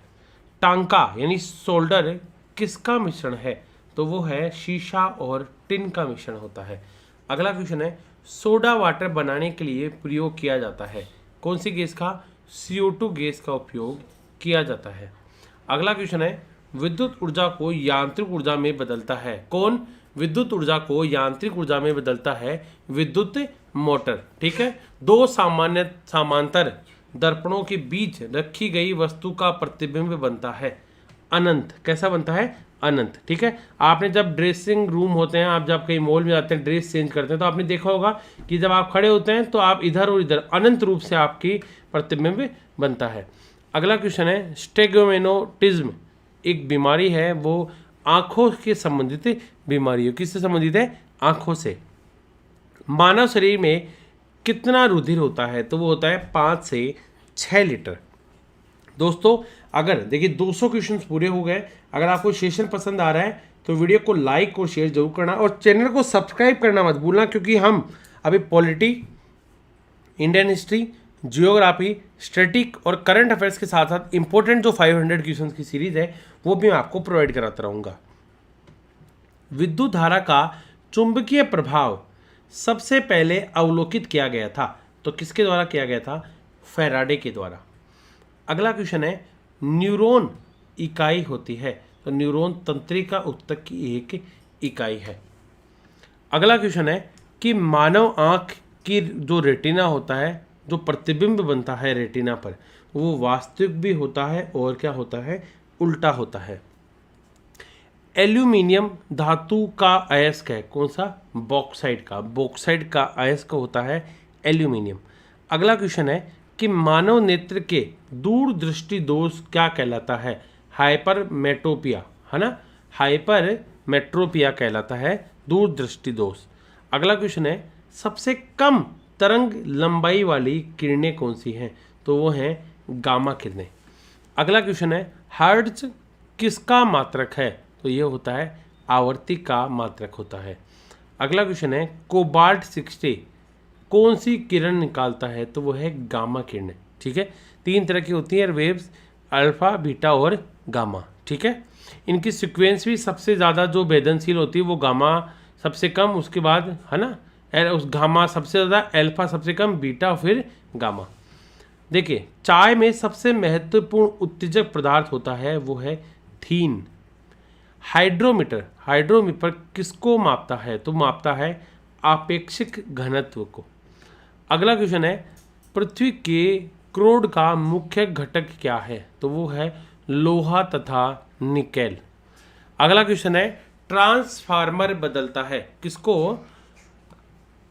[SPEAKER 2] टांका यानी सोल्डर किसका मिश्रण है? तो वो है शीशा और टिन का मिश्रण होता है। अगला क्वेश्चन है, सोडा वाटर बनाने के लिए प्रयोग किया जाता है कौन सी गैस का? CO2 गैस का उपयोग किया जाता है। अगला क्वेश्चन है, विद्युत ऊर्जा को यांत्रिक ऊर्जा में बदलता है कौन? विद्युत ऊर्जा को यांत्रिक ऊर्जा में बदलता है विद्युत मोटर। ठीक है। 2 समांतर दर्पणों के बीच रखी गई वस्तु का प्रतिबिंब बनता है अनंत। कैसा बनता है? अनंत। ठीक है। आपने जब ड्रेसिंग रूम होते हैं, आप जब कहीं मॉल में जाते हैं, ड्रेस चेंज करते हैं, तो आपने देखा होगा कि जब आप खड़े होते हैं तो आप इधर और इधर अनंत रूप से आपकी प्रतिबिंब बनता है। अगला क्वेश्चन है, स्टेगोमेनोटिज्म एक बीमारी है, वो आंखों के संबंधित बीमारी है। किससे संबंधित है? आंखों से। मानव शरीर में कितना रुधिर होता है? तो वो होता है 5 से 6 लीटर। दोस्तों अगर देखिए 200 क्वेश्चंस पूरे हो गए। अगर आपको सेशन पसंद आ रहा है तो वीडियो को लाइक और शेयर जरूर करना और चैनल को सब्सक्राइब करना मत भूलना, क्योंकि हम अभी polity, Indian history, geography, static और करंट अफेयर्स के साथ साथ इंपॉर्टेंट जो 500 क्वेश्चंस की सीरीज है वो भी मैं आपको प्रोवाइड कराता रहूँगा। विद्युत धारा का चुंबकीय प्रभाव सबसे पहले अवलोकित किया गया था, तो किसके द्वारा किया गया था? फैराडे के द्वारा। अगला क्वेश्चन है, न्यूरॉन इकाई होती है, तो न्यूरॉन तंत्रिका ऊतक की एक इकाई है। अगला क्वेश्चन है कि मानव आँख की जो रेटिना होता है, जो प्रतिबिंब बनता है रेटिना पर, वो वास्तविक भी होता है और क्या होता है? उल्टा होता है। एल्यूमिनियम धातु का अयस्क है कौन सा? बॉक्साइड का। बॉक्साइड का अयस्क होता है एल्यूमिनियम। अगला क्वेश्चन है कि मानव नेत्र के दूरदृष्टि दोष क्या कहलाता है? हाइपरमेट्रोपिया, है ना, हाइपरमेट्रोपिया कहलाता है दूरदृष्टि दोष। अगला क्वेश्चन है, सबसे कम तरंग लंबाई वाली किरणें कौन सी हैं? तो वो हैं गामा किरणें। अगला क्वेश्चन है हर्ट्ज किसका मात्रक है? तो ये होता है आवर्ती का मात्रक होता है। अगला क्वेश्चन है कोबाल्ट 60 कौन सी किरण निकालता है? तो वो है गामा किरणें। ठीक है, 3 तरह की होती है वेव्स, अल्फा, बीटा और गामा। ठीक है, इनकी सीक्वेंस भी सबसे ज़्यादा जो भेदनशील होती है वो गामा सबसे कम, उसके बाद है ना उस गामा सबसे ज़्यादा, अल्फा सबसे कम, बीटा और फिर गामा। देखिए चाय में सबसे महत्वपूर्ण उत्तेजक पदार्थ होता है वो है थीन। हाइड्रोमीटर किसको मापता है? तो मापता है आपेक्षिक घनत्व को। अगला क्वेश्चन है पृथ्वी के क्रोड का मुख्य घटक क्या है? तो वो है लोहा तथा निकेल। अगला क्वेश्चन है ट्रांसफार्मर बदलता है किसको?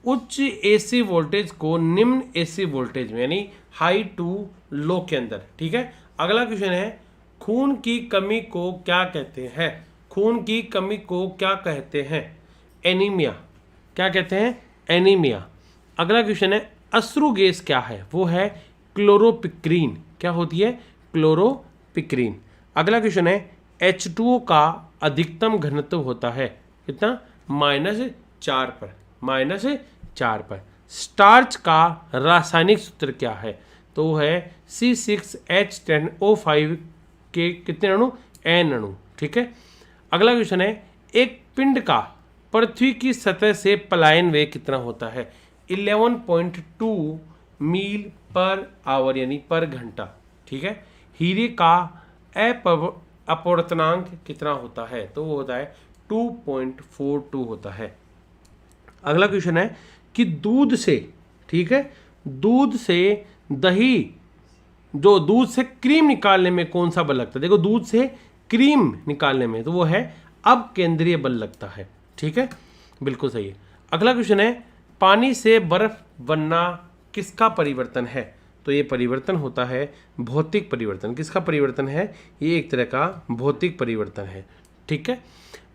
[SPEAKER 2] उच्च एसी वोल्टेज को निम्न एसी वोल्टेज में, यानी हाई टू लो के अंदर। ठीक है, अगला क्वेश्चन है खून की कमी को क्या कहते हैं? खून की कमी को क्या कहते हैं? एनीमिया। क्या कहते हैं? एनीमिया। अगला क्वेश्चन है अश्रु गैस क्या है? वो है क्लोरोपिक्रीन। क्या होती है? क्लोरोपिक्रीन। अगला क्वेश्चन है H2O का अधिकतम घनत्व होता है कितना? -4 पर। -4 पर। स्टार्च का रासायनिक सूत्र क्या है? तो वो है C6H10O5 के कितने अणु? N अणु। ठीक है, अगला क्वेश्चन है एक पिंड का पृथ्वी की सतह से पलायन वेग कितना होता है? 11.2 मील पर आवर, यानी पर घंटा। ठीक है, हीरे का अपवर्तनांक कितना होता है? तो वो होता है 2.42 होता है। अगला क्वेश्चन है कि दूध से, ठीक है, दूध से दही, जो दूध से क्रीम निकालने में कौन सा बल लगता है? देखो दूध से क्रीम निकालने में तो वो है अब केंद्रीय बल लगता है। ठीक है, बिल्कुल सही है। अगला क्वेश्चन है पानी से बर्फ बनना किसका परिवर्तन है? तो ये परिवर्तन होता है भौतिक परिवर्तन। किसका परिवर्तन है? ये एक तरह का भौतिक परिवर्तन है। ठीक है,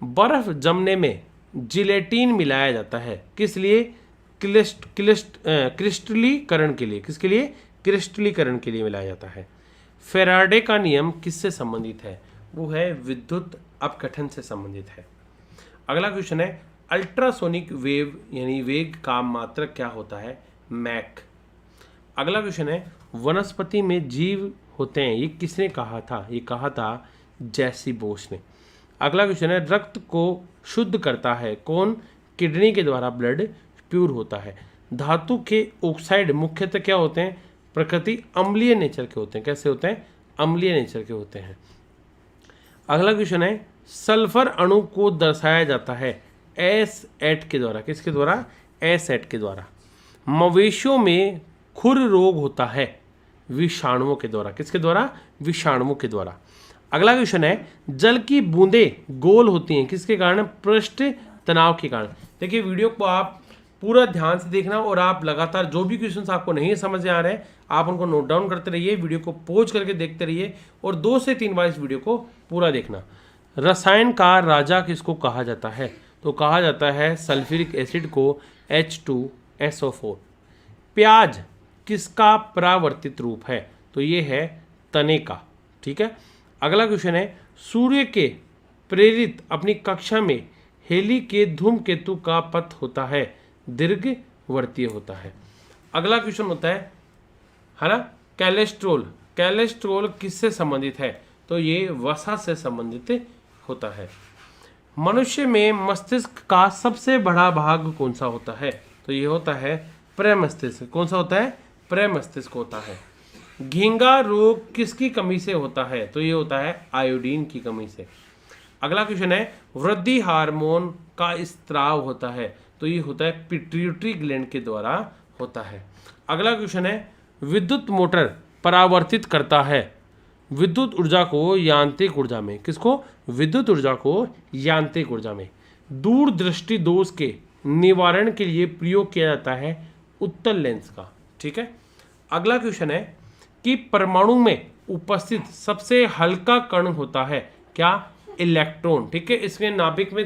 [SPEAKER 2] बर्फ जमने में जिलेटिन मिलाया जाता है किस लिए? क्रिस्टलीकरण के लिए। किसके लिए? क्रिस्टलीकरण के लिए मिलाया जाता है। फेराडे का नियम किससे संबंधित है? वो है विद्युत अपघटन से संबंधित है। अगला क्वेश्चन है अल्ट्रासोनिक वेव यानी वेग का मात्रक क्या होता है? मैक। अगला क्वेश्चन है वनस्पति में जीव होते हैं, ये किसने कहा था? ये कहा था जैसी बोस ने। अगला क्वेश्चन है रक्त को शुद्ध करता है कौन? किडनी के द्वारा ब्लड प्योर होता है। धातु के ऑक्साइड मुख्यतः क्या होते हैं? प्रकृति अम्लीय नेचर के होते हैं। कैसे होते हैं? अम्लीय नेचर के होते हैं। अगला क्वेश्चन है सल्फर अणु को दर्शाया जाता है S8 के द्वारा। किसके द्वारा? S8 के द्वारा। मवेशियों में खुर रोग होता है विषाणुओं के द्वारा। किसके द्वारा? विषाणुओं के द्वारा। अगला क्वेश्चन है जल की बूंदें गोल होती हैं किसके कारण? पृष्ठ तनाव के कारण। देखिए वीडियो को आप पूरा ध्यान से देखना और आप लगातार जो भी क्वेश्चंस आपको नहीं समझ में आ रहे हैं आप उनको नोट डाउन करते रहिए, वीडियो को पॉज करके देखते रहिए और 2 से 3 बार इस वीडियो को पूरा देखना। रसायन का राजा किसको कहा जाता है? तो कहा जाता है सल्फ्यूरिक एसिड को H2SO4। प्याज किसका परावर्तित रूप है? तो ये है तने का। ठीक है, अगला क्वेश्चन है सूर्य के प्रेरित अपनी कक्षा में हेली के धूमकेतु का पथ होता है दीर्घवर्तीय होता है। अगला क्वेश्चन होता है ना कैलेस्ट्रोल किससे संबंधित है? तो ये वसा से संबंधित होता है। मनुष्य में मस्तिष्क का सबसे बड़ा भाग कौन सा होता है? तो ये होता है प्रमस्तिष्क। कौन सा होता है? प्रमस्तिष्क होता है। घींगा रोग किसकी कमी से होता है? तो ये होता है आयोडीन की कमी से। अगला क्वेश्चन है वृद्धि हार्मोन का स्त्राव होता है, तो ये होता है पिट्यूटरी ग्लैंड के द्वारा होता है। अगला क्वेश्चन है विद्युत मोटर परावर्तित करता है विद्युत ऊर्जा को यांत्रिक ऊर्जा में। किसको? विद्युत ऊर्जा को यांत्रिक ऊर्जा में। दूरदृष्टि दोष के निवारण के लिए प्रयोग किया जाता है उत्तल लेंस का। ठीक है, अगला क्वेश्चन है कि परमाणु में उपस्थित सबसे हल्का कण होता है क्या? इलेक्ट्रॉन। ठीक है, इसमें नाभिक में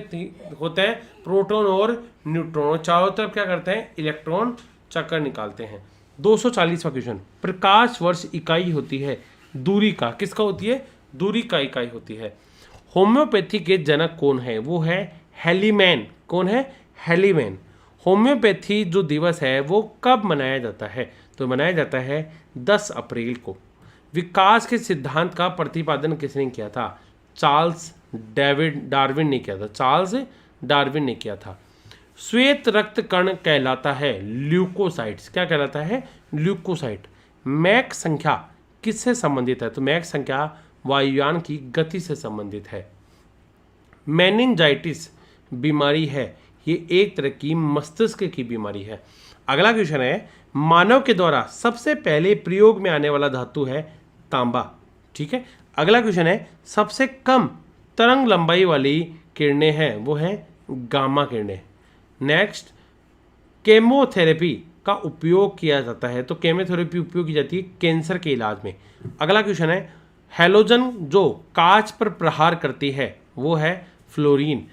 [SPEAKER 2] होते हैं प्रोटॉन और न्यूट्रॉन, चारों तरफ क्या करते हैं? इलेक्ट्रॉन चक्कर निकालते हैं। 240वां क्वेश्चन, प्रकाश वर्ष इकाई होती है दूरी का, किसका होती है? दूरी का इकाई होती है। होम्योपैथी के जनक कौन है? वो है हेलीमैन। कौन है? हेलीमैन। होम्योपैथी जो दिवस है वो कब मनाया जाता है? तो मनाया जाता है 10 अप्रैल को। विकास के सिद्धांत का प्रतिपादन किसने किया था? चार्ल्स डार्विन ने किया था। चार्ल्स डार्विन ने किया था। श्वेत रक्त कण कहलाता है ल्यूकोसाइट्स। क्या कहलाता है? ल्यूकोसाइट। मैक संख्या किससे संबंधित है? तो मैक संख्या वायुयान की गति से संबंधित है। मेनिंजाइटिस बीमारी है, ये एक तरह की मस्तिष्क की बीमारी है। अगला क्वेश्चन है, मानव के द्वारा सबसे पहले प्रयोग में आने वाला धातु है तांबा। ठीक है। अगला क्वेश्चन है, सबसे कम तरंग लंबाई वाली किरणें हैं, वो हैं गामा किरणें। नेक्स्ट, केमोथेरेपी का उपयोग किया जाता है, तो केमोथेरेपी उपयोग की जाती है कैंसर के इलाज में। अगला क्वेश्चन है, हैलोजन जो कांच पर प्रहार करती है वो है फ्लोरीन।